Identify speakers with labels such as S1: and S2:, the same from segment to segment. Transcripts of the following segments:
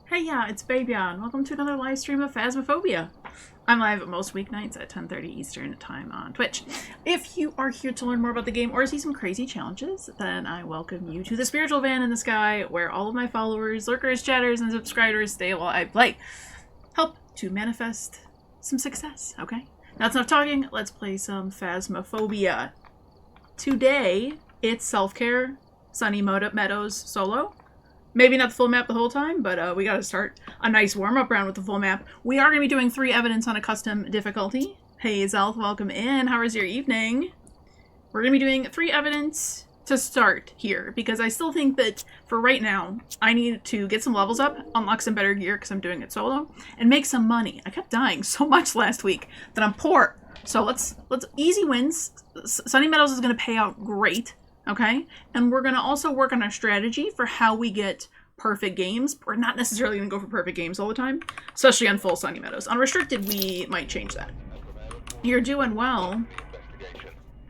S1: Hey, yeah, it's Babyon. Welcome to another live stream of Phasmophobia. I'm live most weeknights at 10:30 Eastern Time on Twitch. If you are here to learn more about the game or see some crazy challenges, then I welcome you to the spiritual van in the sky, where all of my followers, lurkers, chatters, and subscribers stay while I play. Help to manifest some success, okay? That's enough talking. Let's play some Phasmophobia. Today, it's self-care, Sunny Meadows solo. Maybe not the full map the whole time, but we gotta start a nice warm-up round with the full map. We are gonna be doing 3 evidence on a custom difficulty. Hey, Zelth, welcome in. How was your evening? We're gonna be doing 3 evidence to start here, because I still think that, for right now, I need to get some levels up, unlock some better gear, because I'm doing it solo, and make some money. I kept dying so much last week that I'm poor. So let's easy wins. Sunny Meadows is gonna pay out great. Okay, and we're going to also work on our strategy for how we get perfect games. We're not necessarily going to go for perfect games all the time, especially on full Sunny Meadows. On restricted, we might change that. You're doing well.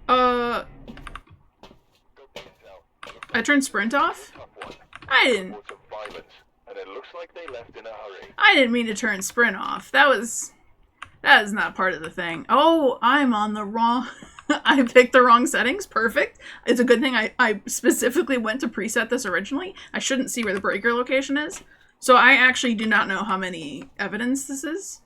S1: I turned sprint off? I didn't mean to turn sprint off. That is not part of the thing. Oh, I'm on the wrong... I picked the wrong settings. Perfect. It's a good thing I specifically went to preset this originally. I shouldn't see where the breaker location is. So I actually do not know how many evidence this is.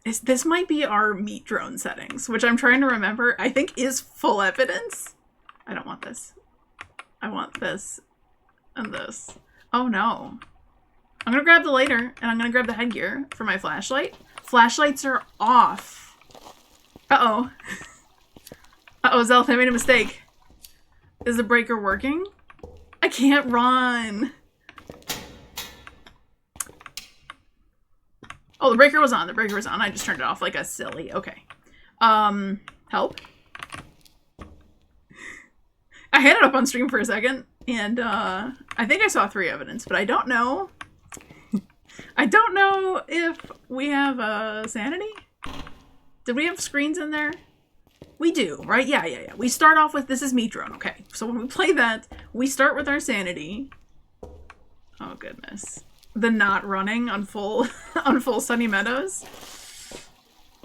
S1: This might be our meat drone settings, which I'm trying to remember. I think is full evidence. I don't want this. I want this and this. Oh no. I'm gonna grab the lighter, and I'm gonna grab the headgear for my flashlight. Flashlights are off. Uh-oh. Uh-oh, Zelth, I made a mistake. Is the breaker working? I can't run. Oh, the breaker was on. The breaker was on. I just turned it off like a silly. Okay. Help. I had it up on stream for a second, and I think I saw 3 evidence, but I don't know. I don't know if we have sanity. Did we have screens in there? We do, right? Yeah. We start off with, this is meat drone. Okay, so when we play that, we start with our sanity. Oh goodness. The not running on full on full Sunny Meadows.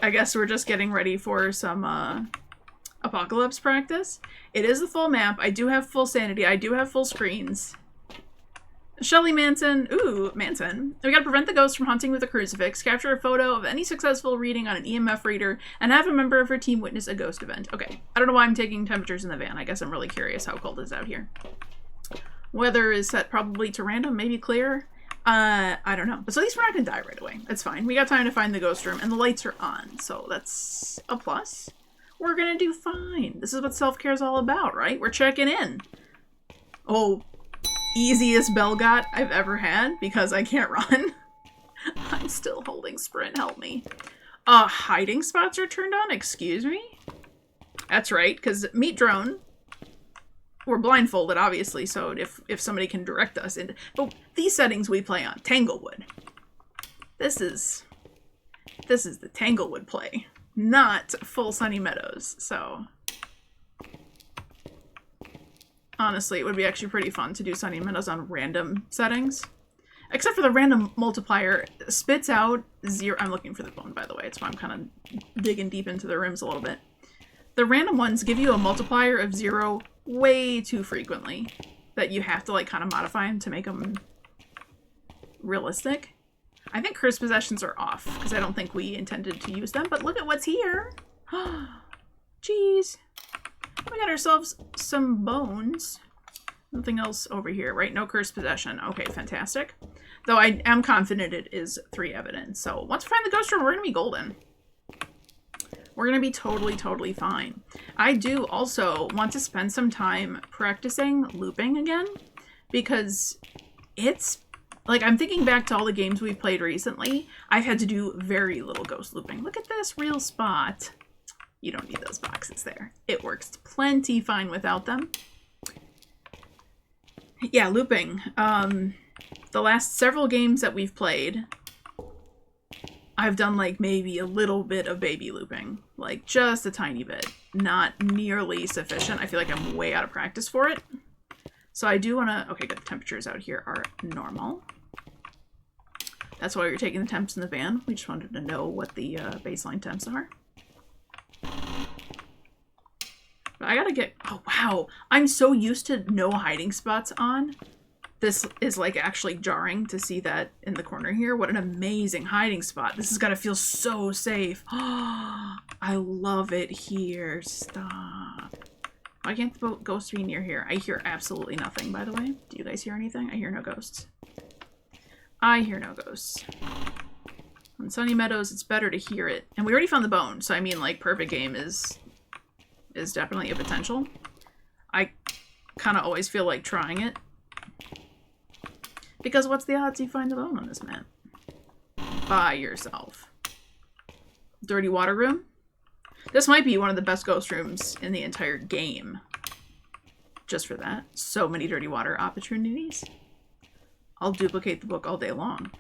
S1: I guess we're just getting ready for some apocalypse practice. It is the full map. I do have full sanity. I do have full screens. Shelly Manson. Ooh, Manson. We gotta prevent the ghost from hunting with a crucifix, capture a photo of any successful reading on an EMF reader, and have a member of her team witness a ghost event. Okay, I don't know why I'm taking temperatures in the van. I guess I'm really curious how cold it is out here. Weather is set probably to random, maybe clear. I don't know. But so at least we're not gonna die right away. That's fine. We got time to find the ghost room, and the lights are on, so that's a plus. We're gonna do fine. This is what self-care is all about, right? We're checking in. Oh. Easiest Belgot I've ever had because I can't run. I'm still holding sprint, help me. Hiding spots are turned on, excuse me? That's right, because meat drone, we're blindfolded obviously, so if somebody can direct us into, but these settings we play on, Tanglewood. This is the Tanglewood play, not full Sunny Meadows, so... Honestly, it would be actually pretty fun to do Sunny Meadows on random settings. Except for the random multiplier spits out 0. I'm looking for the bone, by the way. It's why I'm kind of digging deep into the rims a little bit. The random ones give you a multiplier of 0 way too frequently that you have to like kind of modify them to make them realistic. I think curse possessions are off because I don't think we intended to use them, but look at what's here. Jeez. We got ourselves some bones. Nothing else over here, right? No cursed possession. Okay, fantastic. Though I am confident it is 3 evidence. So once we find the ghost room, we're going to be golden. We're going to be totally fine. I do also want to spend some time practicing looping again. Because it's... Like, I'm thinking back to all the games we've played recently. I've had to do very little ghost looping. Look at this real spot. You don't need those boxes there. It works plenty fine without them. Yeah, looping. The last several games that we've played, I've done like maybe a little bit of baby looping, like just a tiny bit, not nearly sufficient. I feel like I'm way out of practice for it. So I do want to, okay, good. The temperatures out here are normal. That's why we were taking the temps in the van. We just wanted to know what the baseline temps are. But I gotta get, oh wow. I'm so used to no hiding spots on. This is like actually jarring to see that in the corner here. What an amazing hiding spot. This has got to feel so safe. Oh, I love it here. Stop. Why can't the ghost be near here? I hear absolutely nothing, by the way. Do you guys hear anything? I hear no ghosts. I hear no ghosts. On Sunny Meadows, it's better to hear it. And we already found the bone, so I mean, like, perfect game is definitely a potential. I kind of always feel like trying it. Because what's the odds you find the bone on this map? By yourself. Dirty water room? This might be one of the best ghost rooms in the entire game. Just for that. So many dirty water opportunities. I'll duplicate the book all day long.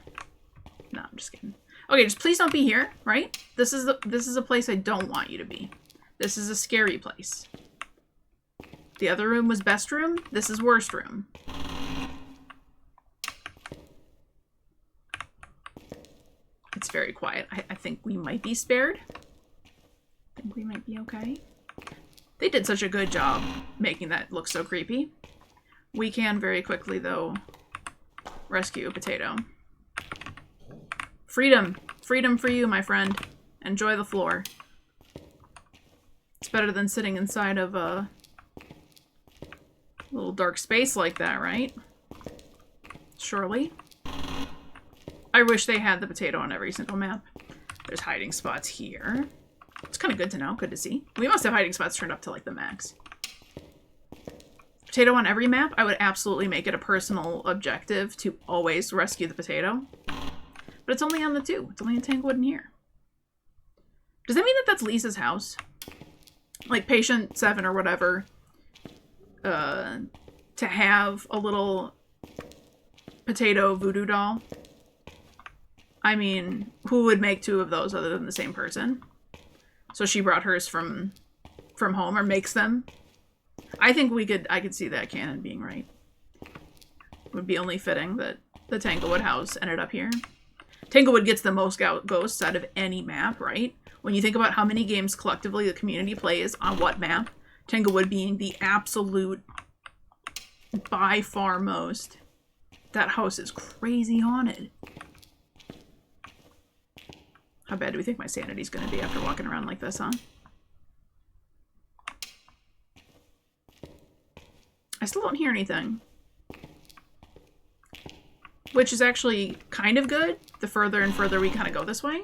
S1: No, I'm just kidding. Okay, just please don't be here, right? This is a place I don't want you to be. This is a scary place. The other room was best room. This is worst room. It's very quiet. I think we might be spared. I think we might be okay. They did such a good job making that look so creepy. We can very quickly, though, rescue a potato. Freedom. Freedom for you, my friend. Enjoy the floor. It's better than sitting inside of a little dark space like that, right? Surely. I wish they had the potato on every single map. There's hiding spots here. It's kind of good to know. Good to see. We must have hiding spots turned up to like the max. Potato on every map? I would absolutely make it a personal objective to always rescue the potato. But it's only on the 2. It's only in Tanglewood and here. Does that mean that that's Lisa's house? Like patient 7 or whatever. To have a little potato voodoo doll. I mean, who would make 2 of those other than the same person? So she brought hers from home, or makes them. I think I could see that canon being right. It would be only fitting that the Tanglewood house ended up here. Tanglewood gets the most ghosts out of any map, right? When you think about how many games collectively the community plays on what map, Tanglewood being the absolute, by far most. That house is crazy haunted. How bad do we think my sanity's gonna be after walking around like this, huh? I still don't hear anything. Which is actually kind of good, the further and further we kind of go this way.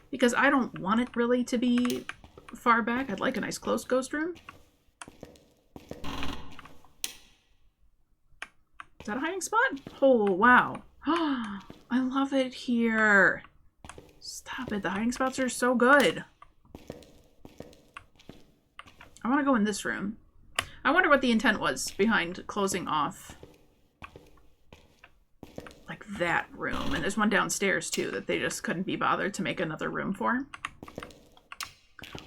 S1: Because I don't want it really to be far back. I'd like a nice close ghost room. Is that a hiding spot? Oh, wow. I love it here. Stop it. The hiding spots are so good. I want to go in this room. I wonder what the intent was behind closing off like that room. And there's one downstairs too that they just couldn't be bothered to make another room for.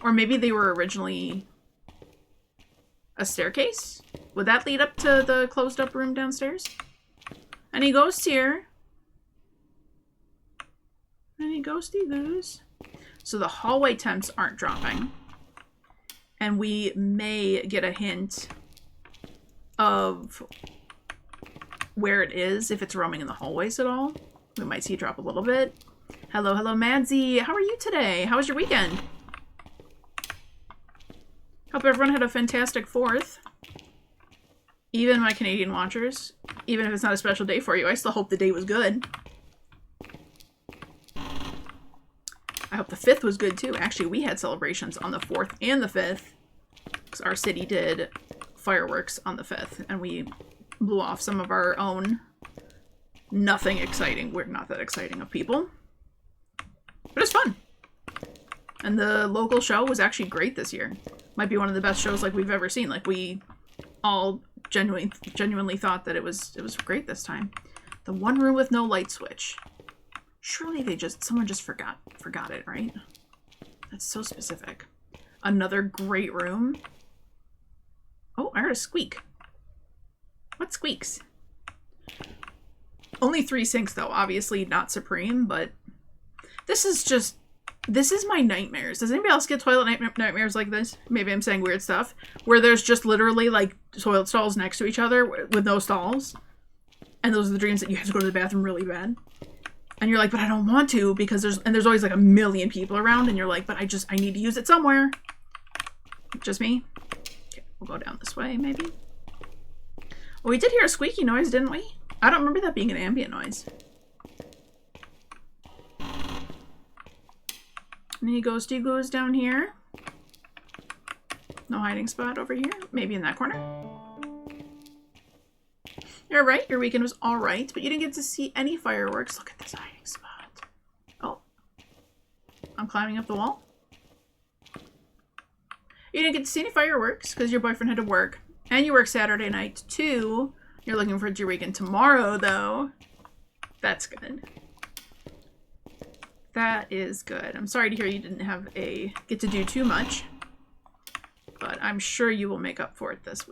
S1: Or maybe they were originally a staircase? Would that lead up to the closed up room downstairs? Any ghosts here? Any ghosty goos? So the hallway temps aren't dropping. And we may get a hint of where it is, if it's roaming in the hallways at all. We might see it drop a little bit. Hello, hello, Madsy. How are you today? How was your weekend? Hope everyone had a fantastic 4th. Even my Canadian watchers. Even if it's not a special day for you, I still hope the day was good. I hope the 5th was good too. Actually, we had celebrations on the 4th and the 5th. Because our city did fireworks on the 5th. And we blew off some of our own nothing exciting. We're not that exciting of people. But it's fun. And the local show was actually great this year. Might be one of the best shows like we've ever seen. Like we all genuinely thought that it was great this time. The one room with no light switch. Surely someone just forgot it, right? That's so specific. Another great room. Oh, I heard a squeak. What squeaks? Only 3 sinks though, obviously not supreme, but this is my nightmares. Does anybody else get toilet nightmares like this? Maybe I'm saying weird stuff. Where there's just literally like toilet stalls next to each other with no stalls. And those are the dreams that you have to go to the bathroom really bad. And you're like, but I don't want to because there's always like a million people around and you're like, but I need to use it somewhere. Just me? Okay, we'll go down this way maybe. Well, we did hear a squeaky noise, didn't we? I don't remember that being an ambient noise. Any ghosty goes down here. No hiding spot over here. Maybe in that corner. You're right. Your weekend was all right, but you didn't get to see any fireworks. Look at this hiding spot. Oh. I'm climbing up the wall. You didn't get to see any fireworks because your boyfriend had to work. And you work Saturday night, too. You're looking forward to your weekend tomorrow, though. That's good. That is good. I'm sorry to hear you didn't get to do too much. But I'm sure you will make up for it this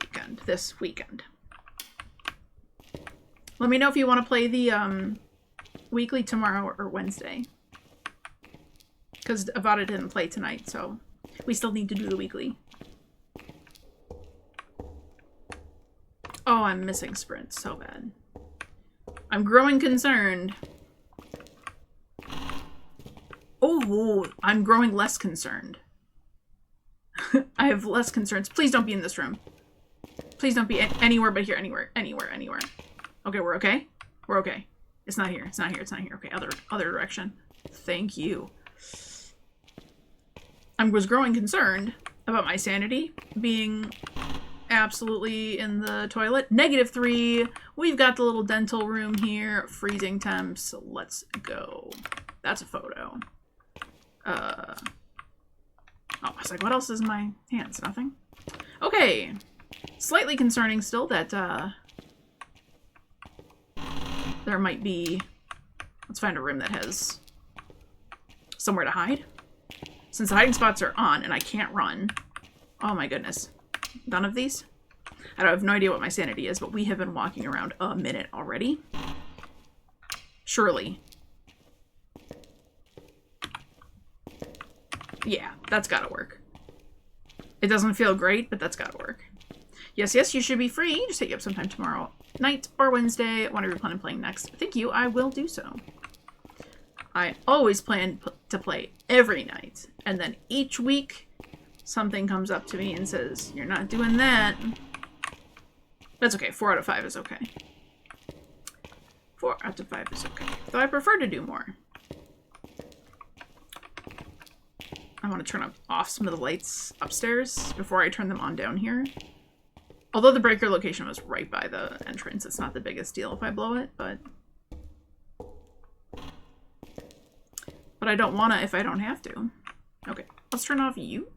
S1: weekend. Let me know if you want to play the weekly tomorrow or Wednesday. Because Avada didn't play tonight, so we still need to do the weekly. Oh, I'm missing sprints so bad. I'm growing concerned. Oh, I'm growing less concerned. I have less concerns. Please don't be in this room. Please don't be anywhere but here. Anywhere. Okay, we're okay? We're okay. It's not here. It's not here. It's not here. Okay, other direction. Thank you. I was growing concerned about my sanity being absolutely in the toilet. -3. We've got the little dental room here. Freezing temps. Let's go. That's a photo. Oh, I was like, what else is in my hands? Nothing? Okay. Slightly concerning still that, there might be... Let's find a room that has somewhere to hide. Since the hiding spots are on and I can't run... Oh my goodness. None of these? I have no idea what my sanity is, but we have been walking around a minute already. Surely. Yeah, that's gotta work. It doesn't feel great, but that's gotta work. Yes, you should be free. Just hit you up sometime tomorrow night or Wednesday. Whenever you plan on playing next. Thank you, I will do so. I always plan to play every night. And then each week, something comes up to me and says, you're not doing that. That's okay. 4 out of 5 is okay. 4 out of 5 is okay. Though I prefer to do more. I want to turn off some of the lights upstairs before I turn them on down here. Although the breaker location was right by the entrance, it's not the biggest deal if I blow it, but I don't want to if I don't have to. Okay, let's turn off you.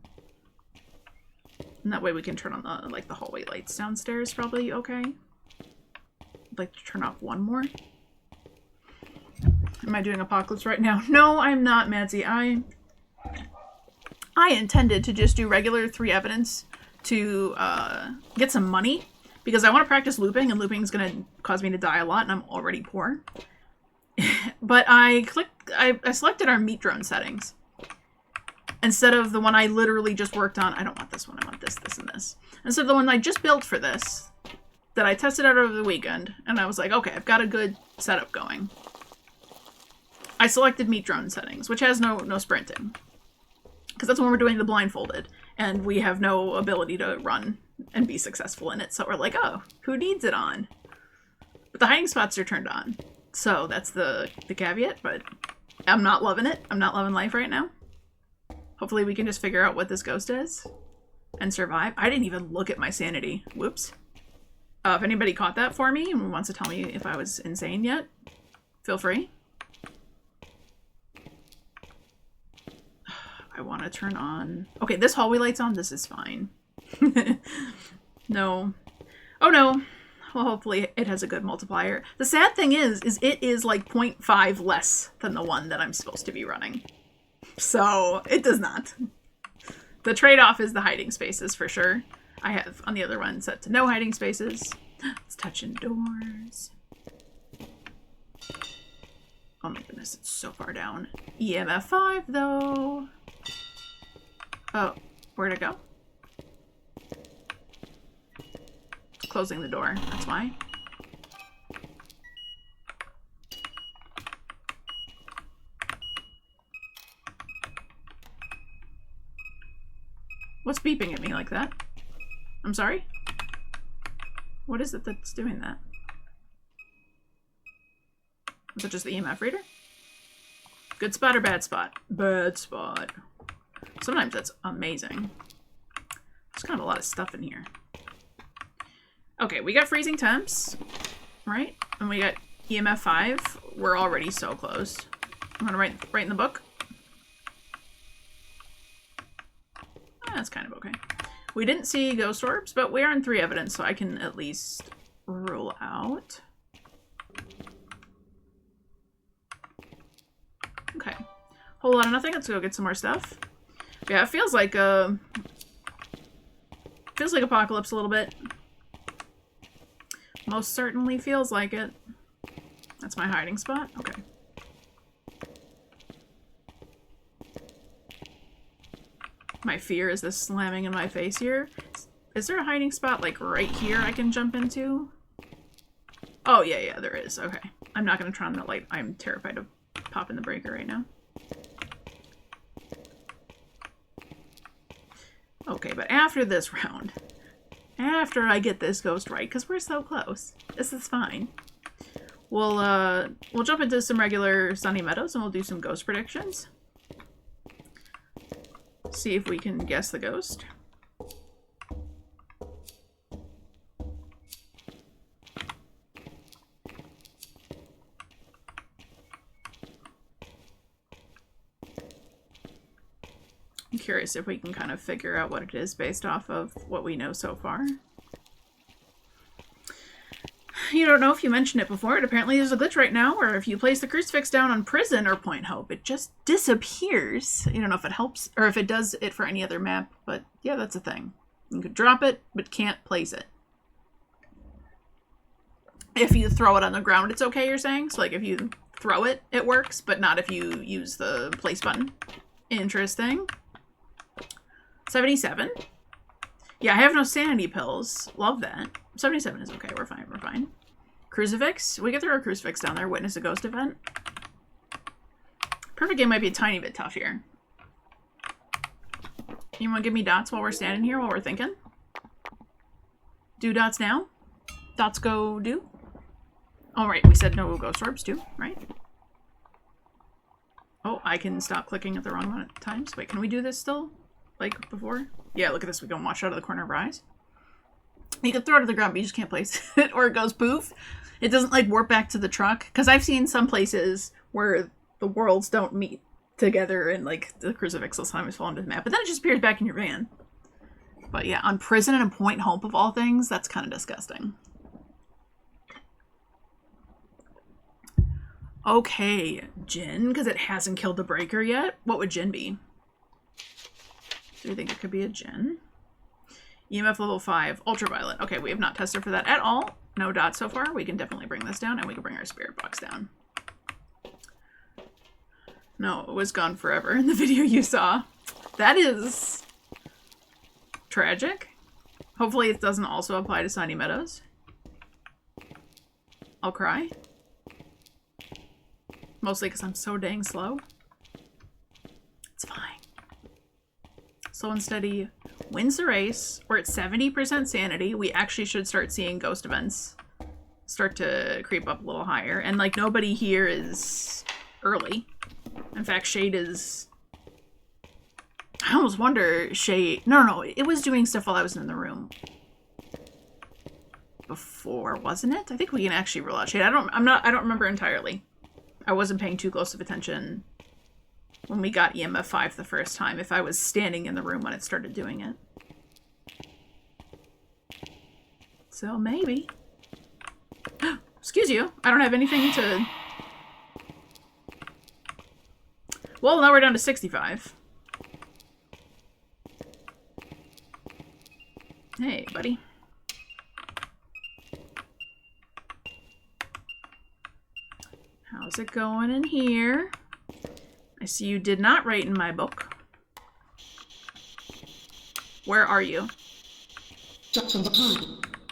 S1: And that way we can turn on the hallway lights downstairs, probably okay. I'd like to turn off one more. Am I doing Apocalypse right now? No, I'm not, Madsy. I intended to just do regular 3 evidence to get some money because I want to practice looping, and looping is going to cause me to die a lot, and I'm already poor. But I selected our meat drone settings instead of the one I literally just worked on. I don't want this one. I want this, this, and this. Instead of the one I just built for this that I tested out over the weekend, and I was like, okay, I've got a good setup going. I selected meat drone settings, which has no sprinting. Because that's when we're doing the blindfolded, and we have no ability to run and be successful in it. So we're like, oh, who needs it on? But the hiding spots are turned on. So that's the caveat, but I'm not loving it. I'm not loving life right now. Hopefully we can just figure out what this ghost is and survive. I didn't even look at my sanity. Whoops. If anybody caught that for me and wants to tell me if I was insane yet, feel free. I want to turn on... Okay, this hallway light's on. This is fine. No. Oh no. Well, hopefully it has a good multiplier. The sad thing is it is like 0.5 less than the one that I'm supposed to be running. So it does not. The trade-off is the hiding spaces for sure. I have on the other one set to no hiding spaces. It's touching doors. Oh my goodness, it's so far down. EMF 5 though. Oh, where'd it go? Closing the door, that's why. What's beeping at me like that? I'm sorry? What is it that's doing that? Is it just the EMF reader? Good spot or bad spot? Bad spot. Sometimes that's amazing. There's kind of a lot of stuff in here. Okay, we got freezing temps, right? And we got EMF 5. We're already so close. I'm gonna write in the book. That's kind of okay. We didn't see ghost orbs, but we are in 3 evidence, so I can at least rule out. Okay. Whole lot of nothing. Let's go get some more stuff. Yeah, it feels like apocalypse a little bit. Most certainly feels like it. That's my hiding spot? Okay. My fear is this slamming in my face here. Is there a hiding spot like right here I can jump into? Oh, yeah, there is. Okay. I'm not going to try on the light. I'm terrified of popping the breaker right now. Okay, but after this round, after I get this ghost right, because we're so close, this is fine. We'll jump into some regular Sunny Meadows and we'll do some ghost predictions. See if we can guess the ghost. I'm curious if we can kind of figure out what it is based off of what we know so far. You don't know if you mentioned it before, but apparently there's a glitch right now where if you place the crucifix down on Prison or Point Hope, it just disappears. You don't know if it helps or if it does it for any other map, but yeah, that's a thing. You could drop it, but can't place it. If you throw it on the ground, it's okay, you're saying? So like if you throw it, it works, but not if you use the place button. Interesting. 77. Yeah, I have no sanity pills. Love that. 77 is okay. We're fine. We're fine. Crucifix. We get throw a crucifix down there. Witness a ghost event. Perfect game might be a tiny bit tough here. You want to give me dots while we're standing here, while we're thinking? Do dots now? Dots go do? Oh, right. We said no ghost orbs too, right? Oh, I can stop clicking at the wrong amount of times. Wait, can we do this still? Like before? Yeah, look at this. We can watch out of the corner of our eyes. You can throw it to the ground, but you just can't place it, or it goes poof. It doesn't like warp back to the truck. Because I've seen some places where the worlds don't meet together and like the crucifix will sometimes fall into the map. But then it just appears back in your van. But yeah, on Prison and Point Hope of all things, that's kind of disgusting. Okay, Jinn, because it hasn't killed the breaker yet. What would Jinn be? Do you think it could be a Jinn? EMF level 5, ultraviolet. Okay, we have not tested for that at all. No dots so far. We can definitely bring this down, and we can bring our spirit box down. No, it was gone forever in the video you saw. That is tragic. Hopefully it doesn't also apply to Sunny Meadows. I'll cry. Mostly because I'm so dang slow. It's fine. Slow and steady wins the race. We're at 70% sanity. We actually should start seeing ghost events start to creep up a little higher. And like nobody here is early. In fact, Shade is... I almost wonder Shade... No, it was doing stuff while I was in the room. Before, wasn't it? I think we can actually rule out Shade. I don't remember entirely. I wasn't paying too close of attention when we got EMF 5 the first time, if I was standing in the room when it started doing it. So maybe. use you. I don't have anything to... Well, now we're down to 65. Hey, buddy. How's it going in here? I see you did not write in my book. Where are you?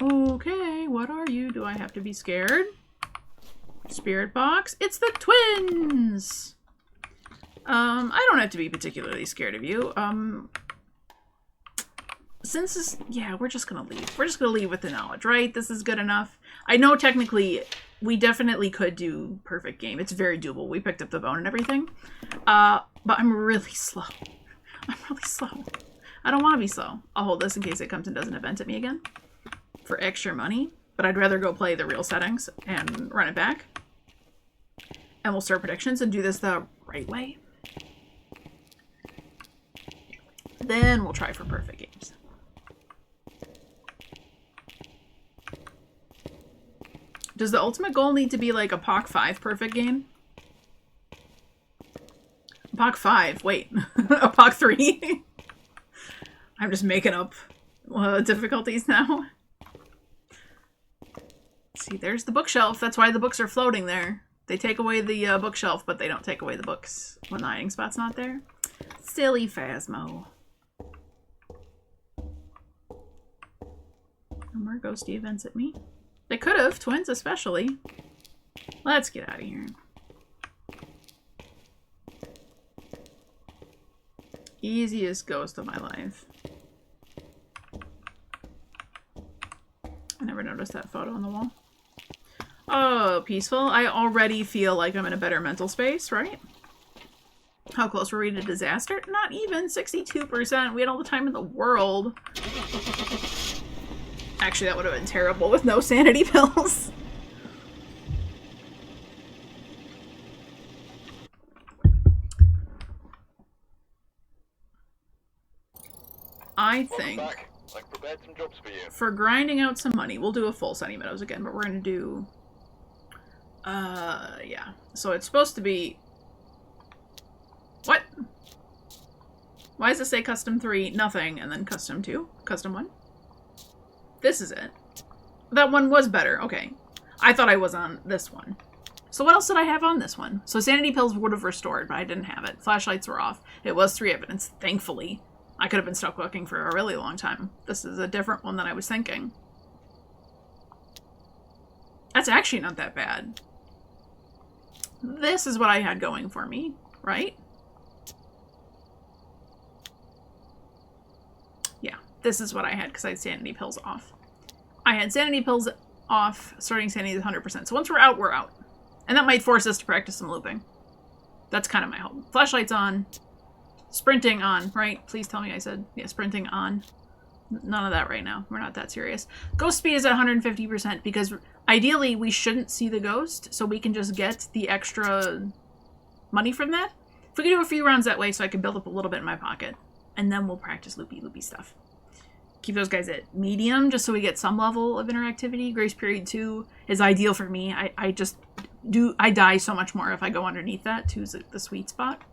S1: Okay, what are you? Do I have to be scared? Spirit box? It's the twins! I don't have to be particularly scared of you. Since this... Yeah, we're just gonna leave. We're just gonna leave with the knowledge, right? This is good enough. I know technically we definitely could do perfect game. It's very doable. We picked up the bone and everything. But I'm really slow. I'm really slow. I don't want to be slow. I'll hold this in case it comes and does an event at me again. For extra money. But I'd rather go play the real settings and run it back. And we'll start predictions and do this the right way. Then we'll try for perfect games. Does the ultimate goal need to be like a POC 5 perfect game? POC 5, wait. A POC 3? I'm just making up difficulties now. See, there's the bookshelf. That's why the books are floating there. They take away the bookshelf, but they don't take away the books when the hiding spot's not there. Silly Phasmo. No more ghosty events at me. They could have, twins especially. Let's get out of here. Easiest ghost of my life. I never noticed that photo on the wall. Oh, peaceful. I already feel like I'm in a better mental space, right? How close were we to disaster? Not even 62%. We had all the time in the world. Actually, that would have been terrible with no sanity pills. I think
S2: I've prepared some jobs for you.
S1: For grinding out some money, we'll do a full Sunny Meadows again, but we're gonna do yeah. So it's supposed to be what? Why does it say custom 3, nothing, and then custom 2, custom 1? This is it. That one was better. Okay. I thought I was on this one. So what else did I have on this one? So sanity pills would have restored, but I didn't have it. Flashlights were off. It was 3 evidence, thankfully. I could have been stuck looking for a really long time. This is a different one than I was thinking. That's actually not that bad. This is what I had going for me, right? Yeah, this is what I had because I had sanity pills off. I had sanity pills off, starting sanity at 100%. So once we're out, we're out. And that might force us to practice some looping. That's kind of my hope. Flashlights on. Sprinting on, right? Please tell me I said, yeah, sprinting on. None of that right now. We're not that serious. Ghost speed is at 150% because ideally we shouldn't see the ghost, so we can just get the extra money from that. If we could do a few rounds that way so I can build up a little bit in my pocket, and then we'll practice loopy stuff. Keep those guys at medium just so we get some level of interactivity. Grace period 2 is ideal for me. I die so much more if I go underneath that. 2 is the sweet spot.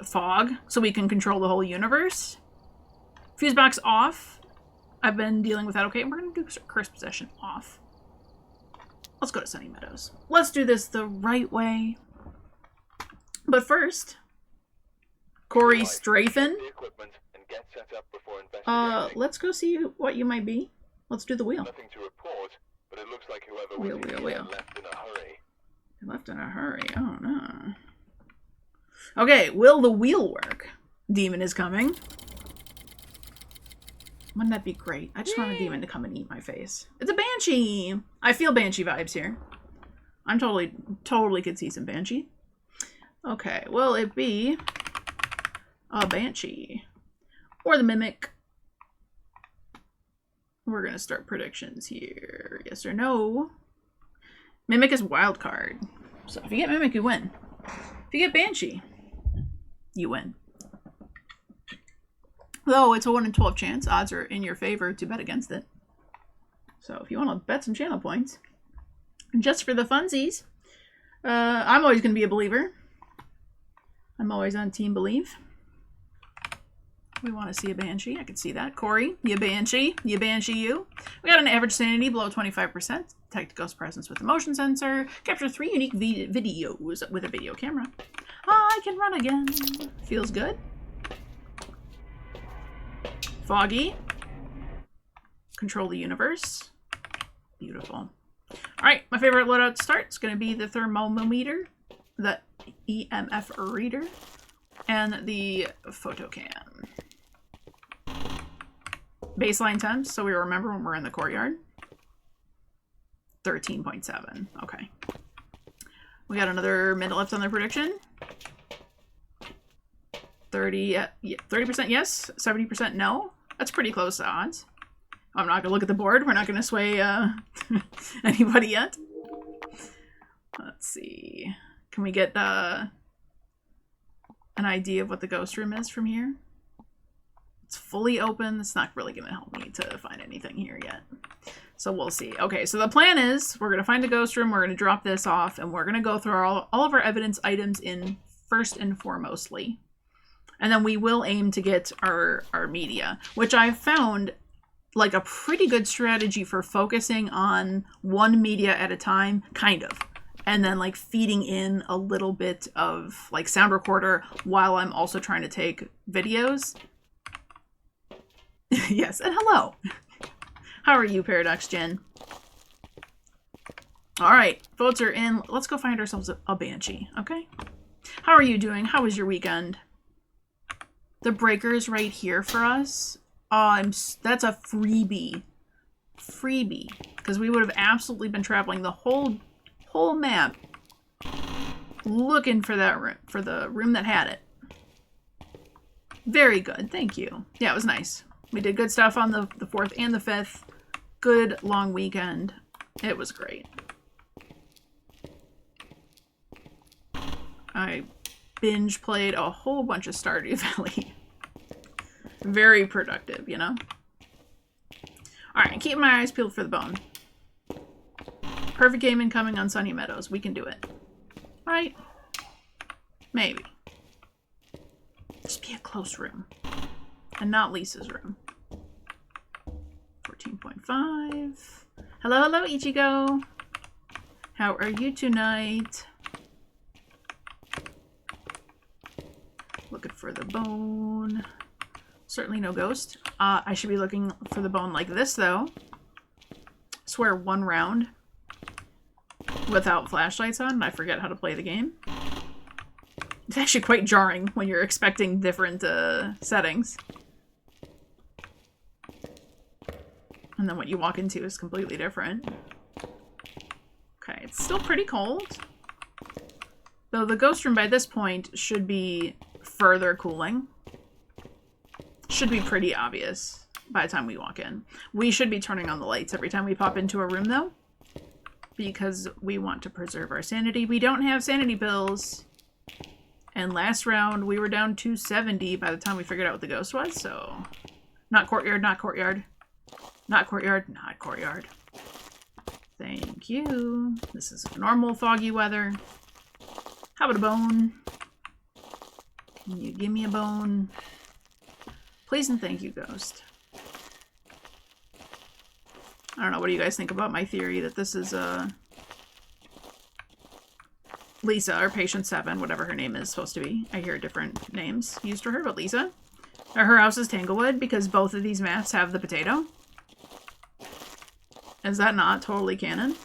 S1: Fog, so we can control the whole universe. Fuse box off. I've been dealing with that. Okay, we're gonna do curse possession off. Let's go to Sunny Meadows. Let's do this the right way. But first, Corey Strafen. Let's go see what you might be. Let's do the wheel.
S2: Nothing to report, but it looks like whoever
S1: Wheel.
S2: left in a hurry.
S1: Left in a hurry. Oh no. Okay, will the wheel work? Demon is coming. Wouldn't that be great? I just want a demon to come and eat my face. It's a banshee! I feel banshee vibes here. I'm totally could see some banshee. Okay, will it be a banshee? Or the mimic? We're gonna start predictions here. Yes or no? Mimic is wild card. So if you get mimic, you win. If you get banshee, you win. Though it's a 1 in 12 chance, odds are in your favor to bet against it. So if you want to bet some channel points, just for the funsies. I'm always going to be a believer. I'm always on Team Believe. We want to see a Banshee. I can see that. Corey, you Banshee. You Banshee you. We got an average sanity below 25%. Detect ghost presence with a motion sensor. Capture 3 unique videos with a video camera. I can run again. Feels good. Foggy. Control the universe. Beautiful. Alright, my favorite loadout to start is going to be the thermometer, the EMF reader, and the photocam. Baseline temps, so we remember when we're in the courtyard. 13.7. Okay. We got another minute left on the prediction. 30% yes, 70% no. That's pretty close to odds. I'm not going to look at the board. We're not going to sway anybody yet. Let's see. Can we get an idea of what the ghost room is from here? It's fully open. It's not really going to help me to find anything here yet. So we'll see. Okay, so the plan is we're going to find the ghost room. We're going to drop this off, and we're going to go through all of our evidence items in first and foremostly. And then we will aim to get our media, which I've found like a pretty good strategy for focusing on one media at a time, kind of. And then like feeding in a little bit of like sound recorder while I'm also trying to take videos. Yes, and hello. How are you, Paradox Jen? All right, votes are in. Let's go find ourselves a Banshee, okay? How are you doing? How was your weekend? The breaker's right here for us. That's a freebie. Freebie. Because we would have absolutely been traveling the whole map looking for that room, for the room that had it. Very good, thank you. Yeah, it was nice. We did good stuff on the 4th and the 5th. Good long weekend. It was great. I binge played a whole bunch of Stardew Valley. Very productive, you know? Alright, keep my eyes peeled for the bone. Perfect game incoming on Sunny Meadows. We can do it. Right? Maybe. Just be a close room. And not Lisa's room. 14.5. Hello, hello, Ichigo. How are you tonight? Looking for the bone. Certainly no ghost. I should be looking for the bone like this, though. I swear, one round without flashlights on, and I forget how to play the game. It's actually quite jarring when you're expecting different settings. And then what you walk into is completely different. Okay, it's still pretty cold. Though the ghost room by this point should be further cooling. Should be pretty obvious by the time we walk in. We should be turning on the lights every time we pop into a room, though. Because we want to preserve our sanity. We don't have sanity pills. And last round, we were down 270 by the time we figured out what the ghost was, so... Not courtyard, not courtyard. Not courtyard, not courtyard. Thank you. This is normal foggy weather. How about a bone? Can you give me a bone? Please and thank you, ghost. I don't know, what do you guys think about my theory that this is, Lisa, or Patient 7, whatever her name is supposed to be. I hear different names used for her, but Lisa. Her house is Tanglewood because both of these maps have the potato. Is that not totally canon?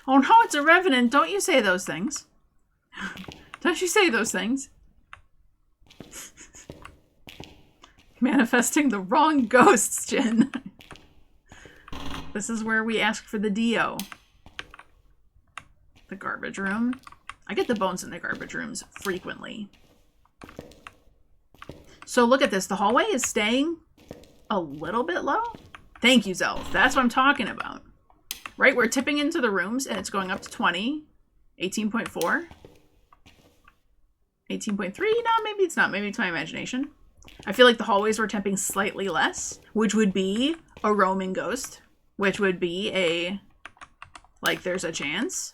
S1: Oh no, it's a revenant! Don't you say those things. Don't you say those things. Manifesting the wrong ghosts, Jen. This is where we ask for the Dio. The garbage room. I get the bones in the garbage rooms frequently. So look at this. The hallway is staying a little bit low. Thank you, Zelf. That's what I'm talking about. Right? We're tipping into the rooms and it's going up to 20. 18.4. 18.3? No, maybe it's not. Maybe it's my imagination. I feel like the hallways were temping slightly less, which would be a roaming ghost, which would be a Like, there's a chance.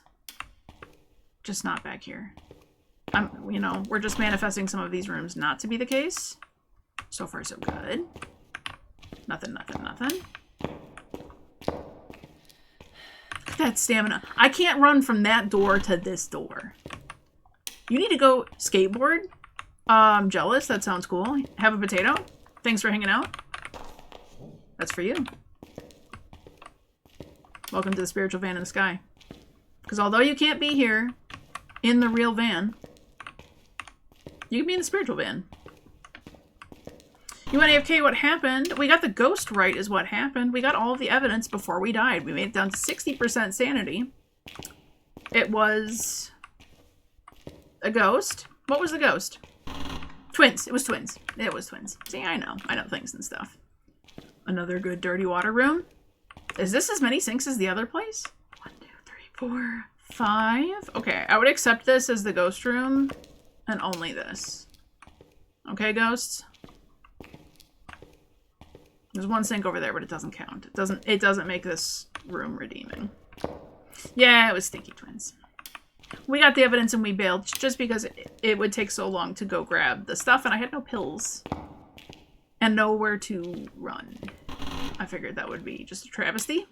S1: Just not back here. You know, we're just manifesting some of these rooms not to be the case. So far, so good. Nothing, nothing, nothing. Look at that stamina. I can't run from that door to this door. You need to go skateboard? I'm jealous. That sounds cool. Have a potato? Thanks for hanging out. That's for you. Welcome to the spiritual van in the sky. Because although you can't be here in the real van, you can be in the spiritual van. You went AFK, what happened? We got the ghost right is what happened. We got all of the evidence before we died. We made it down to 60% sanity. It was a ghost. What was the ghost? Twins. It was twins. It was twins. See, I know. I know things and stuff. Another good dirty water room. Is this as many sinks as the other place? 1, 2, 3, 4, 5. Okay, I would accept this as the ghost room and only this. Okay, ghosts? There's one sink over there, but it doesn't count. It doesn't make this room redeeming. Yeah, it was stinky twins. We got the evidence and we bailed just because it would take so long to go grab the stuff, and I had no pills and nowhere to run. I figured that would be just a travesty.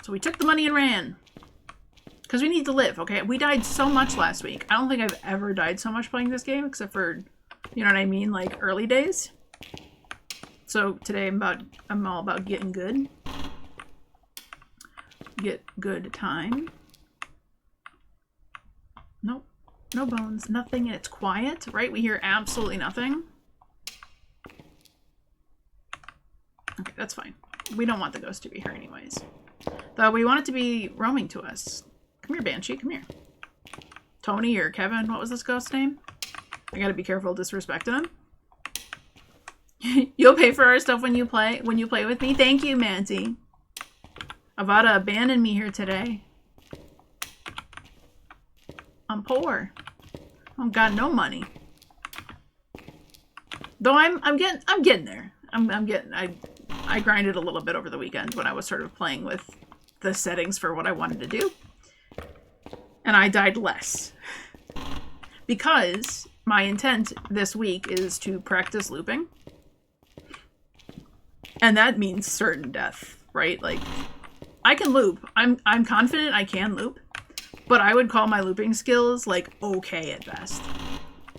S1: So we took the money and ran. Because we need to live, okay? We died so much last week. I don't think I've ever died so much playing this game, except for, you know what I mean, like early days. So today I'm all about getting good. Get good time. Nope. No bones. Nothing, and it's quiet, right? We hear absolutely nothing. Okay, that's fine. We don't want the ghost to be here anyways. Though we want it to be roaming to us. Come here, Banshee. Come here. Tony or Kevin. What was this ghost's name? I gotta be careful disrespecting him. You'll pay for our stuff when you play with me. Thank you, Manti. Avada abandoned me here today. I'm poor. I've got no money. Though I'm getting there. I grinded a little bit over the weekend when I was sort of playing with the settings for what I wanted to do. And I died less. Because my intent this week is to practice looping. And that means certain death, right? Like, I can loop. I'm confident I can loop. But I would call my looping skills, like, okay at best.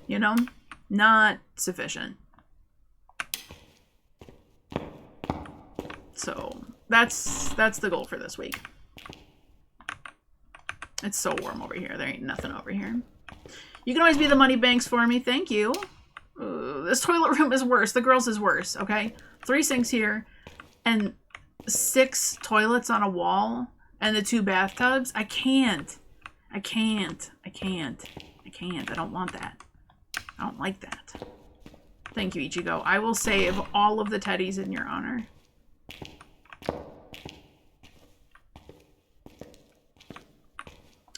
S1: You know? Not sufficient. So, that's the goal for this week. It's so warm over here. There ain't nothing over here. You can always be the money banks for me. Thank you. This toilet room is worse. The girls is worse, okay? 3 sinks here and 6 toilets on a wall and the 2 bathtubs. I can't. I don't want that. I don't like that. Thank you, Ichigo. I will save all of the teddies in your honor.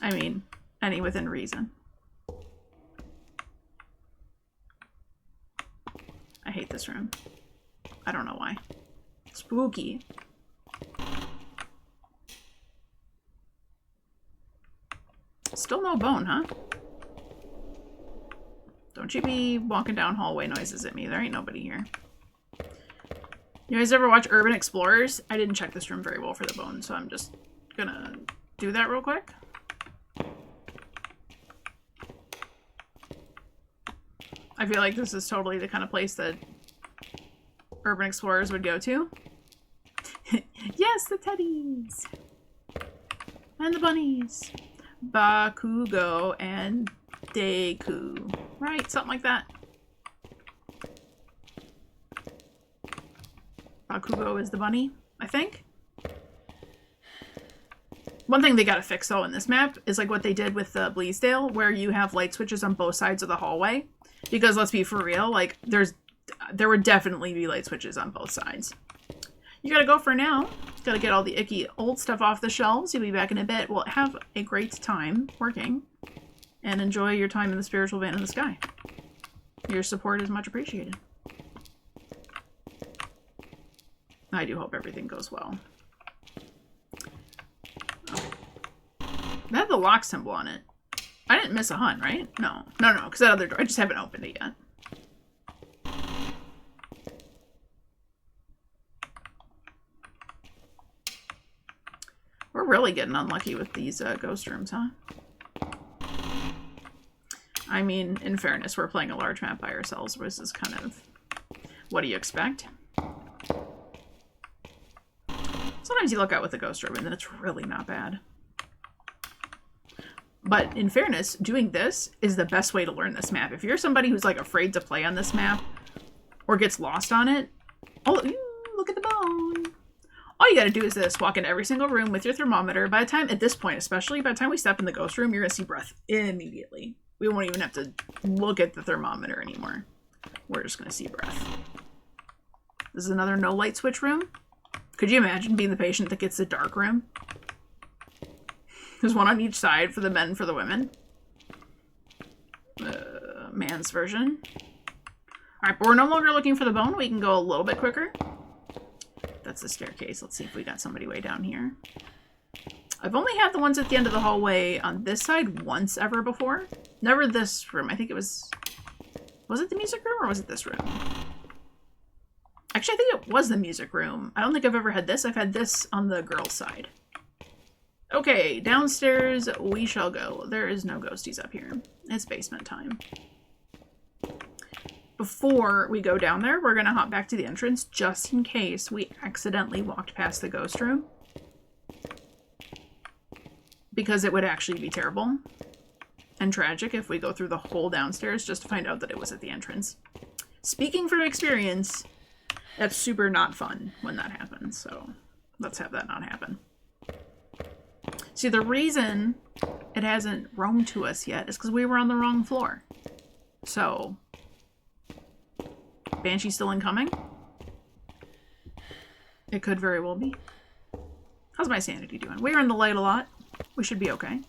S1: I mean, any within reason. I hate this room. I don't know why. Spooky. Still no bone, huh? Don't you be walking down hallway noises at me. There ain't nobody here. You guys ever watch Urban Explorers? I didn't check this room very well for the bone, so I'm just gonna do that real quick. I feel like this is totally the kind of place that Urban Explorers would go to. Yes, the teddies! And the bunnies. Bakugo and Deku. Right, something like that. Bakugo is the bunny, I think. One thing they gotta fix, though, in this map is like what they did with Bleasdale, where you have light switches on both sides of the hallway. Because let's be for real, like, there would definitely be light switches on both sides. You gotta go for now. Gotta get all the icky old stuff off the shelves. You'll be back in a bit. Well, have a great time working. And enjoy your time in the spiritual van in the sky. Your support is much appreciated. I do hope everything goes well. That had the lock symbol on it. I didn't miss a hunt, right? No. No, because that other door, I just haven't opened it yet. We're really getting unlucky with these ghost rooms, huh? I mean, in fairness, we're playing a large map by ourselves, which is kind of... What do you expect? Sometimes you look out with a ghost room and then it's really not bad. But in fairness, doing this is the best way to learn this map. If you're somebody who's like afraid to play on this map or gets lost on it, oh, look at the bone. All you gotta do is this, walk in every single room with your thermometer. By the time, at this point especially, by the time we step in the ghost room, you're gonna see breath immediately. We won't even have to look at the thermometer anymore. We're just gonna see breath. This is another no light switch room. Could you imagine being the patient that gets the dark room? There's one on each side for the men, for the women. Man's version. Alright, but we're no longer looking for the bone. We can go a little bit quicker. That's the staircase. Let's see if we got somebody way down here. I've only had the ones at the end of the hallway on this side once ever before. Never this room. I think it was... Was it the music room or was it this room? Actually, I think it was the music room. I don't think I've ever had this. I've had this on the girls' side. Okay, downstairs we shall go. There is no ghosties up here. It's basement time. Before we go down there, we're going to hop back to the entrance just in case we accidentally walked past the ghost room. Because it would actually be terrible and tragic if we go through the whole downstairs just to find out that it was at the entrance. Speaking from experience, that's super not fun when that happens, so let's have that not happen. See, the reason it hasn't roamed to us yet is because we were on the wrong floor. So, Banshee still incoming? It could very well be. How's my sanity doing? We're in the light a lot. We should be okay.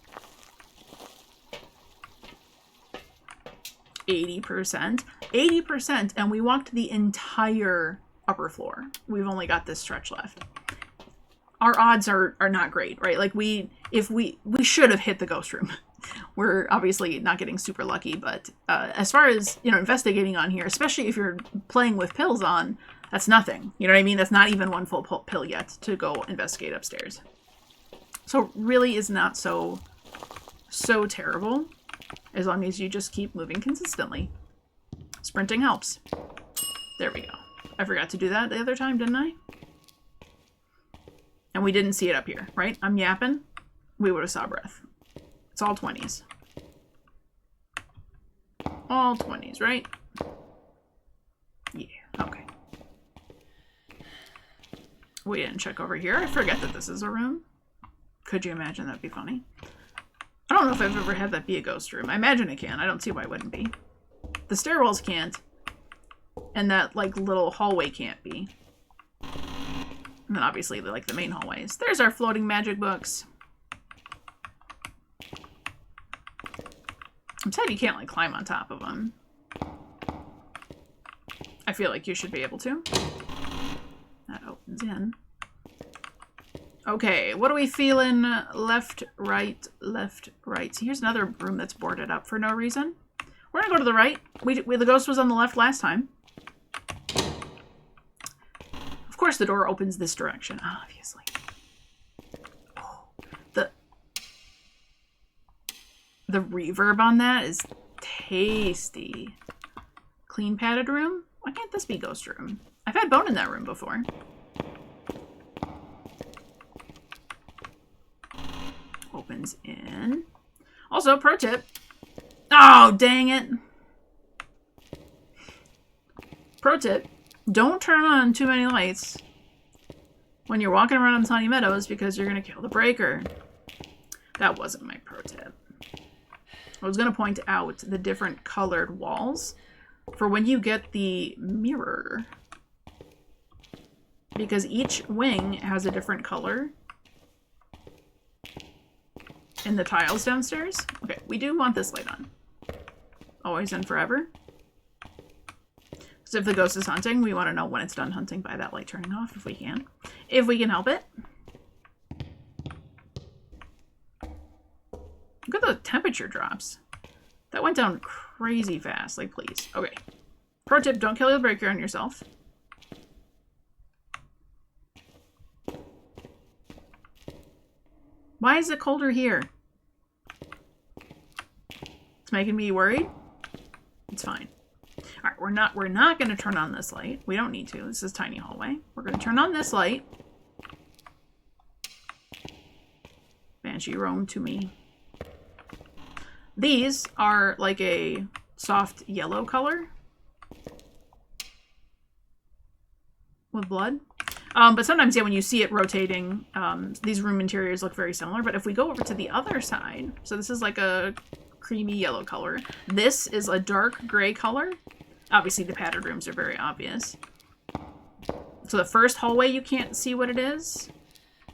S1: 80%. 80%, and we walked the entire upper floor. We've only got this stretch left. Our odds are not great, right? Like we should have hit the ghost room. We're obviously not getting super lucky, but as far as, you know, investigating on here, especially if you're playing with pills on, that's nothing. You know what I mean? That's not even one full pill yet to go investigate upstairs. So really is not so terrible as long as you just keep moving consistently. Sprinting helps. There we go. I forgot to do that the other time, didn't I? And we didn't see it up here, right? I'm yapping. We would have saw breath. It's all 20s. All 20s, right? Yeah, okay. We didn't check over here. I forget that this is a room. Could you imagine? That'd be funny. I don't know if I've ever had that be a ghost room. I imagine it can. I don't see why it wouldn't be. The stairwells can't. And that, like, little hallway can't be. And then obviously, like, the main hallways. There's our floating magic books. I'm sad you can't, like, climb on top of them. I feel like you should be able to. That opens in. Okay, what are we feeling? Left, right, left, right. So here's another room that's boarded up for no reason. We're gonna go to the right. The ghost was on the left last time. Of course the door opens this direction, obviously. Oh, the reverb on that is tasty. Clean padded room? Why can't this be ghost room? I've had bone in that room before. Opens in. Also, pro tip. Oh, dang it. Pro tip. Don't turn on too many lights when you're walking around Sunny Meadows because you're going to kill the breaker. That wasn't my pro tip. I was going to point out the different colored walls for when you get the mirror. Because each wing has a different color in the tiles downstairs. Okay, we do want this light on. Always and forever. So if the ghost is hunting, we want to know when it's done hunting by that light turning off, if we can. If we can help it. Look at the temperature drops. That went down crazy fast. Like, please. Okay. Pro tip, don't kill the breaker on yourself. Why is it colder here? It's making me worried. It's fine. All right, we're not going to turn on this light. We don't need to. This is a tiny hallway. We're going to turn on this light. Banshee, roam to me. These are like a soft yellow color with blood. But sometimes, yeah, when you see it rotating, these room interiors look very similar. But if we go over to the other side, so this is like a creamy yellow color. This is a dark gray color. Obviously, the padded rooms are very obvious. So the first hallway, you can't see what it is.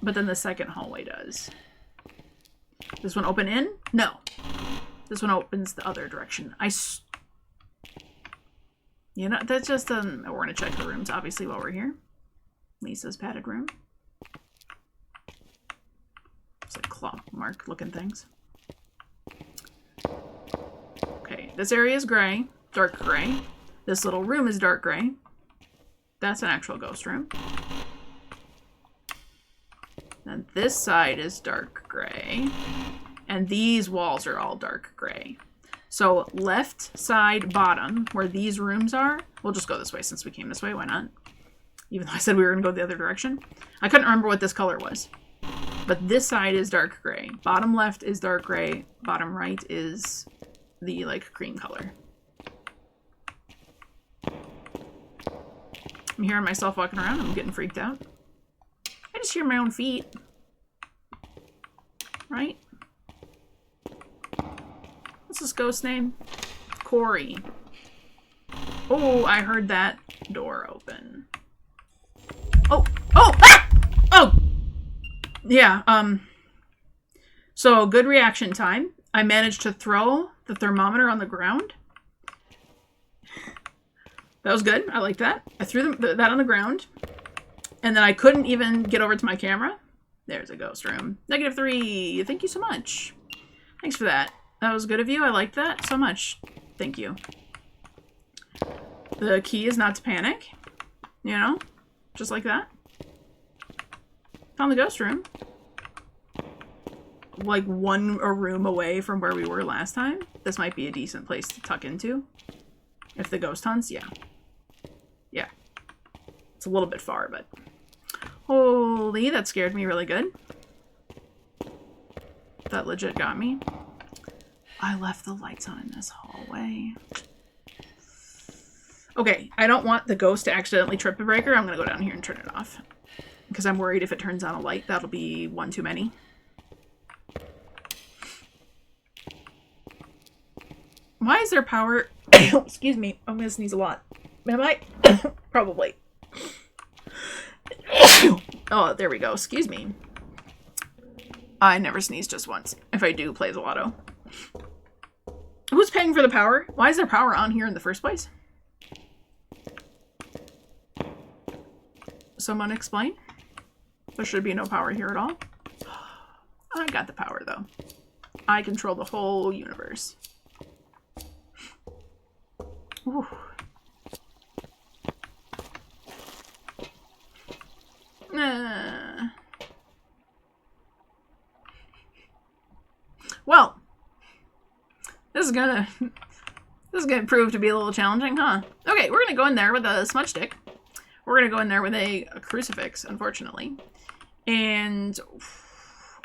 S1: But then the second hallway does. This one open in? No. This one opens the other direction. You know, that's just, we're going to check the rooms, obviously, while we're here. Lisa's padded room. It's like claw mark looking things. Okay, this area is gray, dark gray. This little room is dark gray. That's an actual ghost room. And this side is dark gray. And these walls are all dark gray. So left side bottom, where these rooms are, we'll just go this way since we came this way, why not? Even though I said we were going to go the other direction. I couldn't remember what this color was. But this side is dark gray. Bottom left is dark gray. Bottom right is the, like, cream color. I'm hearing myself walking around. I'm getting freaked out. I just hear my own feet. Right? What's this ghost name? Corey. Oh, I heard that door open. Oh! Oh! Ah! Oh! Yeah, so good reaction time. I managed to throw the thermometer on the ground. That was good. I like that. I threw that on the ground. And then I couldn't even get over to my camera. There's a ghost room. -3. Thank you so much. Thanks for that. That was good of you. I liked that so much. Thank you. The key is not to panic. You know? Just like that. Found the ghost room. Like a room away from where we were last time. This might be a decent place to tuck into. If the ghost hunts, yeah. Yeah. It's a little bit far, but... Holy, that scared me really good. That legit got me. I left the lights on in this hallway. Okay, I don't want the ghost to accidentally trip the breaker. I'm gonna go down here and turn it off. Because I'm worried if it turns on a light, that'll be one too many. Why is there power? Excuse me, I'm gonna sneeze a lot. Am I? Probably. Oh, there we go. Excuse me. I never sneeze just once. If I do, plays a lotto. Who's paying for the power? Why is there power on here in the first place? Someone explain? There should be no power here at all. I got the power, though. I control the whole universe. Ooh. Well, this is gonna prove to be a little challenging, huh? Okay, we're gonna go in there with a smudge stick. We're gonna go in there with a crucifix, unfortunately. And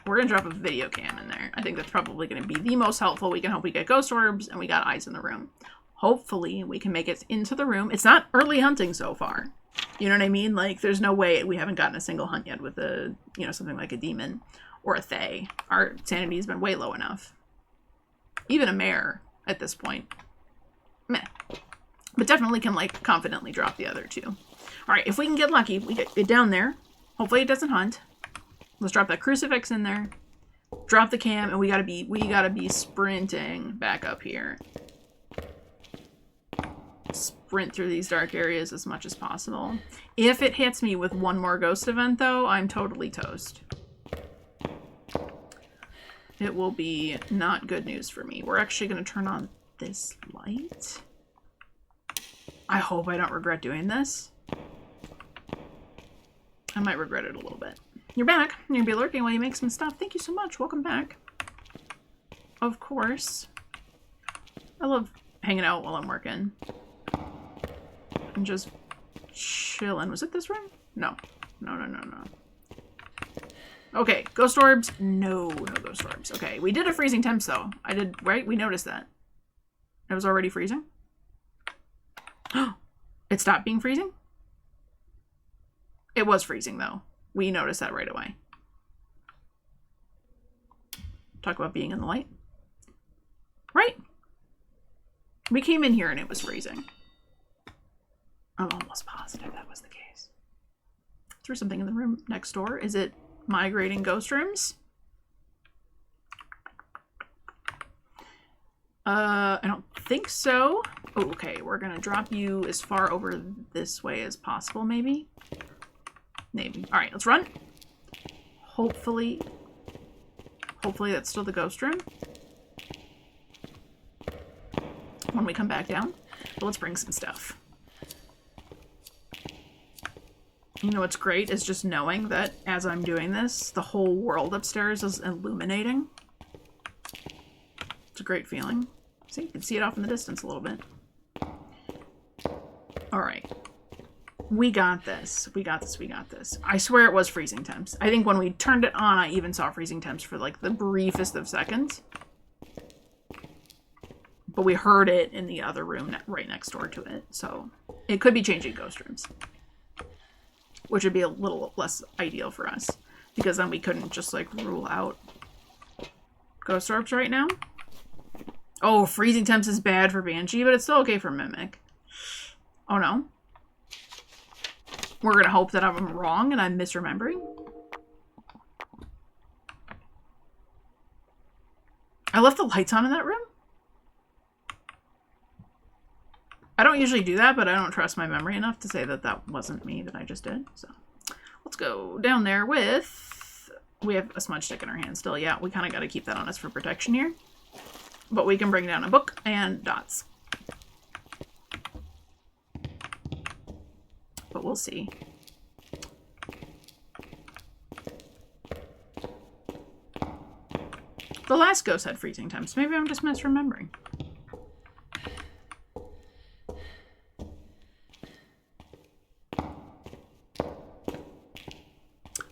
S1: we're gonna drop a video cam in there. I think that's probably gonna be the most helpful. We can hope we get ghost orbs and we got eyes in the room. Hopefully we can make it into the room. It's not early hunting so far. You know what I mean? Like, there's no way we haven't gotten a single hunt yet with a, you know, something like a demon or a fae. Our sanity has been way low enough. Even a mare at this point. Meh. But definitely can, like, confidently drop the other two. Alright, if we can get lucky, we get down there. Hopefully it doesn't hunt. Let's drop that crucifix in there. Drop the cam, and we gotta be sprinting back up here. Sprint through these dark areas as much as possible. If it hits me with one more ghost event, though, I'm totally toast. it will be not good news for me. We're actually going to turn on this light. I hope I don't regret doing this. I might regret it a little bit. You're back. You're going to be lurking while you make some stuff. Thank you so much. Welcome back. Of course. I love hanging out while I'm working. I'm just chilling. Was it this room? No. No. Okay, ghost orbs. No ghost orbs. Okay, we did a freezing temps though. I did, right? We noticed that. It was already freezing. It stopped being freezing? It was freezing though. We noticed that right away. Talk about being in the light. Right? We came in here and it was freezing. I'm almost positive that was the case. Threw something in the room next door. Is it migrating ghost rooms? I don't think so. Oh, okay, we're gonna drop you as far over this way as possible, maybe? Maybe. Alright, let's run. Hopefully that's still the ghost room when we come back down. But let's bring some stuff. You know what's great is just knowing that as I'm doing this, the whole world upstairs is illuminating. It's a great feeling. See, you can see it off in the distance a little bit. Alright. We got this. We got this. I swear it was freezing temps. I think when we turned it on, I even saw freezing temps for like the briefest of seconds. But we heard it in the other room right next door to it. So it could be changing ghost rooms. Which would be a little less ideal for us. Because then we couldn't just like rule out ghost orbs right now. Oh, freezing temps is bad for Banshee, but it's still okay for Mimic. Oh no. We're gonna hope that I'm wrong and I'm misremembering. I left the lights on in that room? I don't usually do that, but I don't trust my memory enough to say that that wasn't me that I just did. So let's go down there with... We have a smudge stick in our hand still. Yeah, we kind of got to keep that on us for protection here. But we can bring down a book and dots. But we'll see. The last ghost had freezing temps. Maybe I'm just misremembering.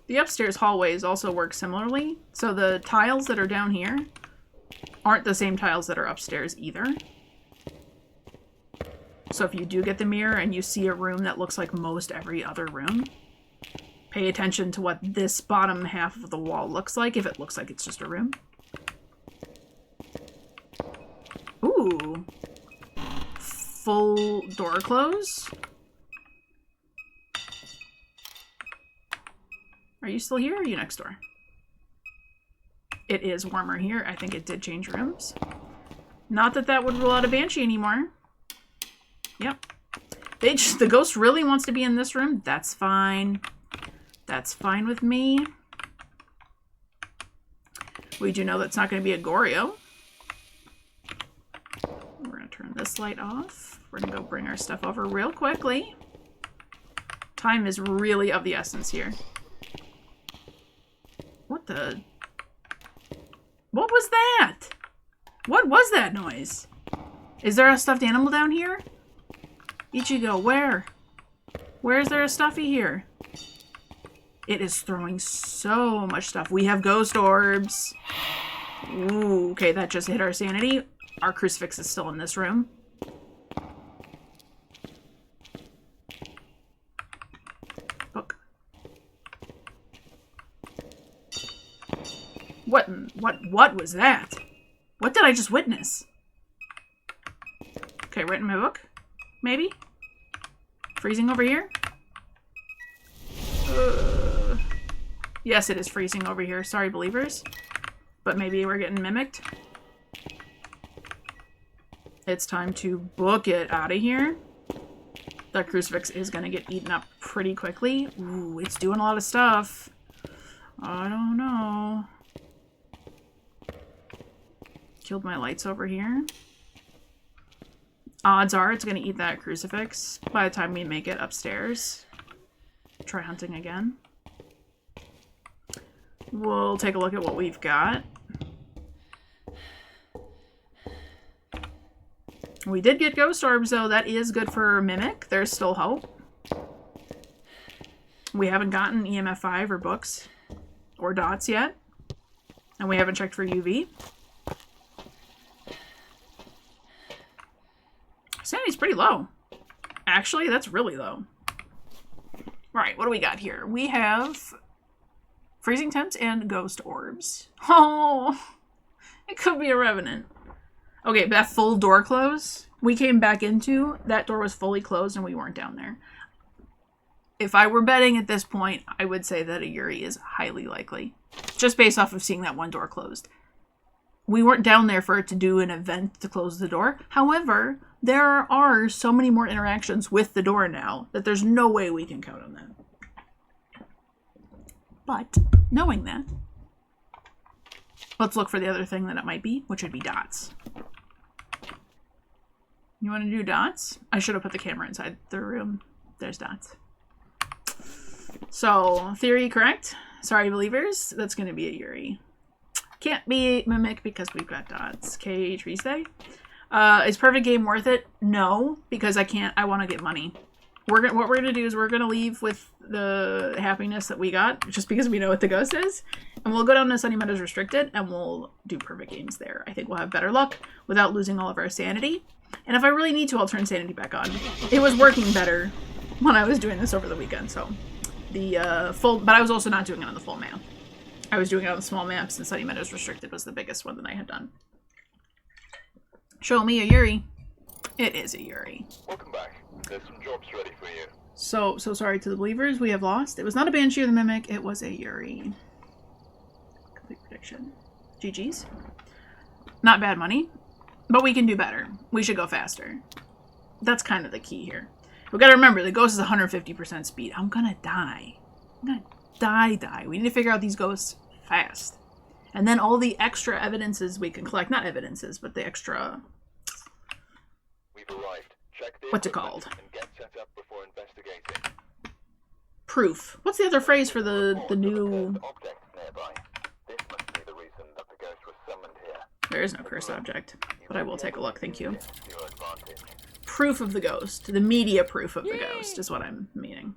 S1: The upstairs hallways also work similarly. So the tiles that are down here aren't the same tiles that are upstairs either. So if you do get the mirror and you see a room that looks like most every other room, pay attention to what this bottom half of the wall looks like, if it looks like it's just a room. Ooh. Full door close. Are you still here or are you next door? It is warmer here. I think it did change rooms. Not that that would rule out a Banshee anymore. Yep. The ghost really wants to be in this room. That's fine. That's fine with me. We do know that's not going to be a Goryo. We're going to turn this light off. We're going to go bring our stuff over real quickly. Time is really of the essence here. What the... What was that? What was that noise? Is there a stuffed animal down here? Ichigo, where? Where is there a stuffy here? It is throwing so much stuff. We have ghost orbs. Ooh, okay, that just hit our sanity. Our crucifix is still in this room. Book. What was that? What did I just witness? Okay, right in my book? Maybe? Freezing over here? Yes, it is freezing over here. Sorry, believers. But maybe we're getting mimicked. It's time to book it out of here. That crucifix is going to get eaten up pretty quickly. Ooh, it's doing a lot of stuff. I don't know. Killed my lights over here. Odds are it's going to eat that crucifix by the time we make it upstairs. Try hunting again. We'll take a look at what we've got. We did get ghost orbs, though. That is good for Mimic. There's still hope. We haven't gotten EMF 5 or books or dots yet. And we haven't checked for UV. Sanity's pretty low. Actually, that's really low. Alright, what do we got here? We have freezing temps and ghost orbs. Oh, it could be a revenant. Okay, but that full door close we came back into, that door was fully closed and we weren't down there. If I were betting at this point, I would say that a Yuri is highly likely. Just based off of seeing that one door closed. We weren't down there for it to do an event to close the door. However, there are so many more interactions with the door now that there's no way we can count on that. But, knowing that, let's look for the other thing that it might be, which would be dots. You want to do dots? I should have put the camera inside the room. There's dots. So, theory correct. Sorry, believers. That's going to be a Yuri. Can't be Mimic because we've got dots. Okay, Trees Day. Is Perfect Game worth it? No, because I can't. I want to get money. What we're going to do is we're going to leave with the happiness that we got, just because we know what the ghost is. And we'll go down to Sunny Meadows Restricted, and we'll do Perfect Games there. I think we'll have better luck without losing all of our sanity. And if I really need to, I'll turn sanity back on. It was working better when I was doing this over the weekend, so... The full... But I was also not doing it on the full map. I was doing it on the small maps, and Sunny Meadows Restricted was the biggest one that I had done. Show me a Yuri. It is a Yuri.
S2: Welcome back. There's some jobs ready for you.
S1: So sorry to the believers. We have lost. It was not a Banshee or the Mimic. It was a Yuri. Complete prediction. GG's. Not bad money, but we can do better. We should go faster. That's kind of the key here. We gotta remember, the ghost is 150% speed. I'm gonna die. I'm gonna die. We need to figure out these ghosts fast. And then all the extra evidences we can collect. Not evidences, but the extra...
S2: We've arrived. Check the
S1: what's it called?
S2: And get set up before investigating.
S1: Proof. What's the other phrase for the new...
S2: Objects nearby. This must be the reason that the ghost was summoned here.
S1: There is no cursed object, but I will take a look, thank you.
S2: To your advantage.
S1: Proof of the ghost. The media proof of the ghost is what I'm meaning.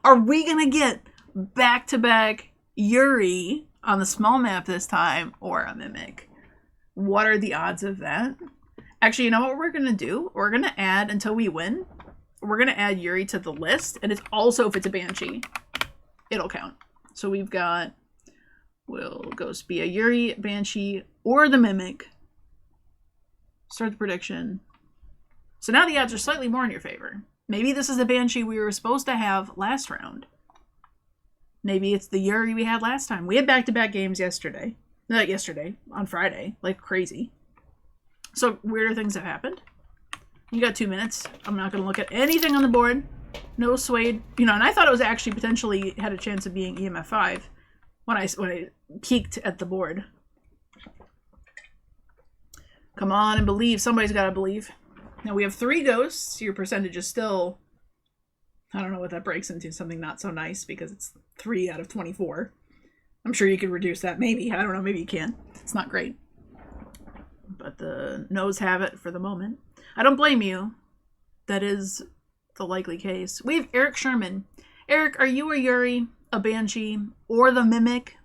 S1: Are we gonna get back-to-back Yuri on the small map this time, or a Mimic? What are the odds of that? Actually, you know what we're gonna do? We're gonna add, until we win, we're gonna add Yuri to the list, and it's also, if it's a Banshee, it'll count. So we've got, will Ghost be a Yuri, Banshee, or the Mimic? Start the prediction. So now the odds are slightly more in your favor. Maybe this is the Banshee we were supposed to have last round. Maybe it's the Yuri we had last time. We had back-to-back games yesterday. Not yesterday, on Friday. Like crazy. So weirder things have happened. You got 2 minutes. I'm not going to look at anything on the board. No swayed. You know, and I thought it was actually potentially had a chance of being EMF 5 when I peeked at the board. Come on and believe. Somebody's got to believe. Now we have 3 ghosts. Your percentage is still... I don't know what that breaks into. Something not so nice because it's 3 out of 24. I'm sure you could reduce that. Maybe. I don't know. Maybe you can. It's not great. But the no's have it for the moment. I don't blame you. That is the likely case. We have Eric Sherman. Eric, are you a Yuri, a Banshee, or the Mimic?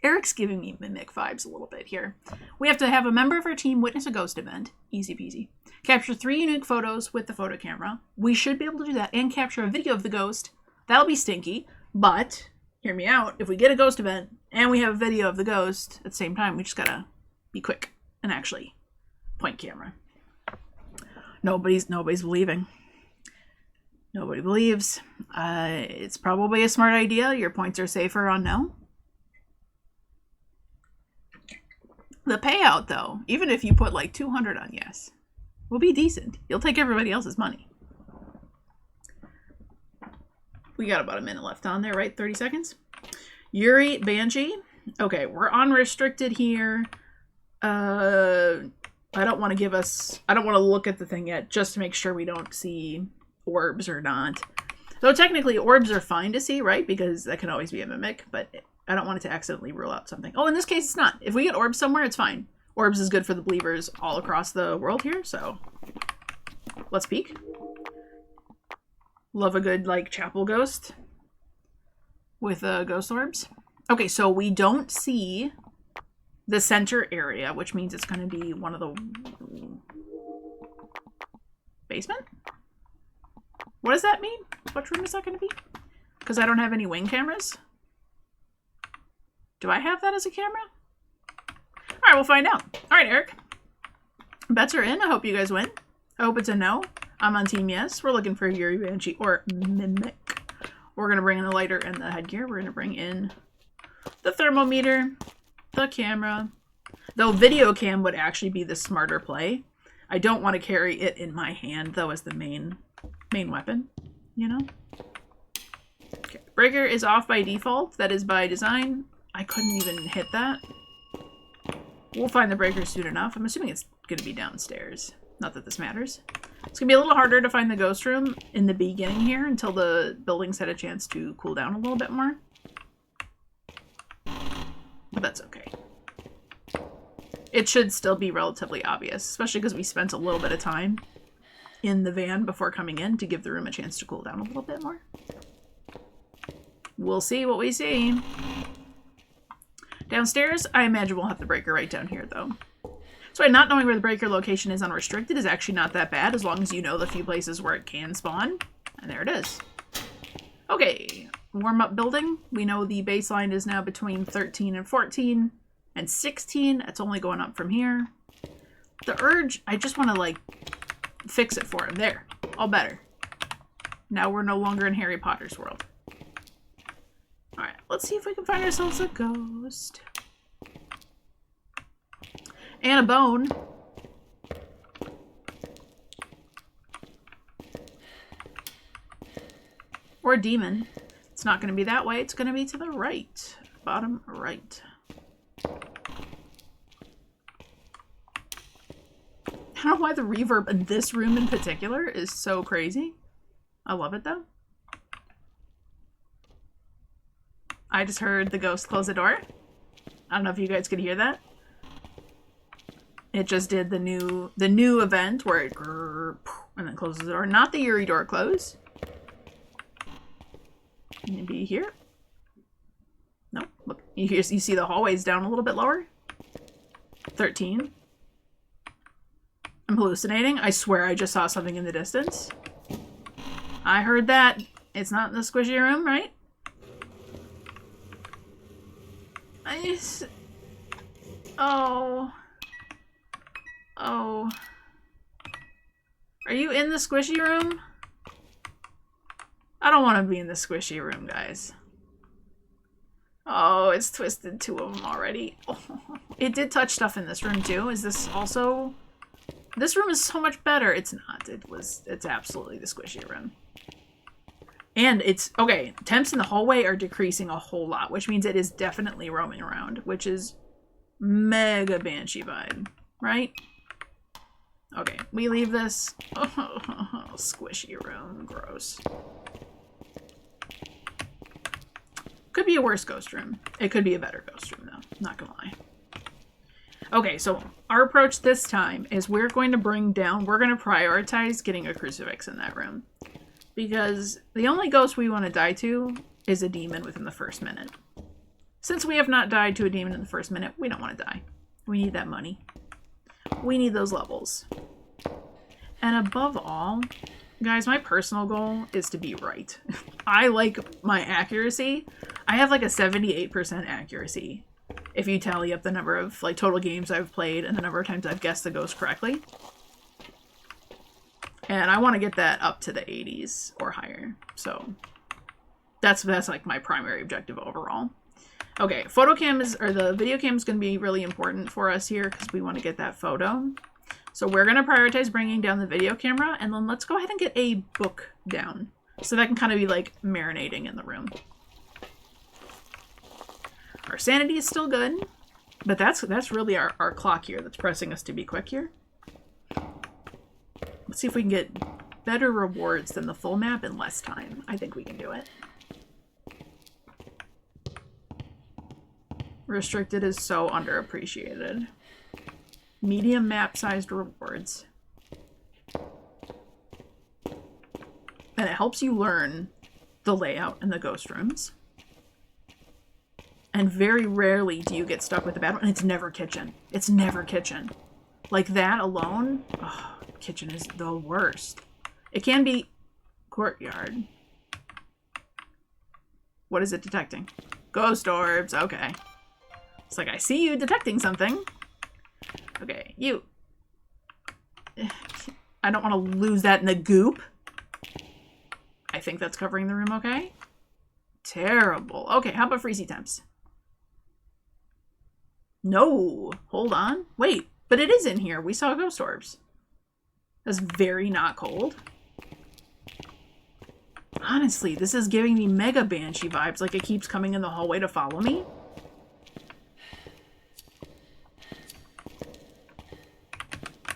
S1: Eric's giving me Mimic vibes a little bit here. We have to have a member of our team witness a ghost event. Easy peasy. Capture 3 unique photos with the photo camera. We should be able to do that. And capture a video of the ghost. That'll be stinky. But, hear me out. If we get a ghost event and we have a video of the ghost at the same time, we just gotta be quick and actually point camera. Nobody's believing. Nobody believes. It's probably a smart idea. Your points are safer on no. The payout, though, even if you put like 200 on yes, will be decent. You'll take everybody else's money. We got about a minute left on there, right? 30 seconds. Yuri, Banshee. Okay, we're unrestricted here. I don't want to give us... I don't want to look at the thing yet, just to make sure we don't see orbs or not. Though technically orbs are fine to see, right? Because that can always be a mimic, but I don't want it to accidentally rule out something. Oh, in this case, it's not. If we get orbs somewhere, it's fine. Orbs is good for the believers all across the world here, so... Let's peek. Love a good, like, chapel ghost with ghost orbs. Okay, so we don't see the center area, which means it's going to be one of the... Basement? What does that mean? What room is that going to be? Because I don't have any wing cameras. Do I have that as a camera? Alright, we'll find out. Alright, Eric. Bets are in. I hope you guys win. I hope it's a no. I'm on team yes. We're looking for Yuri Banshee or Mimic. We're going to bring in the lighter and the headgear. We're going to bring in the thermometer, the camera. Though video cam would actually be the smarter play. I don't want to carry it in my hand, though, as the main weapon, you know? Okay. Breaker is off by default. That is by design. I couldn't even hit that. We'll find the breaker soon enough. I'm assuming it's going to be downstairs. Not that this matters. It's going to be a little harder to find the ghost room in the beginning here until the buildings had a chance to cool down a little bit more. But that's okay. It should still be relatively obvious, especially because we spent a little bit of time in the van before coming in to give the room a chance to cool down a little bit more. We'll see what we see. Downstairs, I imagine we'll have the breaker right down here, though. So not knowing where the breaker location is unrestricted is actually not that bad, as long as you know the few places where it can spawn. And there it is. Okay, warm-up building. We know the baseline is now between 13 and 14 and 16. It's only going up from here. The urge, I just want to, like, fix it for him. There. All better. Now we're no longer in Harry Potter's world. Alright, let's see if we can find ourselves a ghost. And a bone. Or a demon. It's not going to be that way. It's going to be to the right. Bottom right. I don't know why the reverb in this room in particular is so crazy. I love it though. I just heard the ghost close the door. I don't know if you guys could hear that. It just did the new event where it and then closes the door. Not the Yuri door close. Maybe here. Nope. Look, you see the hallways down a little bit lower. 13. I'm hallucinating. I swear I just saw something in the distance. I heard that. It's not in the squishy room, right? Oh. Oh. Are you in the squishy room? I don't want to be in the squishy room, guys. Oh, it's twisted 2 of them already. Oh. It did touch stuff in this room too. Is this also... This room is so much better. It's not. It's absolutely the squishy room. And it's... Okay, temps in the hallway are decreasing a whole lot, which means it is definitely roaming around, which is mega Banshee vibe, right? Okay, we leave this. Oh, squishy room. Gross. Could be a worse ghost room. It could be a better ghost room, though. Not gonna lie. Okay, so our approach this time is we're going to prioritize getting a crucifix in that room. Because the only ghost we want to die to is a demon within the first minute. Since we have not died to a demon in the first minute, we don't want to die. We need that money. We need those levels. And above all, guys, my personal goal is to be right. I like my accuracy. I have like a 78% accuracy. If you tally up the number of like total games I've played and the number of times I've guessed the ghost correctly. And I want to get that up to the 80s or higher. So that's like my primary objective overall. Okay, the video cam is going to be really important for us here because we want to get that photo. So we're going to prioritize bringing down the video camera, and then let's go ahead and get a book down. So that can kind of be like marinating in the room. Our sanity is still good. But that's really our clock here that's pressing us to be quick here. Let's see if we can get better rewards than the full map in less time. I think we can do it. Restricted is so underappreciated. Medium map-sized rewards. And it helps you learn the layout in the ghost rooms. And very rarely do you get stuck with the bad one. And it's never kitchen. It's never kitchen. Like that alone, oh, kitchen is the worst. It can be courtyard. What is it detecting? Ghost orbs, okay. It's like, I see you detecting something. Okay, you. I don't want to lose that in the goop. I think that's covering the room okay. Terrible. Okay, how about freezy temps? No, hold on. Wait, but it is in here. We saw ghost orbs. That's very not cold. Honestly, this is giving me mega banshee vibes, like it keeps coming in the hallway to follow me.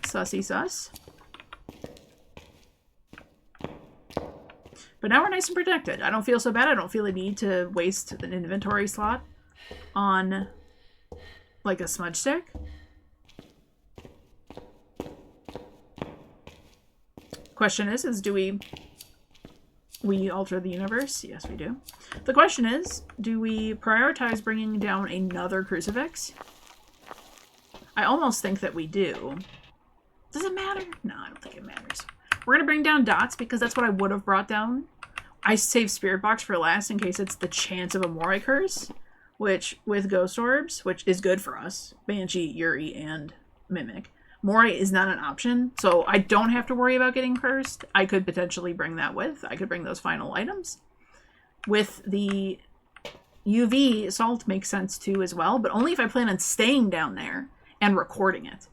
S1: Sussy sus. But now we're nice and protected. I don't feel so bad. I don't feel a need to waste an inventory slot on like a smudge stick. Question is do we alter the universe? Yes, we do. The question is, do we prioritize bringing down another crucifix? I almost think that we do. Does it matter? No, I don't think it matters. We're going to bring down dots because that's what I would have brought down. I saved Spirit Box for last in case it's the chance of a Morai curse, which with Ghost Orbs, which is good for us, Banshee, Yuri, and Mimic. Morai is not an option, so I don't have to worry about getting cursed. I could potentially bring that with. I could bring those final items. With the UV, Salt makes sense too as well, but only if I plan on staying down there and recording it.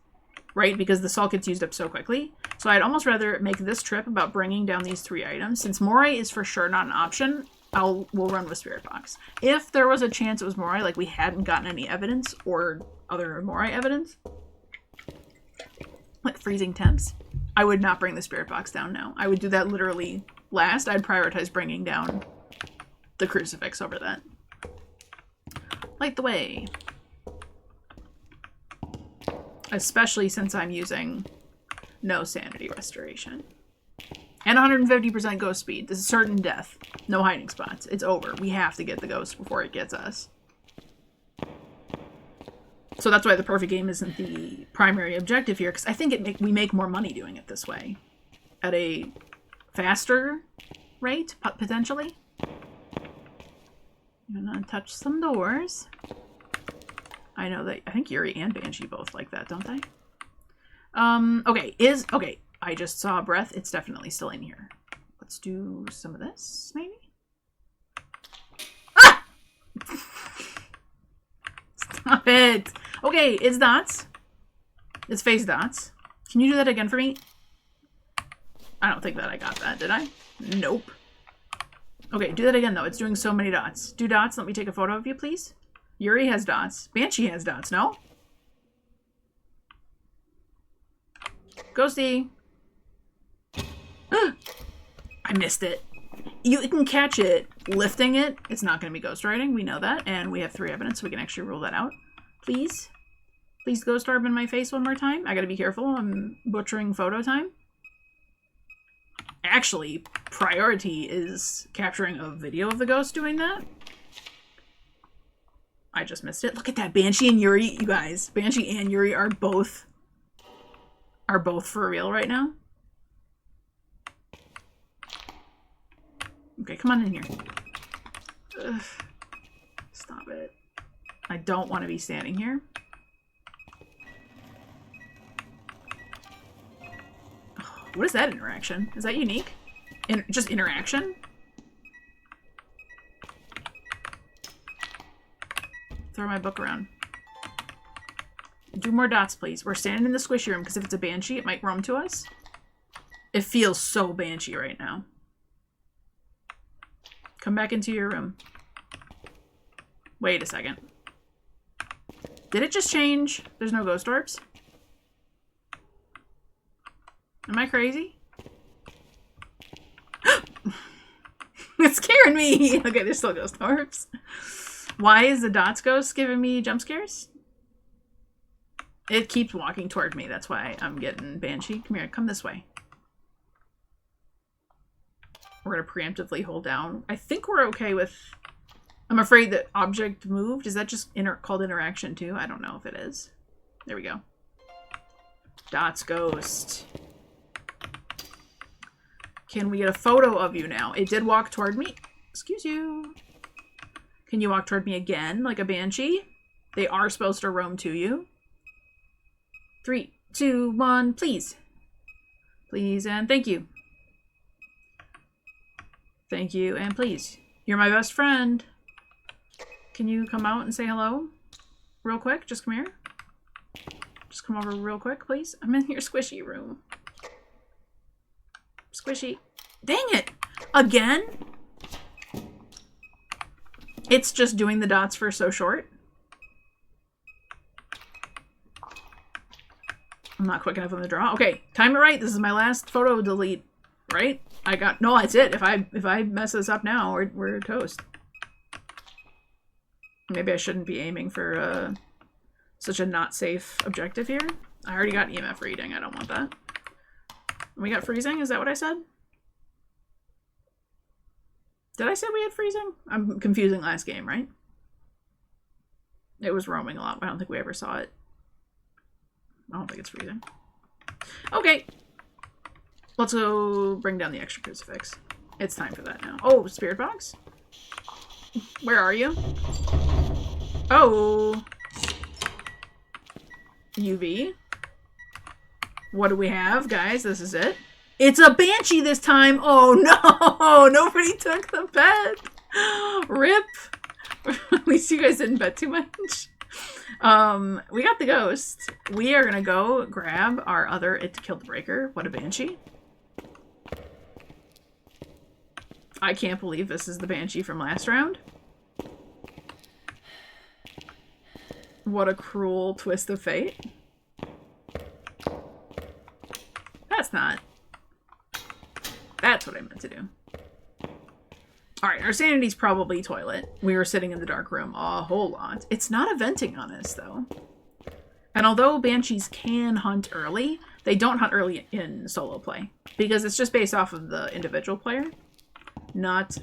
S1: Right? Because the salt gets used up so quickly. So I'd almost rather make this trip about bringing down these 3 items. Since Morai is for sure not an option, we'll run with Spirit Box. If there was a chance it was Morai, like we hadn't gotten any evidence or other Morai evidence, like freezing temps, I would not bring the Spirit Box down now. I would do that literally last. I'd prioritize bringing down the crucifix over that. Light the way. Especially since I'm using no sanity restoration. And 150% ghost speed. This is certain death. No hiding spots. It's over. We have to get the ghost before it gets us. So that's why the perfect game isn't the primary objective here, because I think we make more money doing it this way. At a faster rate, potentially. I'm gonna touch some doors. I know that, I think Yuri and Banshee both like that, don't they? Okay, I just saw a breath. It's definitely still in here. Let's do some of this, maybe? Ah! Stop it! Okay, it's dots. It's phase dots. Can you do that again for me? I don't think that I got that, did I? Nope. Okay, do that again, though. It's doing so many dots. Do dots. Let me take a photo of you, please. Yuri has dots. Banshee has dots, no? Ghosty. I missed it. You can catch it lifting it. It's not going to be ghost writing. We know that. And we have 3 evidence, so we can actually rule that out. Please. Please ghost orb in my face one more time. I got to be careful. I'm butchering photo time. Actually, priority is capturing a video of the ghost doing that. I just missed it. Look at that. Banshee and Yuri, you guys. Banshee and Yuri are both for real right now. Okay, come on in here. Ugh. Stop it. I don't want to be standing here. Oh, what is that interaction? Is that unique? Just interaction? Throw my book around. Do more dots, please. We're standing in the squishy room because if it's a Banshee, it might roam to us. It feels so Banshee right now. Come back into your room. Wait a second. Did it just change? There's no ghost orbs? Am I crazy? It's scaring me! Okay, there's still ghost orbs. Why is the dots ghost giving me jump scares? It keeps walking toward me. That's why I'm getting Banshee. Come here. Come this way. We're going to preemptively hold down. I think we're okay with... I'm afraid that object moved. Is that just called interaction too? I don't know if it is. There we go. Dots ghost. Can we get a photo of you now? It did walk toward me. Excuse you. Can you walk toward me again like a banshee? They are supposed to roam to you. 3, 2, 1, please. Please and thank you. Thank you and please. You're my best friend. Can you come out and say hello? Real quick, just come here. Just come over real quick, please. I'm in your squishy room. Squishy. Dang it! Again? It's just doing the dots for so short. I'm not quick enough on the draw. Okay, time it right. This is my last photo delete, right? I got... No, that's it. If I mess this up now, we're toast. Maybe I shouldn't be aiming for such a not safe objective here. I already got EMF reading. I don't want that. We got freezing? Is that what I said? Did I say we had freezing? I'm confusing last game, right? It was roaming a lot, but I don't think we ever saw it. I don't think it's freezing. Okay. Let's go bring down the extra crucifix. It's time for that now. Oh, spirit box? Where are you? Oh. UV. What do we have, guys? This is it. It's a banshee this time. Oh no! Nobody took the bet. Rip. At least you guys didn't bet too much. We got the ghost. We are gonna go grab our other It Killed the Breaker. What a banshee. I can't believe this is the banshee from last round. What a cruel twist of fate. That's not. That's what I meant to do. Alright, our sanity's probably toilet. We were sitting in the dark room a whole lot. It's not eventing on us, though. And although banshees can hunt early, they don't hunt early in solo play. Because it's just based off of the individual player. Not...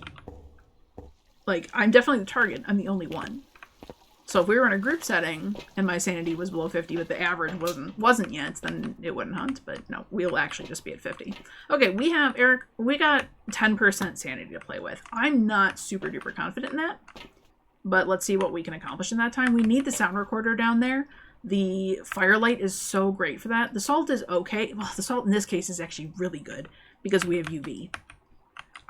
S1: Like, I'm definitely the target. I'm the only one. So if we were in a group setting and my sanity was below 50, but the average wasn't yet, then it wouldn't hunt. But no, we'll actually just be at 50. Okay, we have, Eric, we got 10% sanity to play with. I'm not super duper confident in that, but let's see what we can accomplish in that time. We need the sound recorder down there. The firelight is so great for that. The salt is okay. Well, the salt in this case is actually really good because we have UV.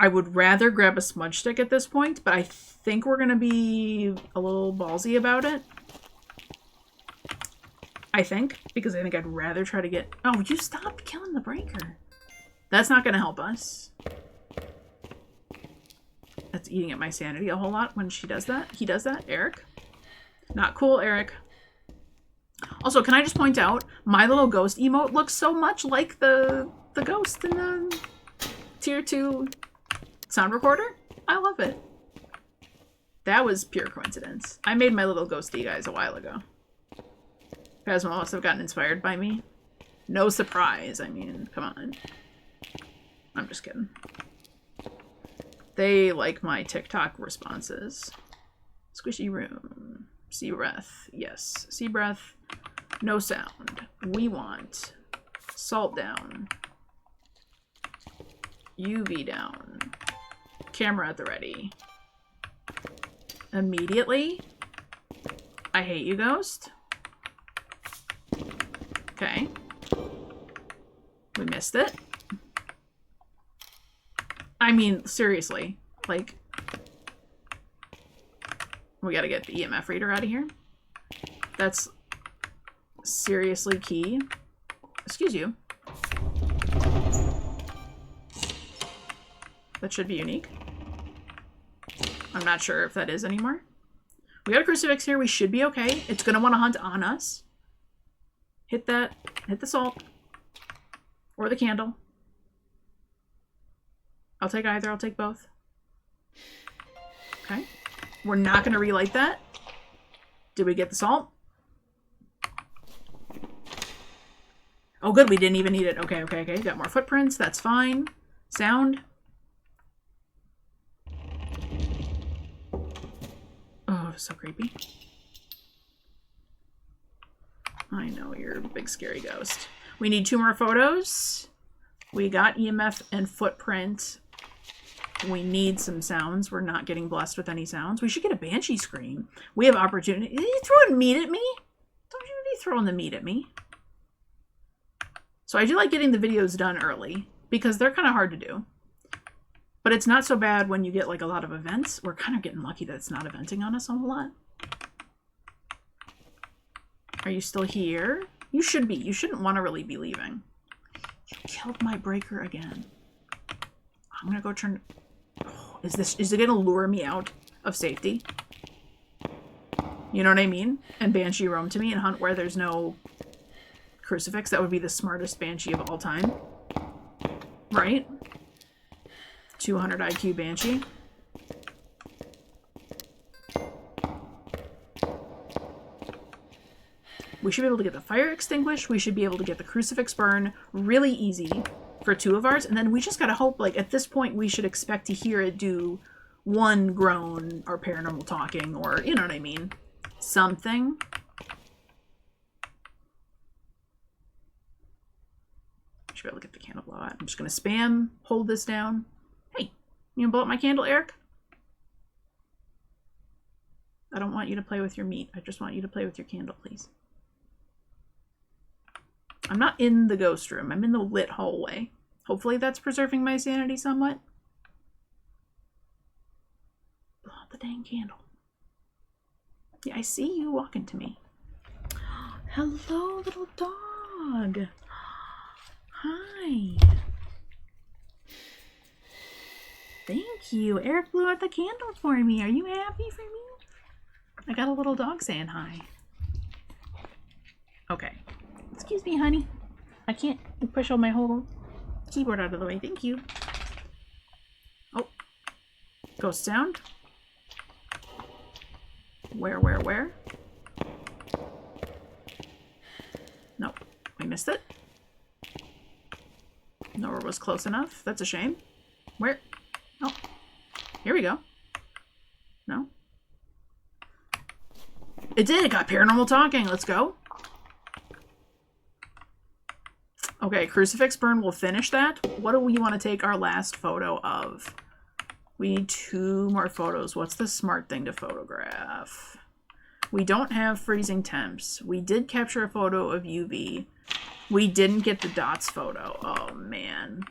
S1: I would rather grab a smudge stick at this point, but I think we're going to be a little ballsy about it. I think, because I think I'd rather try to get... Oh, you stopped killing the breaker. That's not going to help us. That's eating at my sanity a whole lot when she does that. He does that, Eric. Not cool, Eric. Also, can I just point out, my little ghost emote looks so much like the ghost in the tier 2... sound recorder? I love it. That was pure coincidence. I made my little ghosty guys a while ago. Phasmo must have gotten inspired by me. No surprise. I mean, come on. I'm just kidding. They like my TikTok responses. Squishy room. Sea breath. Yes. Sea breath. No sound. We want salt down. UV down. Camera at the ready. Immediately. I hate you, ghost. Okay. We missed it. I mean, seriously. Like, we gotta get the EMF reader out of here. That's seriously key. Excuse you. That should be unique. I'm not sure if that is anymore. We got a crucifix here. We should be okay. It's going to want to hunt on us. Hit that. Hit the salt. Or the candle. I'll take either. I'll take both. Okay. We're not going to relight that. Did we get the salt? Oh, good. We didn't even need it. Okay, okay, okay. Got more footprints. That's fine. Sound. Oh, so creepy. I know, you're a big scary ghost. We need 2 more photos. We got EMF and footprint. We need some sounds. We're not getting blessed with any sounds. We should get a banshee scream. We have opportunity. Are you throwing meat at me? Don't you be throwing the meat at me. So I do like getting the videos done early because they're kind of hard to do. But it's not so bad when you get like a lot of events. We're kind of getting lucky that it's not eventing on us a whole lot. Are you still here? You should be. You shouldn't want to really be leaving. You killed my breaker again. I'm gonna go turn. Oh, is it gonna lure me out of safety? You know what I mean? And banshee roam to me and hunt where there's no crucifix. That would be the smartest banshee of all time, right? 200 IQ banshee. We should be able to get the fire extinguished. We should be able to get the crucifix burn really easy for 2 of ours. And then we just gotta hope, like, at this point, we should expect to hear it do 1 groan or paranormal talking or, you know what I mean? Something. Should be able to get the candle blow out. I'm just gonna spam, hold this down. Hey, you gonna blow up my candle, Eric? I don't want you to play with your meat. I just want you to play with your candle, please. I'm not in the ghost room. I'm in the lit hallway. Hopefully that's preserving my sanity somewhat. Blow out the dang candle. Yeah, I see you walking to me. Hello, little dog. Hi. Thank you. Eric blew out the candle for me. Are you happy for me? I got a little dog saying hi. Okay. Excuse me, honey. I can't push all my whole keyboard out of the way. Thank you. Oh. Ghost sound. Where? Nope. We missed it. Nowhere was close enough. That's a shame. Where? Oh. Here we go. No? It did! It got paranormal talking. Let's go. Okay, crucifix burn will finish that. What do we want to take our last photo of? We need 2 more photos. What's the smart thing to photograph? We don't have freezing temps. We did capture a photo of UV. We didn't get the dots photo. Oh, man.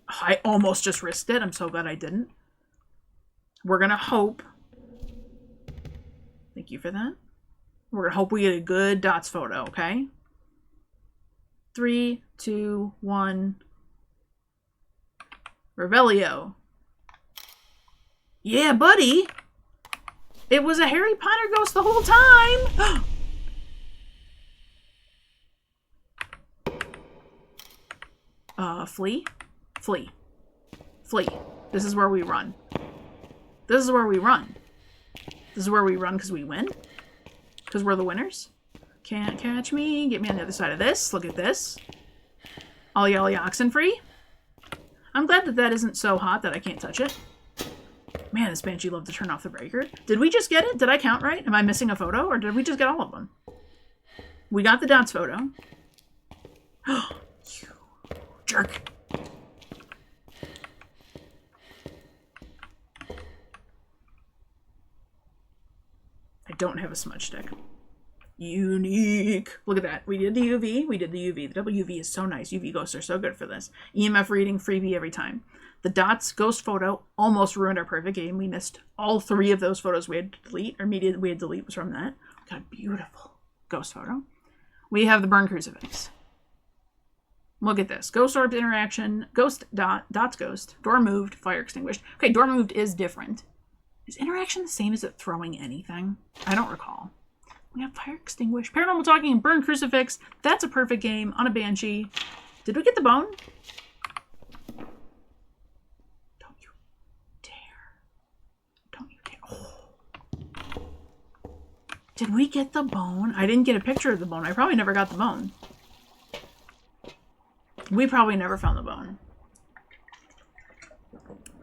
S1: I almost just risked it. I'm so glad I didn't. We're gonna hope. Thank you for that. We're gonna hope we get a good dots photo, okay? 3, 2, 1. Revelio. Yeah, buddy! It was a Harry Potter ghost the whole time! Flee? Flee. Flee. This is where we run. This is where we run. This is where we run because we win? Because we're the winners? Can't catch me. Get me on the other side of this. Look at this. Ollie Ollie Oxen free. I'm glad that that isn't so hot that I can't touch it. Man, this banshee loved to turn off the breaker. Did we just get it? Did I count right? Am I missing a photo? Or did we just get all of them? We got the dots photo. You jerk. I don't have a smudge stick. Unique. Look at that. We did the UV. We did the UV. The WV is so nice. UV ghosts are so good for this. EMF reading, freebie every time. The dots ghost photo almost ruined our perfect game. We missed all 3 of those photos we had to delete, or media we had to delete was from that. God, beautiful ghost photo. We have the burn crucifix. Look at this. Ghost orbs interaction. Ghost dot. Dots ghost. Door moved. Fire extinguished. Okay, door moved is different. Is interaction the same as it throwing anything? I don't recall. We have fire extinguish, paranormal talking, burn crucifix. That's a perfect game on a banshee. Did we get the bone? Don't you dare. Don't you dare. Oh. Did we get the bone? I didn't get a picture of the bone. I probably never got the bone. We probably never found the bone.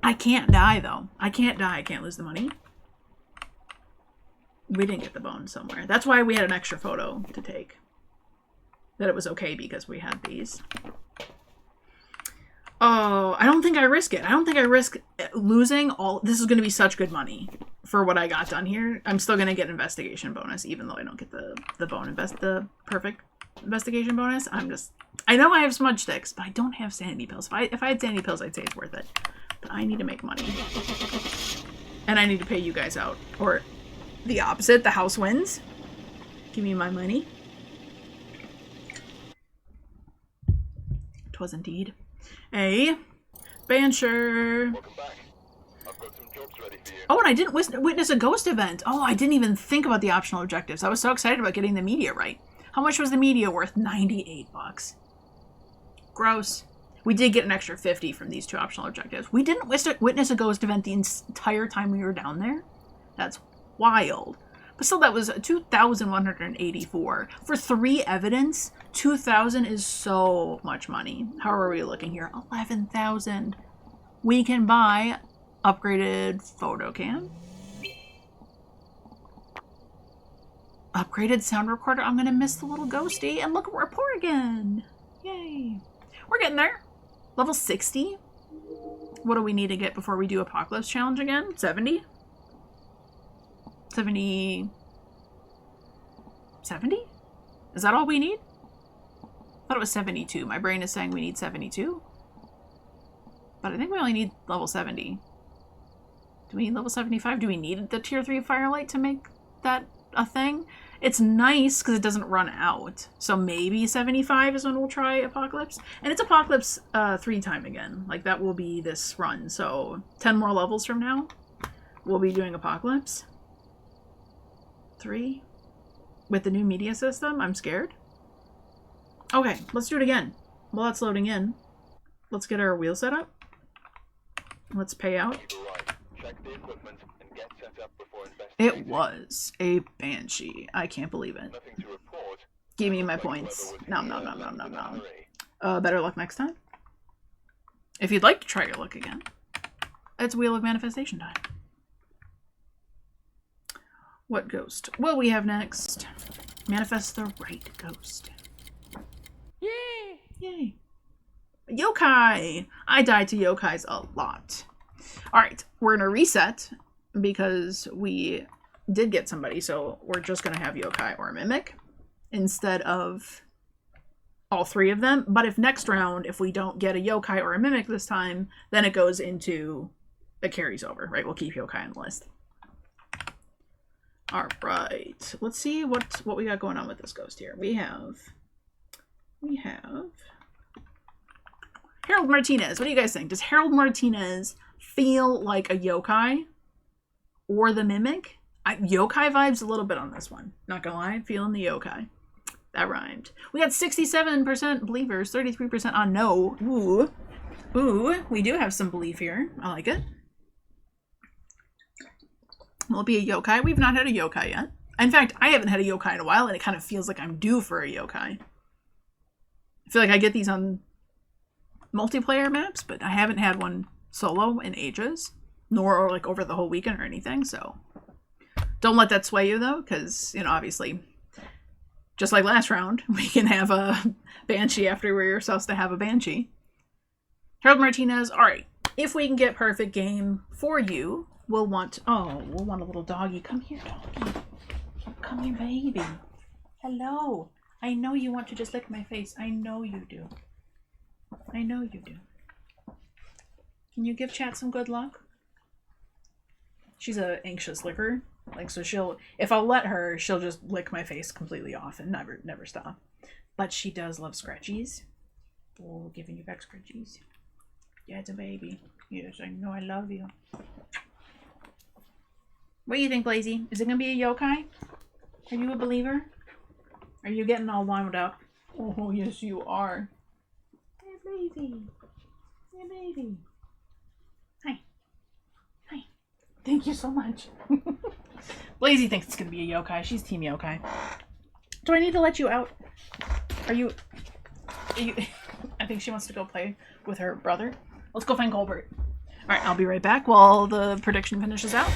S1: I can't die, though. I can't die. I can't lose the money. We didn't get the bone somewhere. That's why we had an extra photo to take. That it was okay because we had these. Oh, I don't think I risk it. I don't think I risk losing all... This is going to be such good money for what I got done here. I'm still going to get investigation bonus, even though I don't get the bone the perfect investigation bonus. I know I have smudge sticks, but I don't have sanity pills. If I had sanity pills, I'd say it's worth it. But I need to make money. And I need to pay you guys out. Or the opposite, the house wins. Give me my money. 'Twas indeed a Bansher.
S2: Welcome back. I've got some jobs ready for you.
S1: Oh, and I didn't witness a ghost event. Oh, I didn't even think about the optional objectives. I was so excited about getting the media right. How much was the media worth? $98. Gross. We did get an extra 50 from these two optional objectives. We didn't witness a ghost event the entire time we were down there. That's wild. But still, that was 2,184. For 3 evidence, 2,000 is so much money. How are we looking here? 11,000. We can buy upgraded photo cam. Upgraded sound recorder. I'm going to miss the little ghosty. And look, we're poor again. Yay. We're getting there. Level 60. What do we need to get before we do Apocalypse Challenge again? 70? 70? Is that all we need? I thought it was 72. My brain is saying we need 72. But I think we only need level 70. Do we need level 75? Do we need the tier 3 firelight to make that a thing? It's nice because it doesn't run out. So maybe 75 is when we'll try Apocalypse. And it's Apocalypse 3 time again. Like, that will be this run. So 10 more levels from now, we'll be doing Apocalypse 3 with the new media system. I'm scared. Okay, let's do it again. While that's loading in, let's get our wheel set up. Let's pay out.
S2: Check the equipment and get set up before
S1: It was a Banshee. I can't believe it.
S2: Nothing to report.
S1: Give me my points. Nom nom nom nom nom nom. Better luck next time. If you'd like to try your luck again, it's Wheel of Manifestation time. What ghost will we have next? Manifest the right ghost. Yay! Yay. Yokai! I died to yokais a lot. Alright, we're gonna reset because we did get somebody, so we're just gonna have yokai or mimic instead of all 3 of them. But if next round, if we don't get a yokai or a mimic this time, then it goes into, it carries over, right? We'll keep yokai on the list. Alright, let's see what we got going on with this ghost here. We have Harold Martinez. What do you guys think? Does Harold Martinez feel like a yokai or the mimic? Yokai vibes a little bit on this one. Not gonna lie, feeling the yokai. That rhymed. We got 67% believers, 33% on no. Ooh. Ooh, we do have some belief here. I like it. Will it be a yokai? We've not had a yokai yet. In fact, I haven't had a yokai in a while, and it kind of feels like I'm due for a yokai. I feel like I get these on multiplayer maps, but I haven't had one solo in ages, nor like over the whole weekend or anything, so don't let that sway you though, because, you know, obviously, just like last round, we can have a Banshee after we're supposed to have a Banshee. Harold Martinez, alright, if we can get perfect game for you, we'll want a little doggy. Come here, doggy. Come here, baby. Hello. I know you want to just lick my face. I know you do. I know you do. Can you give chat some good luck? She's a anxious licker. Like, so she'll, if I'll let her, she'll just lick my face completely off and never stop. But she does love scratchies. Oh, giving you back scratchies. Yeah, it's a baby. Yes, I know I love you. What do you think, Blazy? Is it gonna be a yokai? Are you a believer? Are you getting all wound up? Oh, yes, you are. Hey, Blazy. Hey, baby. Hi. Hi. Thank you so much. Blazy thinks it's gonna be a yokai. She's team yokai. Do I need to let you out? Are you... I think she wants to go play with her brother. Let's go find Colbert. Alright, I'll be right back while the prediction finishes out.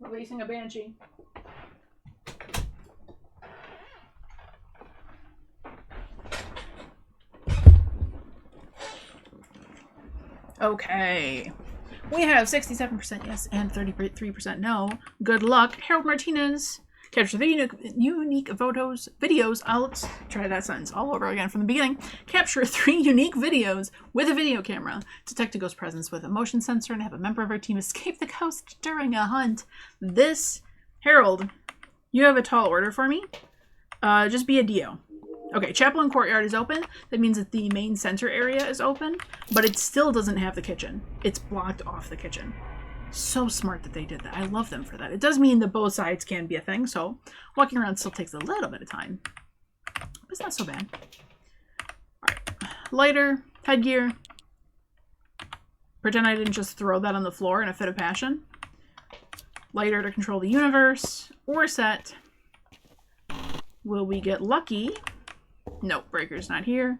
S1: Releasing a banshee. Okay. We have 67% yes and 33% no. Good luck. Harold Martinez. Capture 3 unique videos. Let's try that sentence all over again from the beginning. Capture 3 unique videos with a video camera. Detect a ghost presence with a motion sensor and have a member of our team escape the ghost during a hunt. This, Harold, you have a tall order for me. Just be a Dio. Okay, Chapel and Courtyard is open. That means that the main center area is open, but it still doesn't have the kitchen. It's blocked off the kitchen. So smart that they did that. I love them for that. It does mean that both sides can be a thing, so walking around still takes a little bit of time. But it's not so bad. Alright. Lighter, headgear. Pretend I didn't just throw that on the floor in a fit of passion. Lighter to control the universe. Or set. Will we get lucky? Nope, Breaker's not here.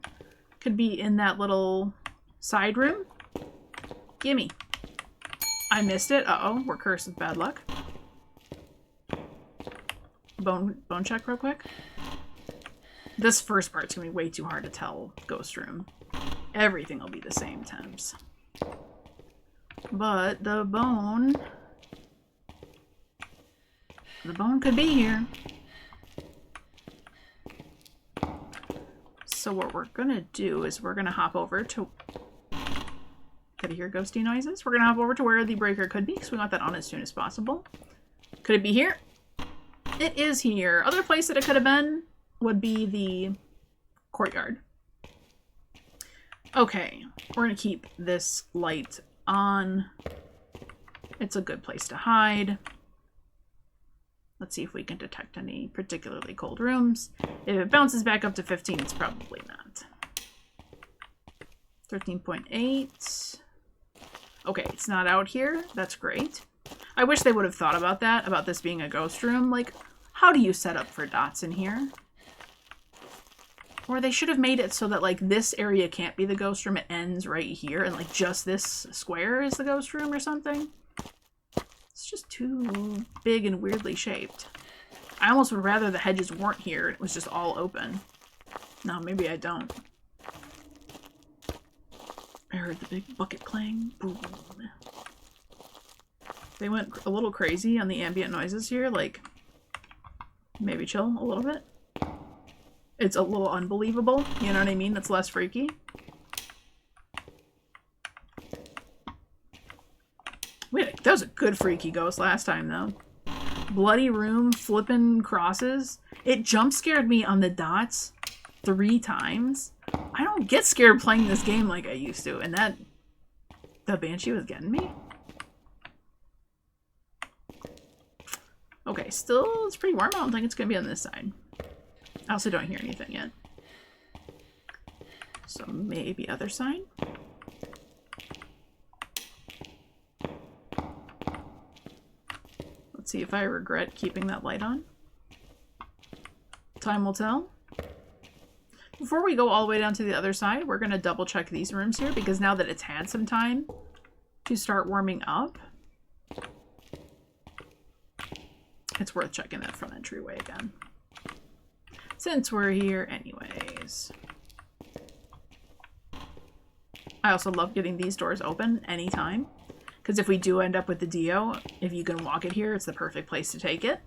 S1: Could be in that little side room. Gimme. I missed it. Uh-oh, we're cursed with bad luck. Bone check real quick. This first part's gonna be way too hard to tell ghost room. Everything will be the same temps. But the bone could be here. So what we're gonna do is we're gonna hop over to... Could I hear ghosty noises? We're gonna hop over to where the breaker could be, because we want that on as soon as possible. Could it be here? It is here. Other place that it could have been would be the courtyard. Okay, we're gonna keep this light on. It's a good place to hide. Let's see if we can detect any particularly cold rooms. If it bounces back up to 15, it's probably not. 13.8. Okay, it's not out here. That's great. I wish they would have thought about that, about this being a ghost room. Like, how do you set up for dots in here? Or they should have made it so that, like, this area can't be the ghost room. It ends right here, and, like, just this square is the ghost room or something. It's just too big and weirdly shaped. I almost would rather the hedges weren't here. It was just all open. No, maybe I don't. I heard the big bucket clang. Boom. They went a little crazy on the ambient noises here. Like, maybe chill a little bit. It's a little unbelievable. You know what I mean? That's less freaky. Wait, that was a good freaky ghost last time, though. Bloody room, flipping crosses. It jump scared me on the dots 3 times. I don't get scared playing this game like I used to, and the Banshee was getting me. Okay, still, it's pretty warm. I don't think it's gonna be on this side. I also don't hear anything yet. So maybe other side? Let's see if I regret keeping that light on. Time will tell. Before we go all the way down to the other side, we're going to double check these rooms here, because now that it's had some time to start warming up, it's worth checking that front entryway again. Since we're here anyways. I also love getting these doors open anytime. Because if we do end up with the Dio, if you can walk it here, it's the perfect place to take it.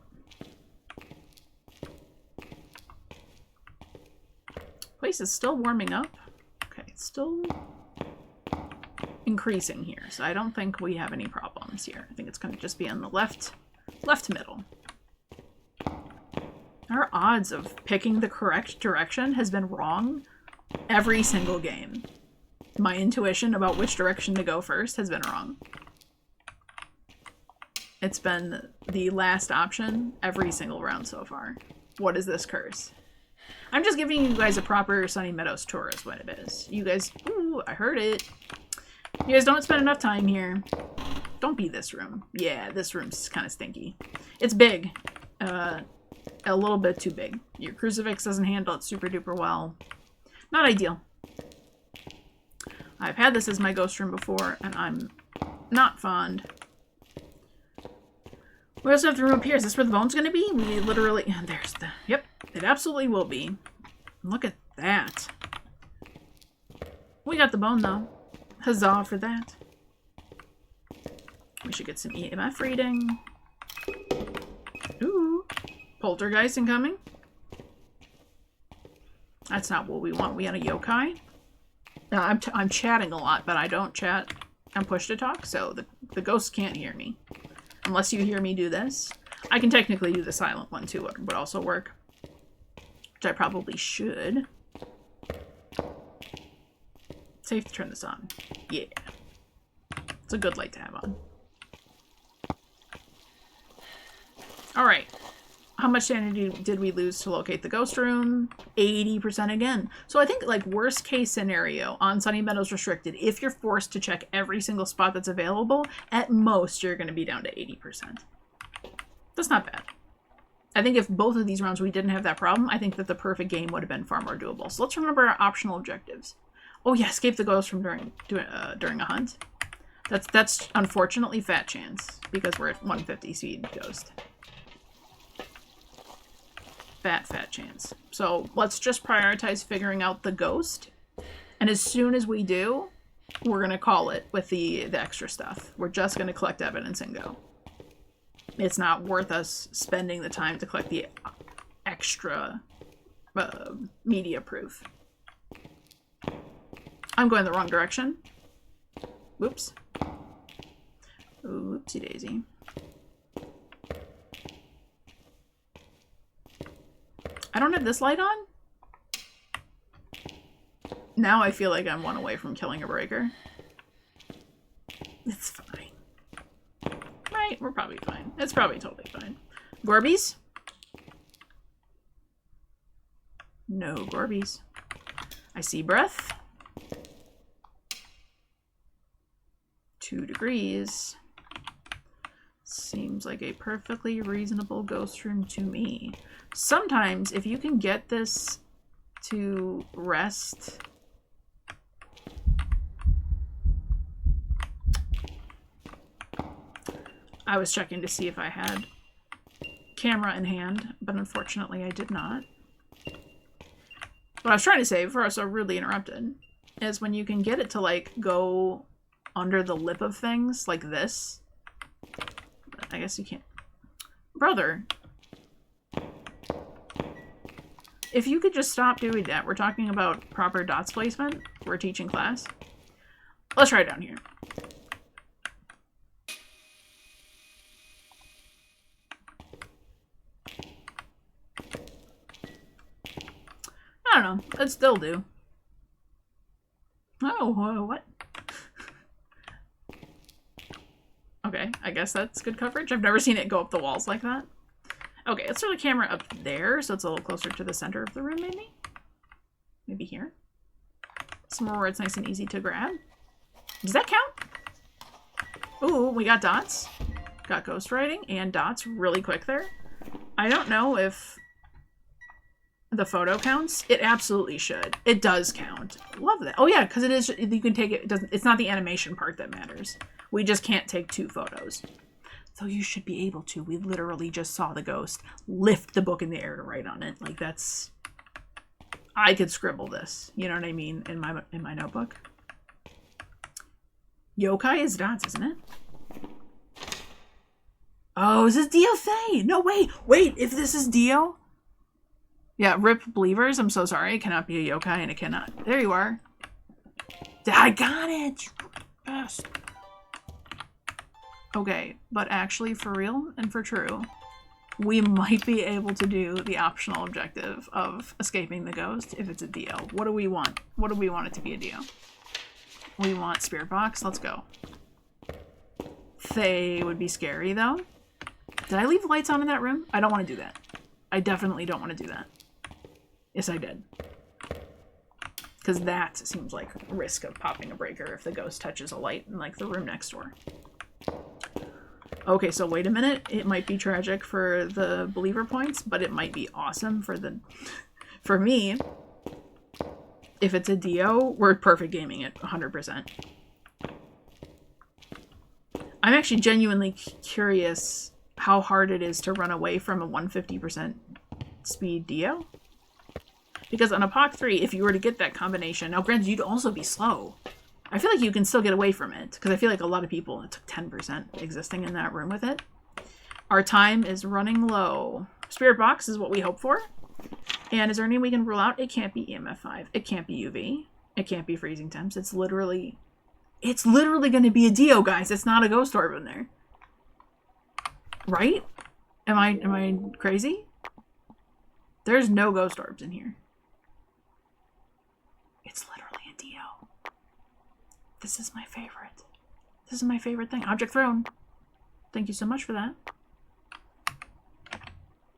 S1: Place is still warming up. Okay, it's still increasing here, so I don't think we have any problems here. I think it's going to just be on the left middle. Our odds of picking the correct direction has been wrong every single game. My intuition about which direction to go first has been wrong. It's been the last option every single round so far. What is this curse? I'm just giving you guys a proper Sunny Meadows tour is what it is. You guys, ooh, I heard it. You guys don't spend enough time here. Don't be this room. Yeah, this room's kind of stinky. It's big. A little bit too big. Your crucifix doesn't handle it super duper well. Not ideal. I've had this as my ghost room before, and I'm not fond. We also have the room up here. Is this where the bone's going to be? We literally... There's the... Yep, it absolutely will be. Look at that. We got the bone, though. Huzzah for that. We should get some EMF reading. Ooh. Poltergeist incoming. That's not what we want. We want a yokai. I'm chatting a lot, but I don't chat. I'm push to talk, so the ghosts can't hear me. Unless you hear me do this. I can technically do the silent one too, it would also work. Which I probably should. Safe to turn this on. Yeah. It's a good light to have on. Alright. How much sanity did we lose to locate the ghost room? 80% again. So I think, like, worst case scenario on Sunny Meadows Restricted, if you're forced to check every single spot that's available, at most you're going to be down to 80%. That's not bad. I think if both of these rounds we didn't have that problem, I think that the perfect game would have been far more doable. So let's remember our optional objectives. Oh yeah, escape the ghost from during a hunt. That's unfortunately fat chance, because we're at 150 speed ghost. Fat chance. So let's just prioritize figuring out the ghost. And as soon as we do, we're going to call it with the extra stuff. We're just going to collect evidence and go. It's not worth us spending the time to collect the extra media proof. I'm going the wrong direction. Whoops. Oopsie daisy. I don't have this light on? Now I feel like I'm one away from killing a breaker. It's fine. Right? We're probably fine. It's probably totally fine. Gorbies? No Gorbies. I see breath. 2 degrees. Seems like a perfectly reasonable ghost room to me. Sometimes, if you can get this to rest... I was checking to see if I had camera in hand, but unfortunately I did not. What I was trying to say before I was so rudely interrupted is when you can get it to, like, go under the lip of things, like this. I guess you can't. Brother. If you could just stop doing that. We're talking about proper dots placement. We're teaching class. Let's try it down here. I don't know. It'd still do. Oh, what? Okay, I guess that's good coverage. I've never seen it go up the walls like that. Okay, let's throw the camera up there so it's a little closer to the center of the room, maybe? Maybe here? Somewhere where it's nice and easy to grab. Does that count? Ooh, we got dots. Got ghost writing and dots really quick there. I don't know if the photo counts. It absolutely should. It does count. Love that. Oh yeah, because it is, you can take it, it's not the animation part that matters. We just can't take 2 photos. So you should be able to. We literally just saw the ghost lift the book in the air to write on it. Like, that's... I could scribble this. You know what I mean? In my notebook. Yokai is dots, isn't it? Oh, is this Dio Faye? No, wait. If this is Dio... Yeah, rip believers. I'm so sorry. It cannot be a yokai, and it cannot. There you are. I got it! Best. Okay, but actually, for real and for true, we might be able to do the optional objective of escaping the ghost if it's a Dio. What do we want? What do we want it to be a Dio? We want Spirit Box. Let's go. They would be scary, though. Did I leave the lights on in that room? I don't want to do that. I definitely don't want to do that. Yes, I did. Because that seems like a risk of popping a breaker if the ghost touches a light in, like, the room next door. Okay, so wait a minute. It might be tragic for the believer points, but it might be awesome for the... For me, if it's a Dio, we're perfect gaming it, 100%. I'm actually genuinely curious how hard it is to run away from a 150% speed Dio. Because on a POC 3, if you were to get that combination... Now, granted, you'd also be slow. I feel like you can still get away from it, because I feel like a lot of people, it took 10% existing in that room with it. Our time is running low. Spirit Box is what we hope for. And is there any we can rule out? It can't be EMF 5. It can't be UV. It can't be freezing temps. It's literally going to be a Dio, guys. It's not a ghost orb in there. Right? Am I crazy? There's no ghost orbs in here. It's literally a Dio. This is my favorite. This is my favorite thing. Object thrown. Thank you so much for that.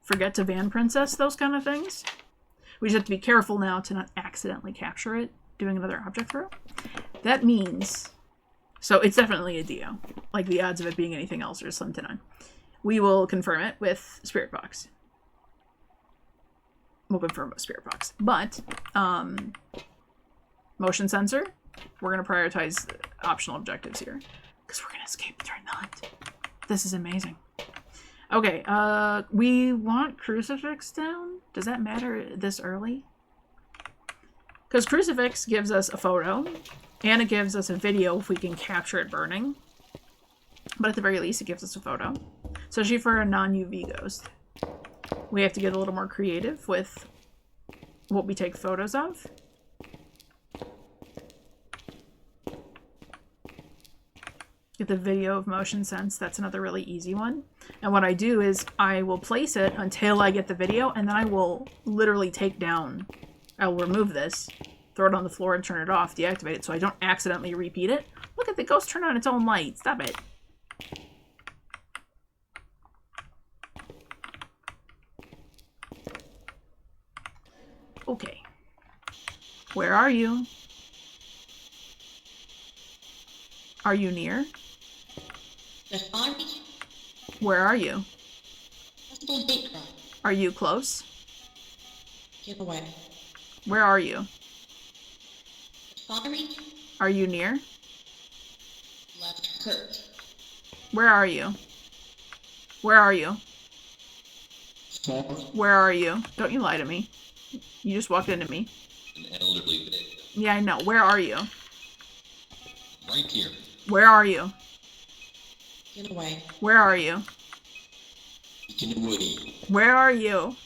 S1: Forget to Van Princess those kind of things. We just have to be careful now to not accidentally capture it doing another object throw. That means... So it's definitely a Dio. Like, the odds of it being anything else are slim to none. We will confirm it with Spirit Box. We'll confirm with Spirit Box. But, motion sensor, we're going to prioritize optional objectives here. Because we're going to escape during the hunt. This is amazing. Okay, we want Crucifix down. Does that matter this early? Because Crucifix gives us a photo, and it gives us a video if we can capture it burning. But at the very least, it gives us a photo. Especially for a non-UV ghost. We have to get a little more creative with what we take photos of. Get the video of motion sense. That's another really easy one. And what I do is I will place it until I get the video, and then I will literally take down. I will remove this, throw it on the floor, and turn it off, deactivate it, so I don't accidentally repeat it. Look at the ghost turn on its own light. Stop it. Okay. Where are you? Are you near? Where are you? Are you close?
S3: Get away.
S1: Where are you? Are you near?
S3: Left hurt.
S1: Where are you? Where are you? Where are you? Don't you lie to me. You just walked into me.
S3: An elderly victim.
S1: Yeah, I know. Where are you?
S3: Right here.
S1: Where are you?
S3: Get away.
S1: Where are you?
S3: Get away.
S1: Where are you?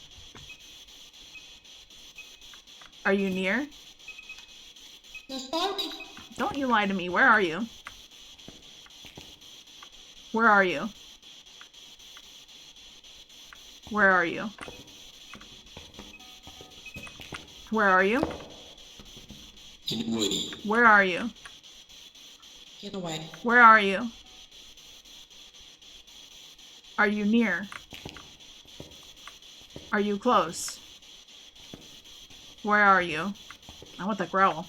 S1: Are you near? Don't you lie to me. Where are you? Where are you? Where are you? Where are you?
S3: Get away.
S1: Where are you?
S3: Get away.
S1: Where are you? Are you near? Are you close? Where are you? I want that growl.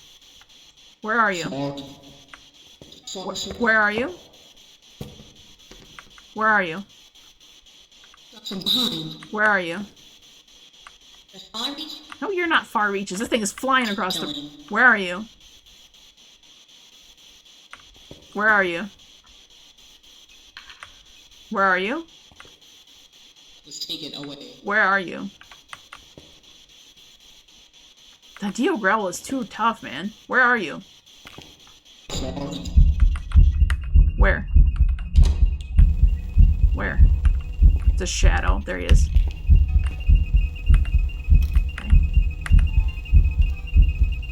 S1: Where are you? Where are you? Where are you?
S3: From behind.
S1: Where are you?
S3: Behind.
S1: No, you're not far reaches. This thing is flying across the... Where are you? Where are you? Where are you?
S3: Was taken away.
S1: Where are you? That Dio growl is too tough, man. Where are you? Where? Where? It's a shadow. There he is. Okay.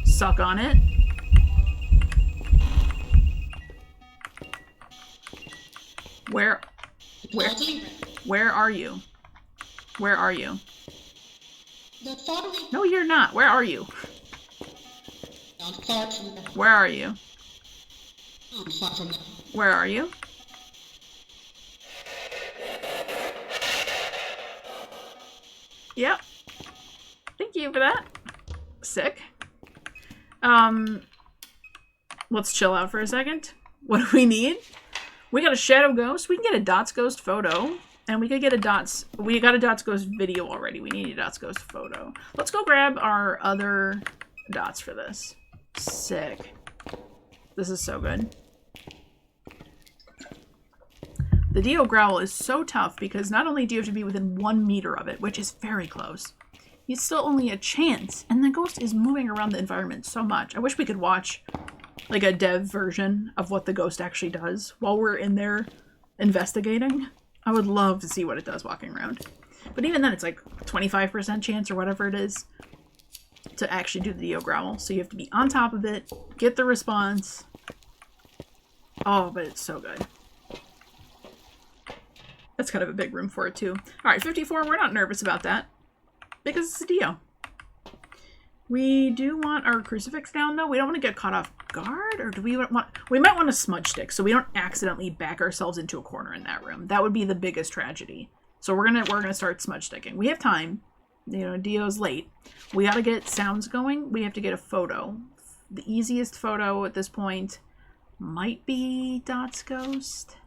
S1: Suck on it. Where are you? Where are you? No, you're not. Where are you? Where are you?
S3: Far from that.
S1: Where are you? Yep. Thank you for that. Sick. Let's chill out for a second. What do we need? We got a shadow ghost. We can get a dots ghost photo. And we could get a dots... We got a dots ghost video already. We need a dots ghost photo. Let's go grab our other dots for this. Sick. This is so good. The Dio growl is so tough because not only do you have to be within 1 meter of it, which is very close, it's still only a chance. And the ghost is moving around the environment so much. I wish we could watch like a dev version of what the ghost actually does while we're in there investigating. I would love to see what it does walking around. But even then, it's like 25% chance or whatever it is to actually do the Dio growl. So you have to be on top of it, get the response. Oh, but it's so good. That's kind of a big room for it, too. All right, 54, we're not nervous about that because it's a Dio. We do want our crucifix down, though. We don't want to get caught off guard, or do we want... We might want a smudge stick so we don't accidentally back ourselves into a corner in that room. That would be the biggest tragedy. So we're gonna start smudge sticking. We have time. You know, Dio's late. We gotta get sounds going. We have to get a photo. The easiest photo at this point might be Dot's Ghost.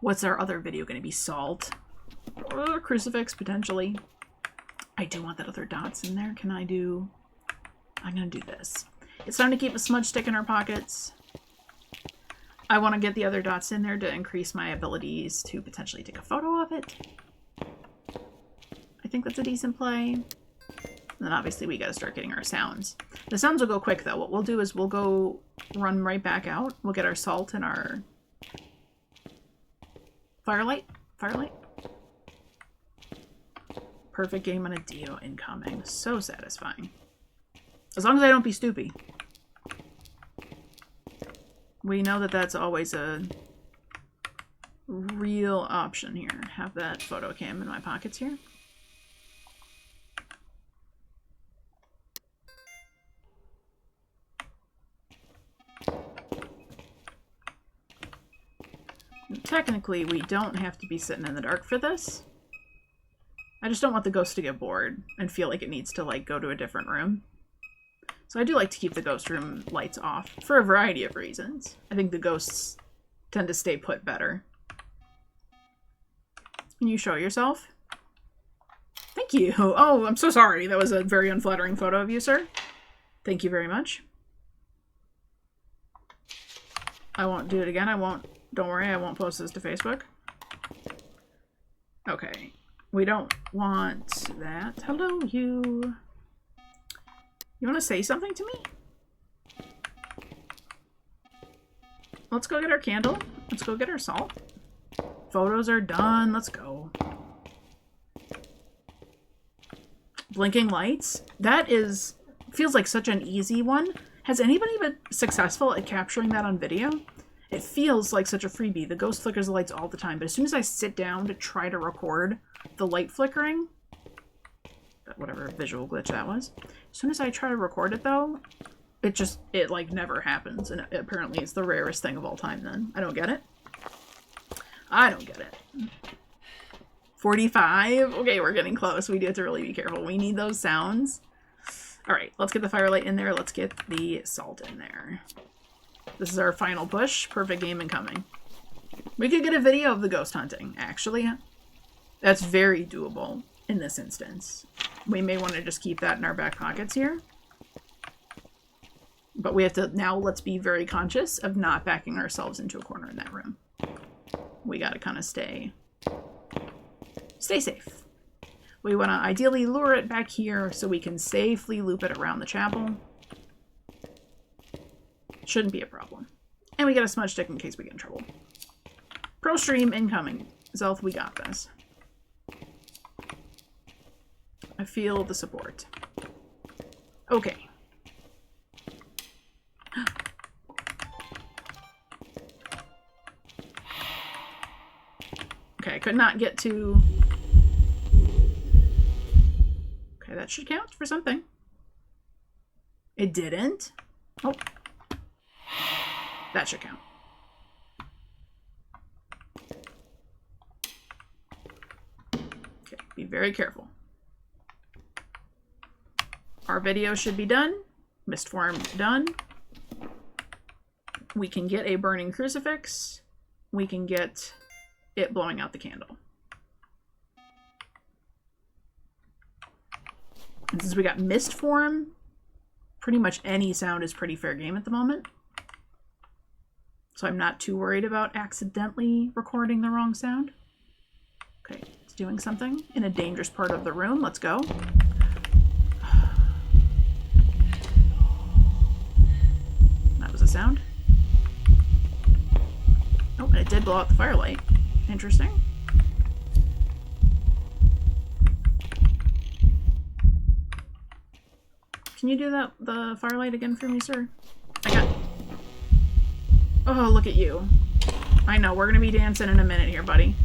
S1: What's our other video gonna be? Salt? Or crucifix, potentially. I do want that other dots in there. Can I do... I'm gonna do this. It's time to keep a smudge stick in our pockets. I want to get the other dots in there to increase my abilities to potentially take a photo of it. I think that's a decent play. And then obviously we gotta start getting our sounds. The sounds will go quick though. What we'll do is we'll go run right back out. We'll get our salt and our... Firelight? Firelight? Perfect game on a Dio incoming. So satisfying. As long as I don't be stoopy. We know that that's always a real option here. Have that photo cam in my pockets here. Technically, we don't have to be sitting in the dark for this. I just don't want the ghost to get bored and feel like it needs to, like, go to a different room. So I do like to keep the ghost room lights off for a variety of reasons. I think the ghosts tend to stay put better. Can you show yourself? Thank you. Oh, I'm so sorry. That was a very unflattering photo of you, sir. Thank you very much. I won't do it again. I won't. Don't worry. I won't post this to Facebook. Okay. We don't want that. Hello, you. You want to say something to me? Let's go get our candle. Let's go get our salt. Photos are done. Let's go. Blinking lights. That is... feels like such an easy one. Has anybody been successful at capturing that on video? It feels like such a freebie. The ghost flickers the lights all the time, but as soon as I sit down to try to record the light flickering, whatever visual glitch that was, as soon as I try to record it though, it like never happens, and apparently it's the rarest thing of all time then. I don't get it. I don't get it. 45? Okay, we're getting close. We do have to really be careful. We need those sounds. Alright, let's get the firelight in there. Let's get the salt in there. This is our final push. Perfect game incoming. We could get a video of the ghost hunting, actually. That's very doable in this instance. We may want to just keep that in our back pockets here. But we have to, now let's be very conscious of not backing ourselves into a corner in that room. We gotta kind of stay safe. We want to ideally lure it back here so we can safely loop it around the chapel. Shouldn't be a problem. And we got a smudge stick in case we get in trouble. Pro stream incoming. Zelth, we got this. I feel the support. Okay. Okay, I could not get to... Okay, that should count for something. It didn't. Oh. That should count. Okay, be very careful. Our video should be done. Mist form done. We can get a burning crucifix. We can get it blowing out the candle. And since we got mist form, pretty much any sound is pretty fair game at the moment. So I'm not too worried about accidentally recording the wrong sound. Okay, it's doing something in a dangerous part of the room. Let's go. That was a sound. Oh, and it did blow out the firelight. Interesting. Can you do that, the firelight again for me, sir? I got... Oh, look at you. I know, we're gonna be dancing in a minute here, buddy.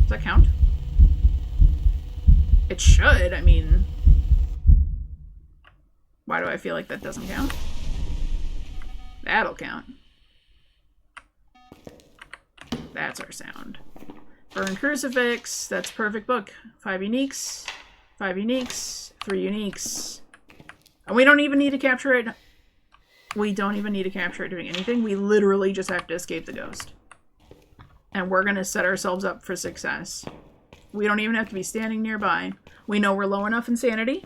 S1: Does that count? It should, I mean... Why do I feel like that doesn't count? That'll count. That's our sound. Burn crucifix, that's perfect book. 5 uniques, 5 uniques, 3 uniques. And we don't even need to capture it. We don't even need to capture it doing anything. We literally just have to escape the ghost. And we're gonna set ourselves up for success. We don't even have to be standing nearby. We know we're low enough in sanity.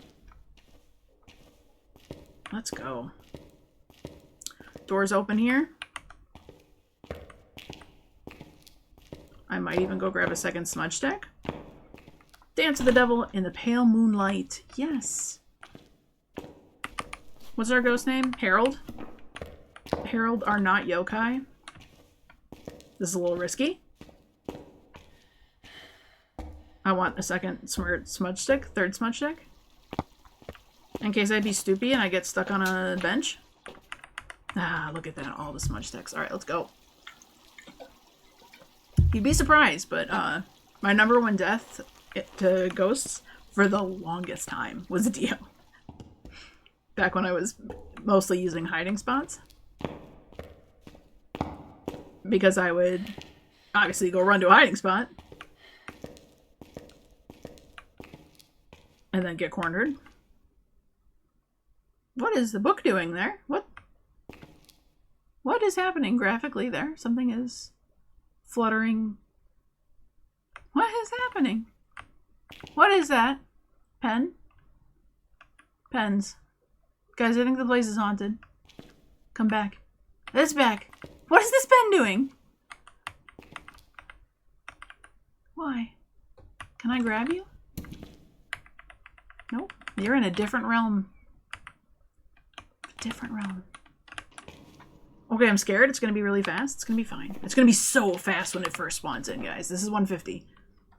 S1: Let's go. Doors open here. I might even go grab a second smudge stick. Dance with the devil in the pale moonlight. Yes. What's our ghost name? Harold. Harold are not yokai. This is a little risky. I want a second smudge stick. Third smudge stick. In case I'd be stoopy and I get stuck on a bench. Ah, look at that. All the smudge sticks. Alright, let's go. You'd be surprised, but my number one death to ghosts for the longest time was Dio. Back when I was mostly using hiding spots. Because I would obviously go run to a hiding spot. And then get cornered. What is the book doing there? What is happening graphically there? Something is fluttering. What is happening? What is that? Pen? Pens. Guys, I think the place is haunted. Come back. It's back. What is this pen doing? Why? Can I grab you? Nope. You're in a different realm. Different realm. Okay, I'm scared. It's gonna be really fast. It's gonna be fine. It's gonna be so fast when it first spawns in, guys. This is 150.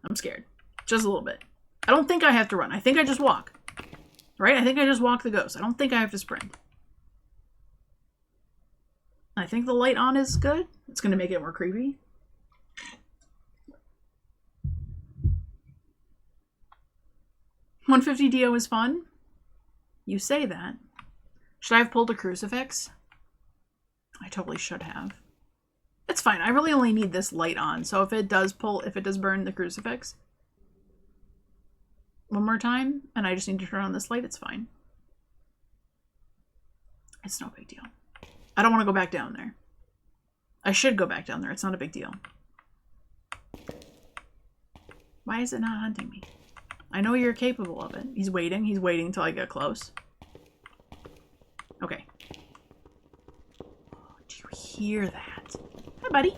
S1: I'm scared. Just a little bit. I don't think I have to run. I think I just walk. Right? I think I just walk the ghost. I don't think I have to sprint. I think the light on is good. It's gonna make it more creepy. $150 Dio is fun. You say that. Should I have pulled a crucifix? I totally should have. It's fine. I really only need this light on. So if it does burn the crucifix one more time, and I just need to turn on this light, it's fine. It's no big deal. I don't want to go back down there. I should go back down there. It's not a big deal. Why is it not hunting me? I know you're capable of it. He's waiting. He's waiting until I get close. Okay. Do you hear that? Hi, buddy.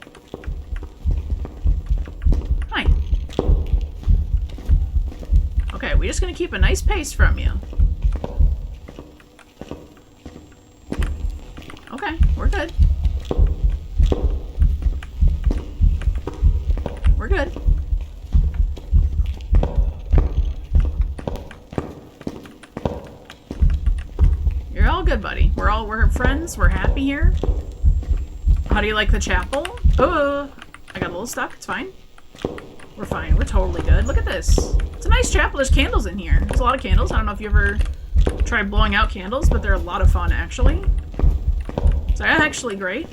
S1: Hi. Okay, we're just gonna keep a nice pace from you. Okay, we're good. We're good. You're all good, buddy. We're friends. We're happy here. How do you like the chapel? Oh, I got a little stuck. It's fine. We're fine. We're totally good. Look at this. It's a nice chapel. There's candles in here. There's a lot of candles. I don't know if you ever tried blowing out candles, but they're a lot of fun, actually. So they're actually great.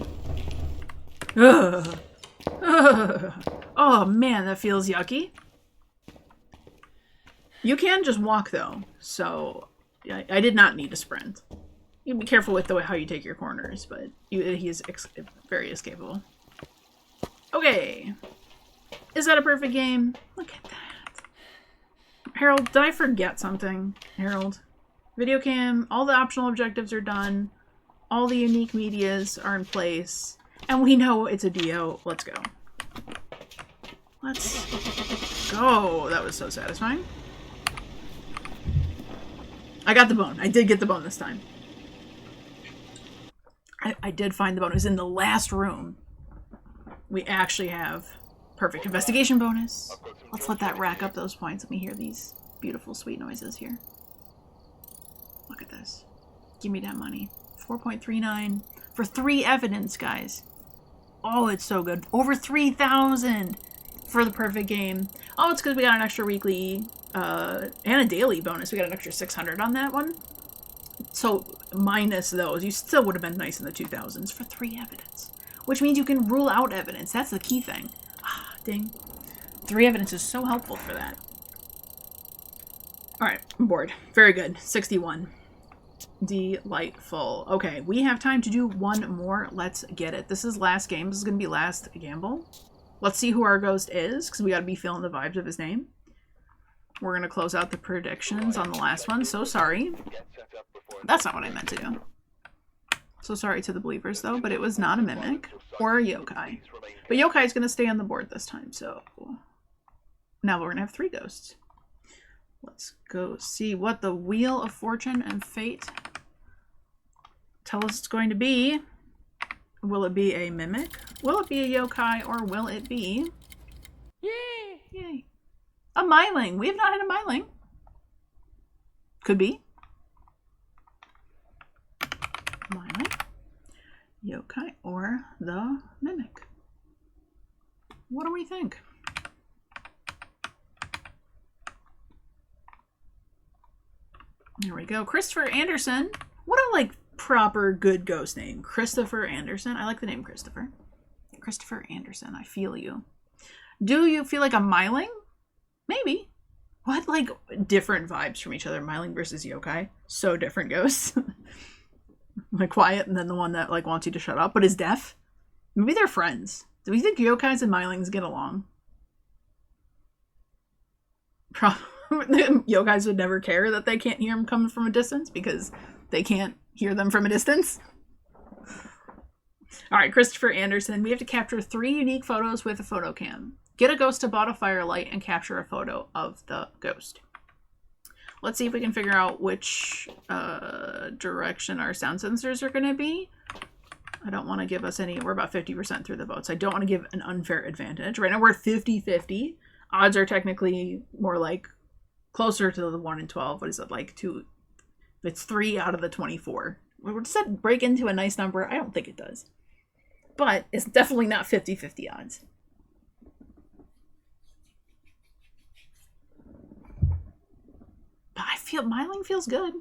S1: Ugh. Ugh. Oh man, that feels yucky. You can just walk though, so I did not need to sprint. You be careful with how you take your corners, but he's very escapable. Okay. Is that a perfect game? Look at that. Harold, did I forget something? Harold. Video cam, all the optional objectives are done. All the unique medias are in place. And we know it's a Dio. Let's go. Let's go. That was so satisfying. I got the bone. I did get the bone this time. I did find the bone. It was in the last room. We actually have perfect investigation bonus. Let's let that rack up those points. Let me hear these beautiful sweet noises here. Look at this. Give me that money. 4.39 for 3 evidence, guys. Oh, it's so good. Over 3,000 for the perfect game. Oh, it's because we got an extra weekly and a daily bonus. We got an extra 600 on that one. So minus those, you still would have been nice in the 2000s for 3 evidence. Which means you can rule out evidence. That's the key thing. Ah, ding. 3 evidence is so helpful for that. Alright, I'm bored. Very good. 61. Delightful. Okay, we have time to do one more. Let's get it. This is last game. This is going to be last gamble. Let's see who our ghost is, because we got to be feeling the vibes of his name. We're going to close out the predictions on the last one. So sorry. That's not what I meant to do. So sorry to the believers, though, but it was not a mimic or a yokai. But yokai is going to stay on the board this time, so now we're going to have 3 ghosts. Let's go see what the Wheel of Fortune and Fate tell us it's going to be. Will it be a mimic? Will it be a yokai? Or will it be... Yay! Yay. A myling. We have not had a myling. Could be. Myling. Yokai. Or the mimic. What do we think? There we go. Christopher Anderson. What a, like, proper good ghost name. Christopher Anderson. I like the name Christopher. Christopher Anderson. I feel you. Do you feel like a myling? Maybe. What, like, different vibes from each other? Myling versus yokai. So different ghosts. Like, quiet, and then the one that, like, wants you to shut up, but is deaf. Maybe they're friends. Do we think yokais and mylings get along? Probably. Yokais would never care that they can't hear them coming from a distance because they can't hear them from a distance. Alright, Christopher Anderson. We have to capture 3 unique photos with a photo cam. Get a ghost to bought a firelight and capture a photo of the ghost. Let's see if we can figure out which direction our sound sensors are going to be. I don't want to give us any... We're about 50% through the votes. I don't want to give an unfair advantage. Right now we're 50-50. Odds are technically more like closer to the 1 in 12. What is it, like 2? It's 3 out of the 24. Does that break into a nice number? I don't think it does. But it's definitely not 50-50 odds. But I feel myling feels good.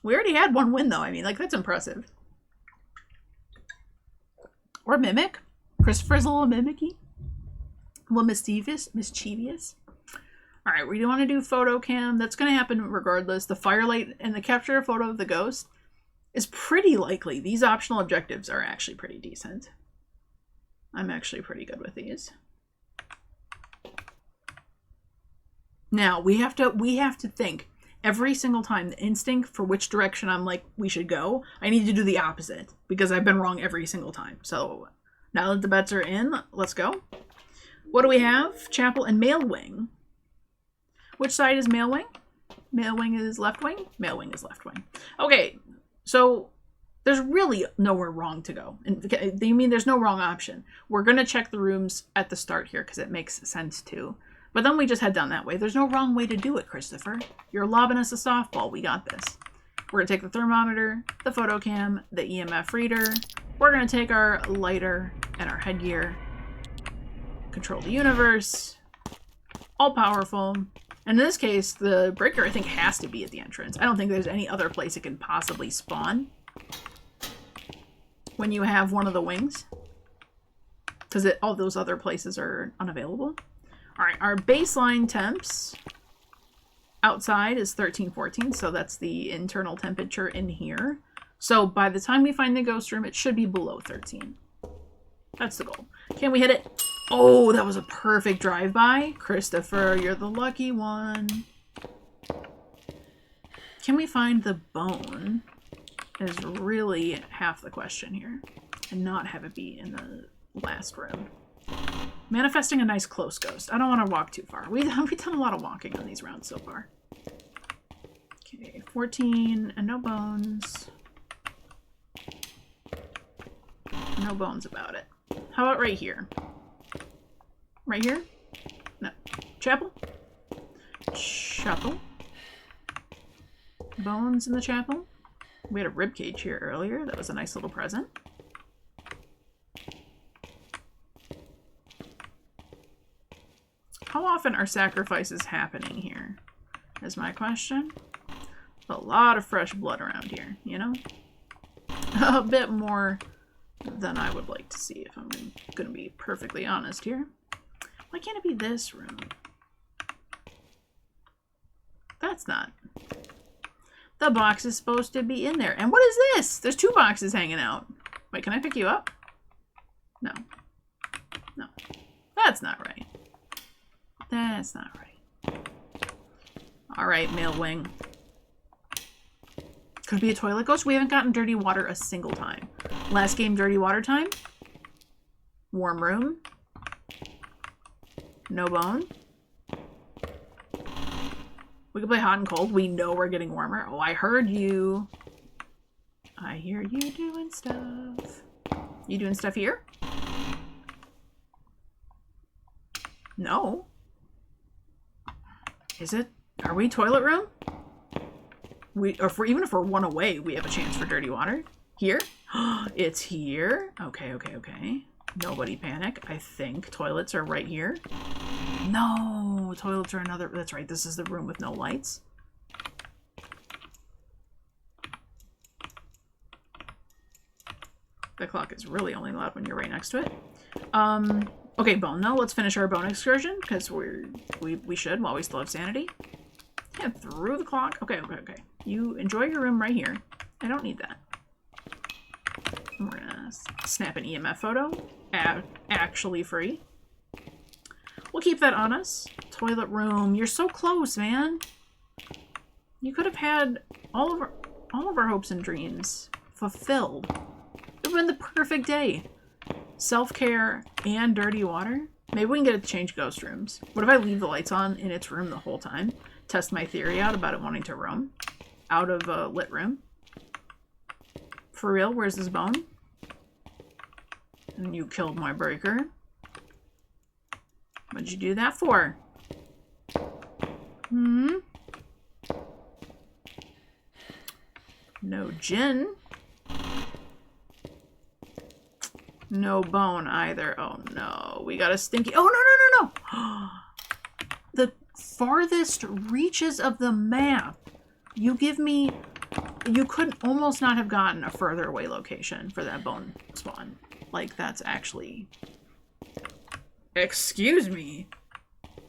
S1: We already had 1 win though. I mean, like, that's impressive. Or mimic. Christopher's a little mimicky. A little mischievous. All right, we do want to do photo cam. That's going to happen regardless. The firelight and the capture a photo of the ghost is pretty likely. These optional objectives are actually pretty decent. I'm actually pretty good with these. Now, we have to think every single time the instinct for which direction I'm like, we should go, I need to do the opposite because I've been wrong every single time. So now that the bets are in, let's go. What do we have? Chapel and Male Wing. Which side is Male Wing? Male Wing is left wing? Male Wing is left wing. Okay, so there's really nowhere wrong to go. And you mean there's no wrong option. We're going to check the rooms at the start here because it makes sense too. But then we just head down that way. There's no wrong way to do it, Christopher. You're lobbing us a softball. We got this. We're going to take the thermometer, the photo cam, the EMF reader. We're going to take our lighter and our headgear. Control the universe. All powerful. And in this case, the breaker, I think, has to be at the entrance. I don't think there's any other place it can possibly spawn when you have one of the wings. Because all those other places are unavailable. Alright, our baseline temps outside is 13, 14, so that's the internal temperature in here. So by the time we find the ghost room, it should be below 13. That's the goal. Can we hit it? Oh, that was a perfect drive-by. Christopher, you're the lucky one. Can we find the bone? Is really half the question here. And not have it be in the last room. Manifesting a nice close ghost. I don't want to walk too far. We've done a lot of walking on these rounds so far. Okay, 14 and no bones. No bones about it. How about right here? Right here? No. Chapel? Chapel? Bones in the chapel? We had a ribcage here earlier. That was a nice little present. How often are sacrifices happening here? Is my question. A lot of fresh blood around here, you know? A bit more than I would like to see, if I'm going to be perfectly honest here. Why can't it be this room? That's not. The box is supposed to be in there. And what is this? There's 2 boxes hanging out. Wait, can I pick you up? No. No. That's not right. That's not right. Alright, male wing. Could be a toilet ghost. We haven't gotten dirty water a single time. Last game, dirty water time. Warm room. No bone. We can play hot and cold. We know we're getting warmer. Oh, I heard you. I hear you doing stuff. You doing stuff here? No. Is it? Are we toilet room? Even if we're 1 away, we have a chance for dirty water. Here? It's here? Okay, okay, okay. Nobody panic. I think toilets are right here. No, toilets are another. That's right. This is the room with no lights. The clock is really only loud when you're right next to it. Okay, bone. Now let's finish our bone excursion because we should while we still have sanity. Yeah, through the clock. Okay, okay, okay. You enjoy your room right here. I don't need that. We're gonna snap an EMF photo. Actually free. We'll keep that on us. Toilet room. You're so close, man. You could have had all of our hopes and dreams fulfilled. It would have been the perfect day. Self-care and dirty water. Maybe we can get it to change ghost rooms. What if I leave the lights on in its room the whole time? Test my theory out about it wanting to roam out of a lit room. For real? Where's this bone? And you killed my breaker. What'd you do that for? Hmm? No gin. No bone either. Oh no. We got a stinky. Oh, no, no, no, no. The farthest reaches of the map. You give me. You could almost not have gotten a further away location for that bone spawn. Like, that's actually. Excuse me.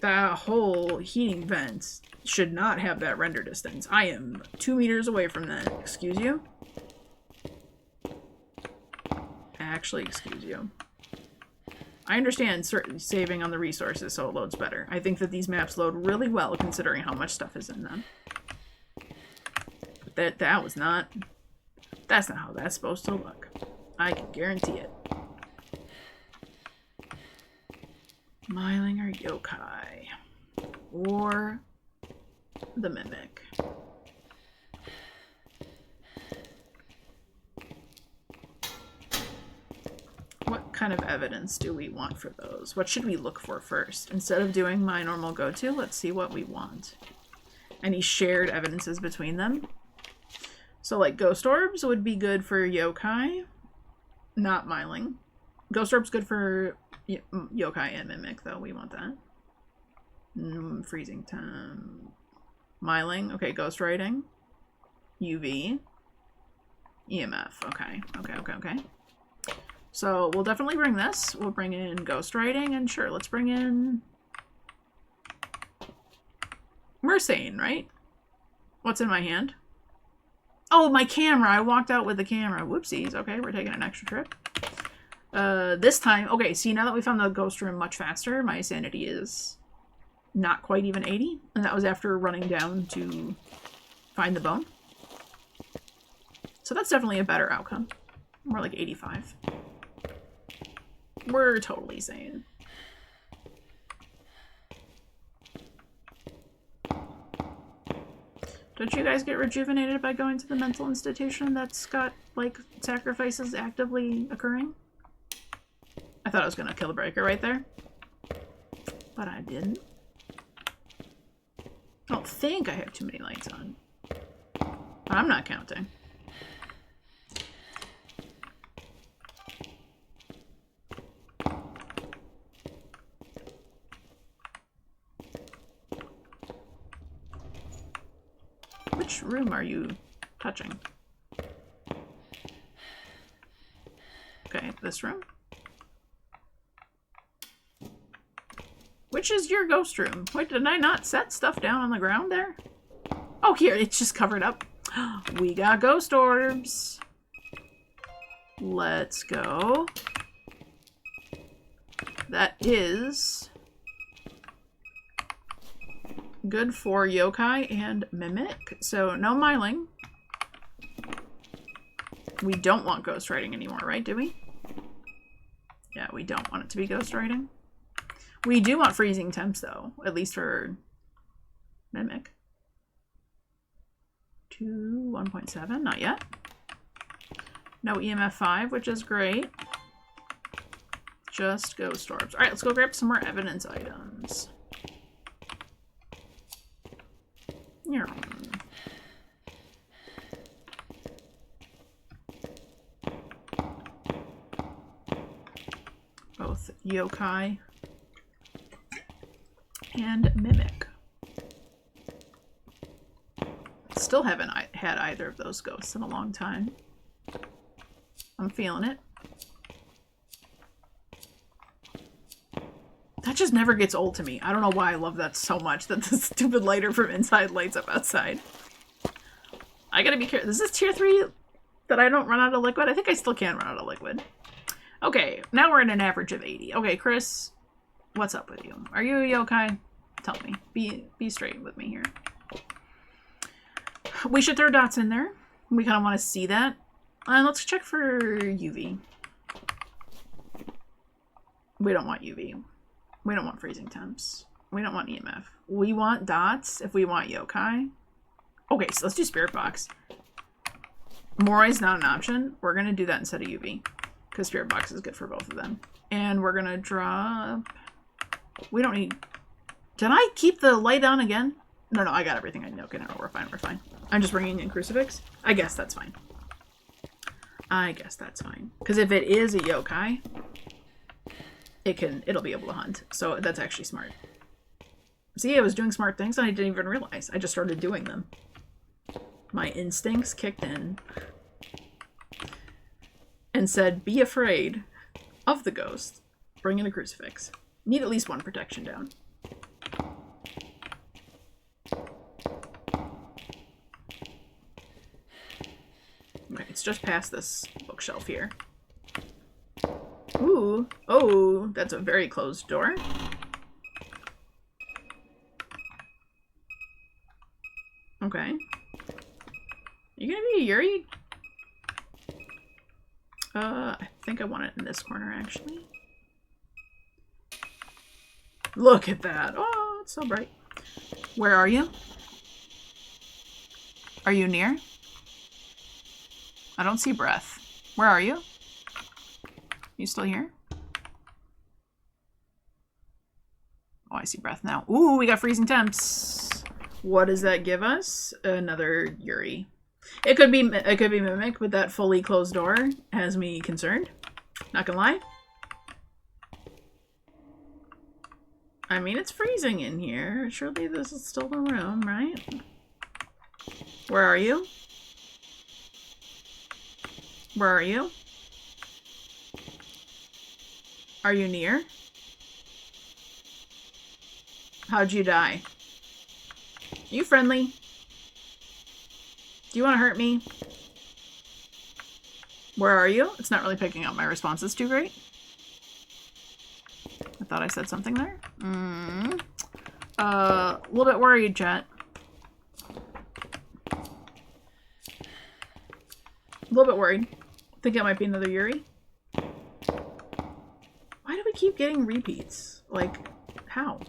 S1: That whole heating vent should not have that render distance. I am 2 meters away from that. Excuse you? Actually, excuse you. I understand saving on the resources so it loads better. I think that these maps load really well considering how much stuff is in them. But that was not... That's not how that's supposed to look. I can guarantee it. Myling or yokai. Or the mimic. What kind of evidence do we want for those? What should we look for first? Instead of doing my normal go-to, let's see what we want. Any shared evidences between them? So, like, ghost orbs would be good for yokai, not myling. Ghost orbs good for yokai and mimic, though. We want that. Freezing time. Myling. Okay, ghost writing. UV. EMF. Okay. Okay. So we'll definitely bring this. We'll bring in ghost writing, and sure, let's bring in... We're sane, right? What's in my hand? Oh, my camera! I walked out with the camera. Whoopsies. Okay, we're taking an extra trip. This time... Okay, see, now that we found the ghost room much faster, my sanity is not quite even 80. And that was after running down to find the bone. So that's definitely a better outcome. More like 85. We're totally sane. Don't you guys get rejuvenated by going to the mental institution that's got, like, sacrifices actively occurring? I thought I was gonna kill the breaker right there. But I didn't. I don't think I have too many lights on. I'm not counting. Which room are you touching? Okay, this room. Which is your ghost room? Wait, did I not set stuff down on the ground there? Oh, here, it's just covered up. We got ghost orbs. Let's go. That is good for yokai and mimic. So no myling. We don't want ghost writing anymore, right? Do we? Yeah, we don't want it to be ghost writing. We do want freezing temps though, at least for mimic. 1.7, not yet. No EMF 5, which is great. Just ghost orbs. All right, let's go grab some more evidence items. Both yokai and mimic. Still haven't had either of those ghosts in a long time. I'm feeling it. That just never gets old to me. I don't know why I love that so much, that the stupid lighter from inside lights up outside. I gotta be careful. This is tier 3 that I don't run out of liquid. I think I still can run out of liquid. Okay, now we're at an average of 80. Okay, Chris, what's up with you? Are you a yokai? Tell me. Be straight with me here. We should throw dots in there. We kind of want to see that. And let's check for UV. We don't want UV. We don't want freezing temps. We don't want EMF. We want dots if we want yokai. Okay, so let's do spirit box. Morai's not an option. We're going to do that instead of UV. Because spirit box is good for both of them. And we're going to drop... We don't need... Did I keep the light on again? No, I got everything I need. Okay, no, we're fine, we're fine. I'm just bringing in crucifix. I guess that's fine. Because if it is a yokai, it'll be able to hunt. So that's actually smart. See, I was doing smart things and I didn't even realize. I just started doing them. My instincts kicked in and said, be afraid of the ghost. Bring in a crucifix. Need at least one protection down. Okay, it's just past this bookshelf here. Ooh. Oh, that's a very closed door. Okay. You gonna be a Yuri? I think I want it in this corner, actually. Look at that. Oh, it's so bright. Where are you? Are you near? I don't see breath. Where are you? You still here? Oh, I see breath now. Ooh, we got freezing temps. What does that give us? Another Yuri. It could be Mimic, but that fully closed door has me concerned. Not gonna lie. I mean, it's freezing in here. Surely this is still the room, right? Where are you? Where are you? Are you near? How'd you die? Are you friendly? Do you want to hurt me? Where are you? It's not really picking up my responses too great. I thought I said something there. A little bit worried, chat. A little bit worried. Think it might be another Yuri. Why do we keep getting repeats? Like, how?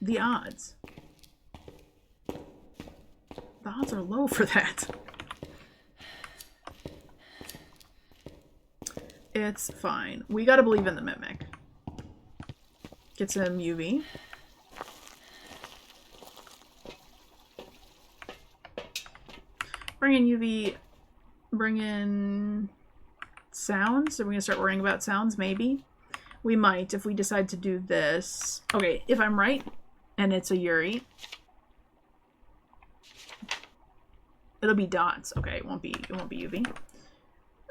S1: The odds. The odds are low for that. It's fine. We gotta believe in the Mimic. Get some UV. Bring in UV. Bring in sounds. Are we gonna start worrying about sounds? Maybe. We might if we decide to do this. Okay, if I'm right, and it's a Yuri, it'll be dots. Okay, it won't be UV.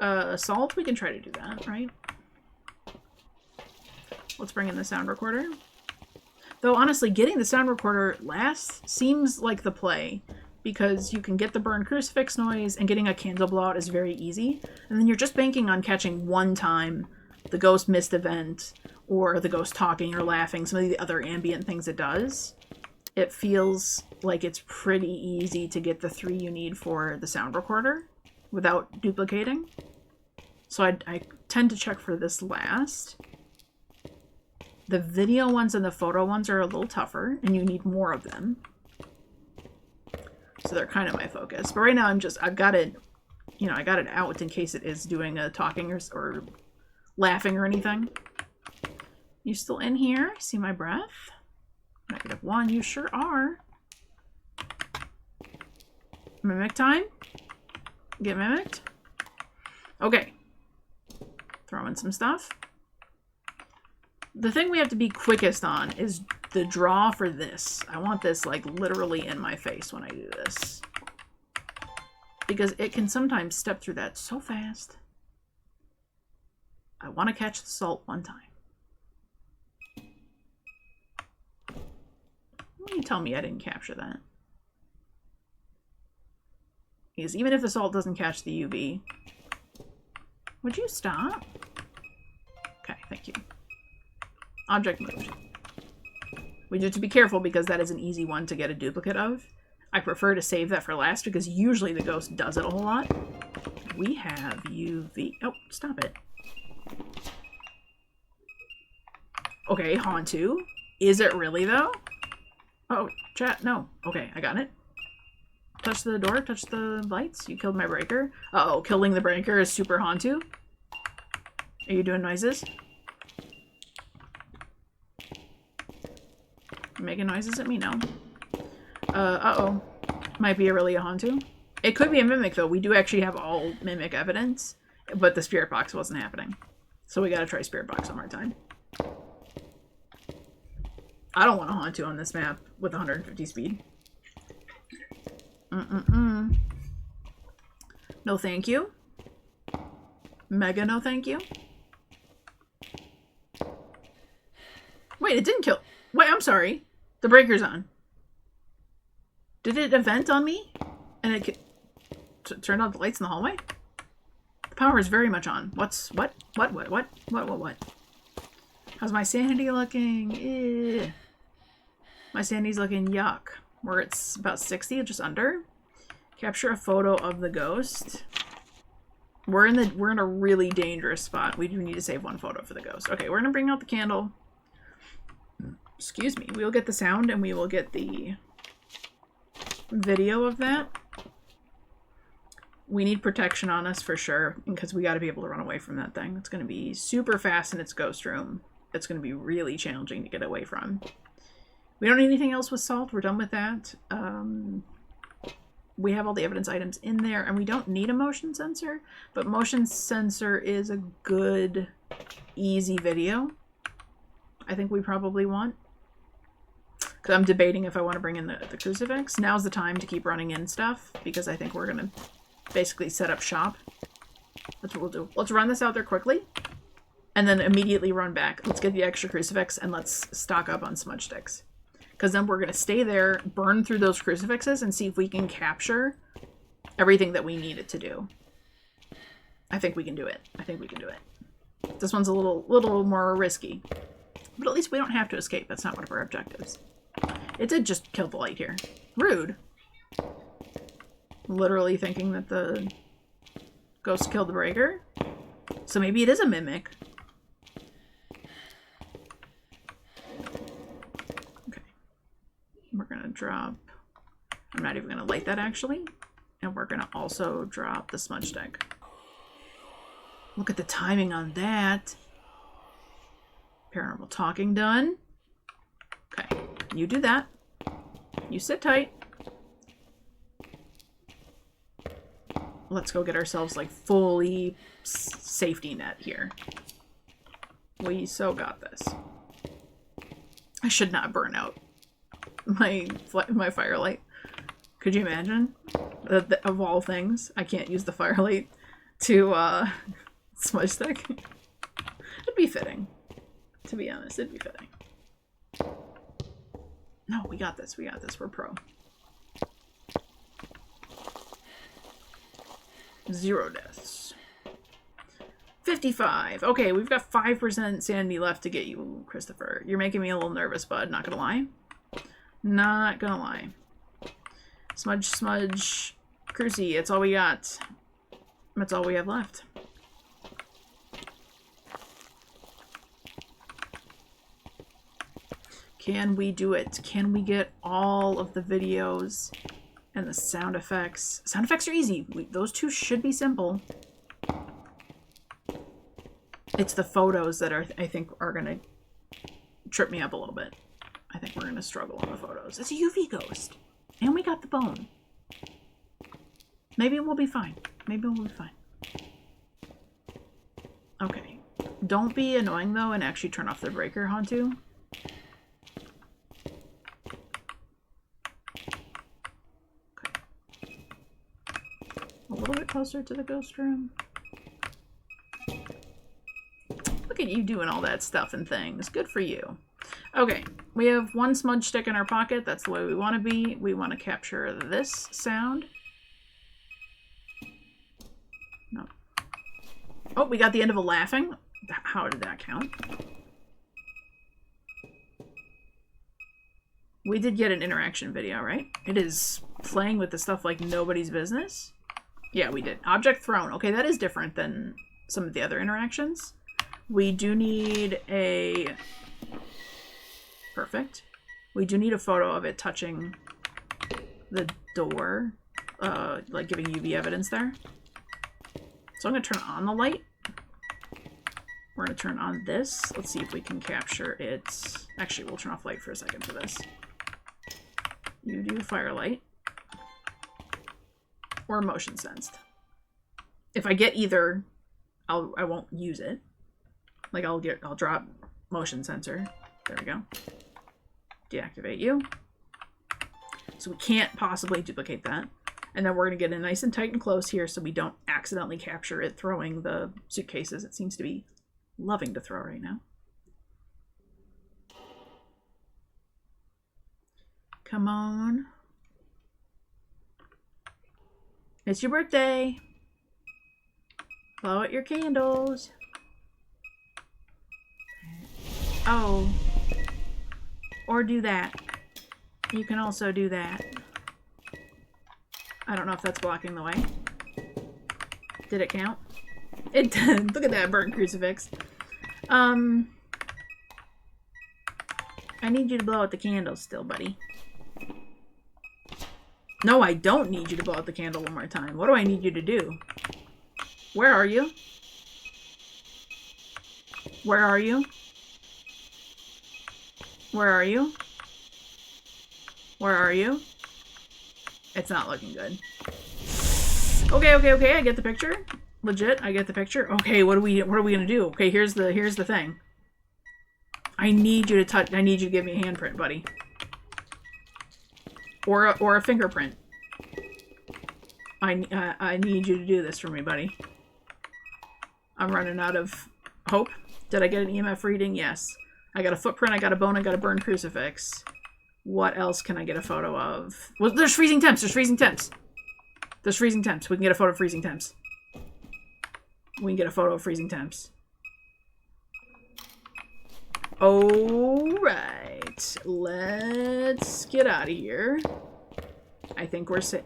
S1: Assault, we can try to do that, right? Let's bring in the sound recorder. Though honestly, getting the sound recorder last seems like the play, because you can get the burn crucifix noise, and getting a candle blowout is very easy. And then you're just banking on catching one time the ghost missed event, or the ghost talking or laughing, some of the other ambient things it does. It feels like it's pretty easy to get the 3 you need for the sound recorder without duplicating. So I tend to check for this last. The video ones and the photo ones are a little tougher, and you need more of them. So they're kind of my focus. But right now I've got it, I got it out in case it is doing a talking or laughing or anything. You still in here? See my breath? -1, you sure are. Mimic time? Get mimicked? Okay. Throw in some stuff. The thing we have to be quickest on is the draw for this. I want this like literally in my face when I do this. Because it can sometimes step through that so fast. I want to catch the salt one time. You tell me I didn't capture that. Because even if the salt doesn't catch the UV, would you stop? Okay, thank you. Object moved. We need to be careful because that is an easy one to get a duplicate of. I prefer to save that for last because usually the ghost does it a whole lot. We have UV. Oh, stop it. Okay, Hauntu. Is it really though? Oh, chat, no. Okay, I got it. Touch the door, touch the lights. You killed my breaker. Uh-oh, killing the breaker is super Hauntu. Are you doing noises? Making noises at me? No. Uh-oh. Might be a Hauntu. It could be a Mimic, though. We do actually have all Mimic evidence, but the Spirit Box wasn't happening. So we gotta try Spirit Box one more time. I don't want to Hauntu on this map with 150 speed. No thank you. Mega no thank you. Wait, it didn't kill. Wait, I'm sorry. The breaker's on. Did it event on me? And it turned out the lights in the hallway? The power is very much on. What? How's my sanity looking? Ew. My sanity's looking yuck. Where it's about 60, just under. Capture a photo of the ghost. We're in a really dangerous spot. We do need to save one photo for the ghost. Okay, we're gonna bring out the candle. Excuse me. We'll get the sound and we will get the video of that. We need protection on us for sure, because we got to be able to run away from that thing. It's going to be super fast in its ghost room. It's going to be really challenging to get away from. We don't need anything else with salt. We're done with that. we have all the evidence items in there, and we don't need a motion sensor, but motion sensor is a good, easy video. I think we probably want. Because I'm debating if I want to bring in the crucifix. Now's the time to keep running in stuff, because I think we're going to basically set up shop. That's what we'll do. Let's run this out there quickly, and then immediately run back. Let's get the extra crucifix, and let's stock up on smudge sticks. Because then we're going to stay there, burn through those crucifixes, and see if we can capture everything that we need it to do. I think we can do it. I think we can do it. This one's a little more risky. But at least we don't have to escape. That's not one of our objectives. It did just kill the light here. Rude. Literally thinking that the ghost killed the breaker. So maybe it is a mimic. We're going to drop, I'm not even going to light that actually, and we're going to also drop the smudge stick. Look at the timing on that. Paranormal talking done. Okay, you do that. You sit tight. Let's go get ourselves like fully safety net here. We so got this. I should not burn out my firelight. Could you imagine? Of all things, I can't use the firelight to smudge stick. It'd be fitting. To be honest, it'd be fitting. No, we got this. We got this. We're pro. 0 deaths. 55. Okay, we've got 5% sanity left to get you, Christopher. You're making me a little nervous, bud. Not gonna lie. Not gonna lie. Smudge, Cruci, it's all we got. That's all we have left. Can we do it? Can we get all of the videos and the sound effects? Sound effects are easy. Those two should be simple. It's the photos that I think are gonna trip me up a little bit. I think we're going to struggle on the photos. It's a UV ghost. And we got the bone. Maybe we'll be fine. Maybe we'll be fine. Okay. Don't be annoying, though, and actually turn off the breaker, Hantu. Okay. A little bit closer to the ghost room. Look at you doing all that stuff and things. Good for you. Okay, we have 1 smudge stick in our pocket. That's the way we want to be. We want to capture this sound. No. Oh, we got the end of a laughing. How did that count? We did get an interaction video, right? It is playing with the stuff like nobody's business. Yeah, we did. Object thrown. Okay, that is different than some of the other interactions. We do need a... Perfect. We do need a photo of it touching the door, like giving UV evidence there. So I'm going to turn on the light. We're going to turn on this. Let's see if we can capture it. Actually, we'll turn off light for a second for this. You do firelight. Or motion sensed. If I get either, I won't use it. Like I'll drop motion sensor. There we go. Deactivate you. So we can't possibly duplicate that. And then we're going to get it nice and tight and close here so we don't accidentally capture it throwing the suitcases. It seems to be loving to throw right now. Come on. It's your birthday. Blow out your candles. Oh. Or do that. You can also do that. I don't know if that's blocking the way. Did it count? It did. Look at that burnt crucifix. I need you to blow out the candles still, buddy. No, I don't need you to blow out the candle one more time. What do I need you to do? Where are you? Where are you? Where are you? Where are you? It's not looking good. Okay. I get the picture. Legit, I get the picture. Okay, what are we gonna do? Okay, here's the thing. I need you to give me a handprint, buddy. Or a fingerprint. I need you to do this for me, buddy. I'm running out of hope. Did I get an EMF reading? Yes. I got a footprint, I got a bone, I got a burned crucifix. What else can I get a photo of? Well, there's freezing temps. We can get a photo of freezing temps. Alright. Let's get out of here. I think we're safe.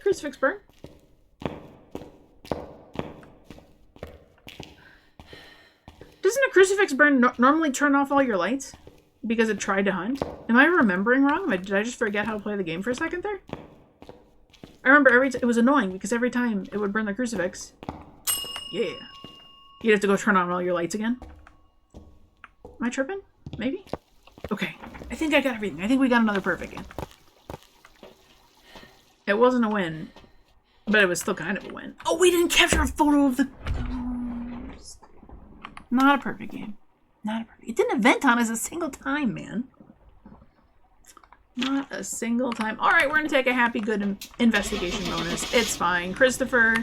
S1: Crucifix burn. Doesn't a crucifix burn normally turn off all your lights? Because it tried to hunt? Am I remembering wrong? Did I just forget how to play the game for a second there? I remember it was annoying because every time it would burn the crucifix. Yeah. You'd have to go turn on all your lights again. Am I tripping? Maybe? Okay. I think I got everything. I think we got another perfect game. It wasn't a win, but it was still kind of a win. Oh, we didn't capture a photo of the ghost. Not a perfect game. It didn't event on us a single time, man. Not a single time. Alright, we're gonna take a happy, good investigation bonus. It's fine. Christopher,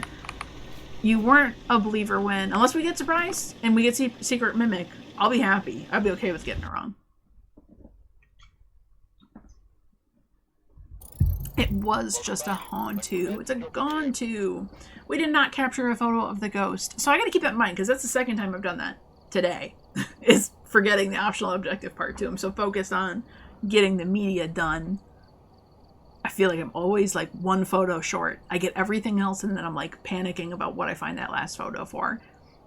S1: you weren't a believer when... Unless we get surprised and we get secret mimic, I'll be happy. I'll be okay with getting it wrong. It was just a Hauntu. It's a Gontu. We did not capture a photo of the ghost. So I gotta keep that in mind, because that's the second time I've done that today. Is forgetting the optional objective part too. I'm so focused on getting the media done. I feel like I'm always like one photo short. I get everything else and then I'm like panicking about what I find that last photo for.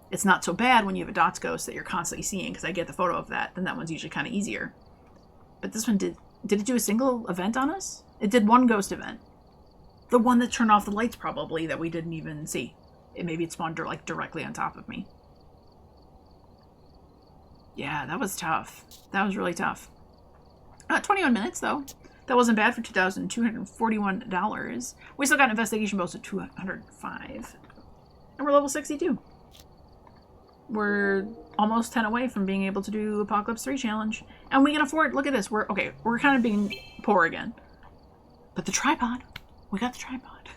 S1: It's not so bad when you have a dots ghost that you're constantly seeing, because I get the photo of that. Then that one's usually kind of easier. But this one did it do a single event on us? It did one ghost event. The one that turned off the lights probably that we didn't even see. Maybe it spawned like directly on top of me. Yeah, that was tough. That was really tough. 21 minutes, though. That wasn't bad for $2,241. We still got an investigation bonus at 205. And we're level 62. We're almost 10 away from being able to do Apocalypse 3 challenge. And we can afford... Look at this. We're kind of being poor again. But the tripod. We got the tripod.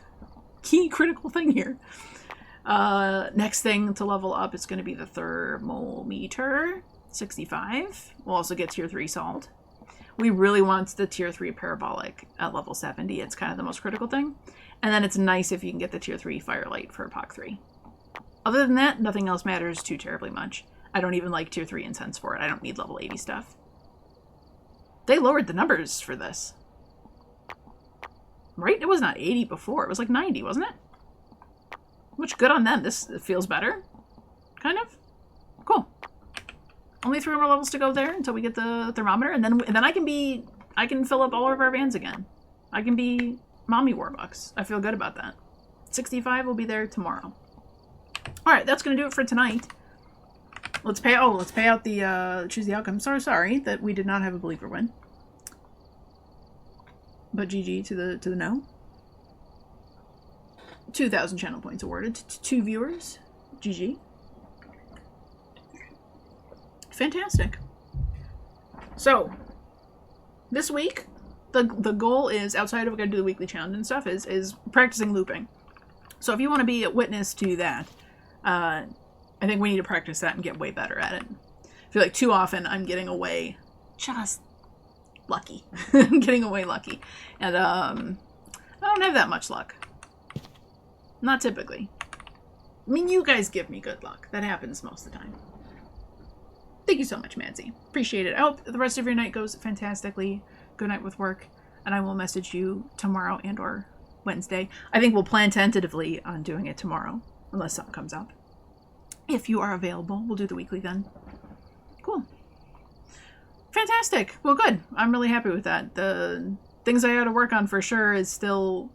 S1: Key critical thing here. Next thing to level up is going to be the thermometer. 65. We'll also get tier 3 salt. We really want the tier 3 parabolic at level 70. It's kind of the most critical thing. And then it's nice if you can get the tier 3 firelight for Apoc 3. Other than that, nothing else matters too terribly much. I don't even like tier 3 incense for it. I don't need level 80 stuff. They lowered the numbers for this. Right? It was not 80 before. It was like 90, wasn't it? Which good on them. This feels better. Kind of. Cool. Only 3 more levels to go there until we get the thermometer, and then I can fill up all of our vans again. I can be Mommy Warbucks. I feel good about that. 65 will be there tomorrow. Alright, that's gonna do it for tonight. Let's pay out the choose the outcome. Sorry that we did not have a believer win. But GG to the no. 2,000 channel points awarded to 2 viewers. GG. Fantastic. So, this week, the goal is, outside of going to do the weekly challenge and stuff, is practicing looping. So if you want to be a witness to that, I think we need to practice that and get way better at it. I feel like too often I'm getting away just lucky. I'm getting away lucky. And I don't have that much luck. Not typically. I mean, you guys give me good luck. That happens most of the time. Thank you so much, Madsy. Appreciate it. I hope the rest of your night goes fantastically. Good night with work. And I will message you tomorrow and or Wednesday. I think we'll plan tentatively on doing it tomorrow, unless something comes up. If you are available, we'll do the weekly then. Cool. Fantastic. Well, good. I'm really happy with that. The things I got to work on for sure is still,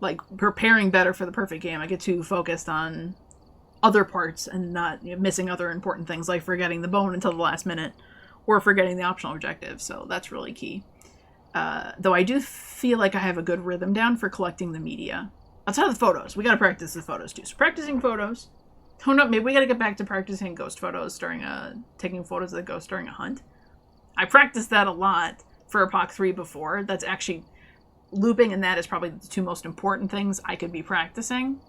S1: like, preparing better for the perfect game. I get too focused on other parts and not missing other important things, like forgetting the bone until the last minute, or for getting the optional objective. So that's really key. Though I do feel like I have a good rhythm down for collecting the media. Outside of the photos, we gotta practice the photos too. So practicing photos. Oh no, maybe we gotta get back to practicing ghost photos during taking photos of the ghost during a hunt. I practiced that a lot for Epoch 3 before. That's actually, looping and that is probably the two most important things I could be practicing.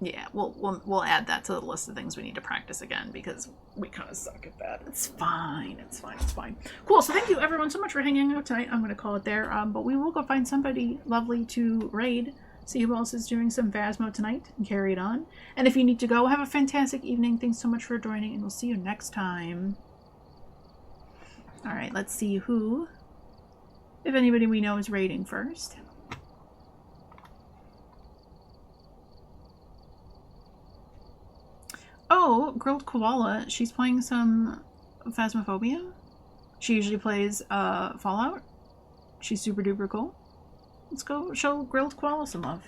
S1: Yeah, we'll add that to the list of things we need to practice again, because we kind of suck at that. It's fine. It's fine. It's fine. Cool. So thank you everyone so much for hanging out tonight. I'm going to call it there. But we will go find somebody lovely to raid. See who else is doing some Phasmo tonight and carry it on. And if you need to go, have a fantastic evening. Thanks so much for joining, and we'll see you next time. All right, let's see who, if anybody we know, is raiding first. Oh, Grilled Koala. She's playing some Phasmophobia. She usually plays Fallout. She's super duper cool. Let's go show Grilled Koala some love.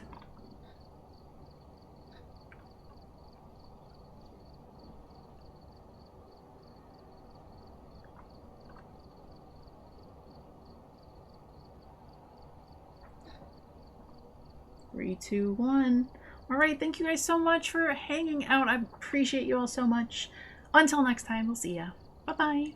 S1: Three, two, one. Alright, thank you guys so much for hanging out. I appreciate you all so much. Until next time, we'll see ya. Bye-bye.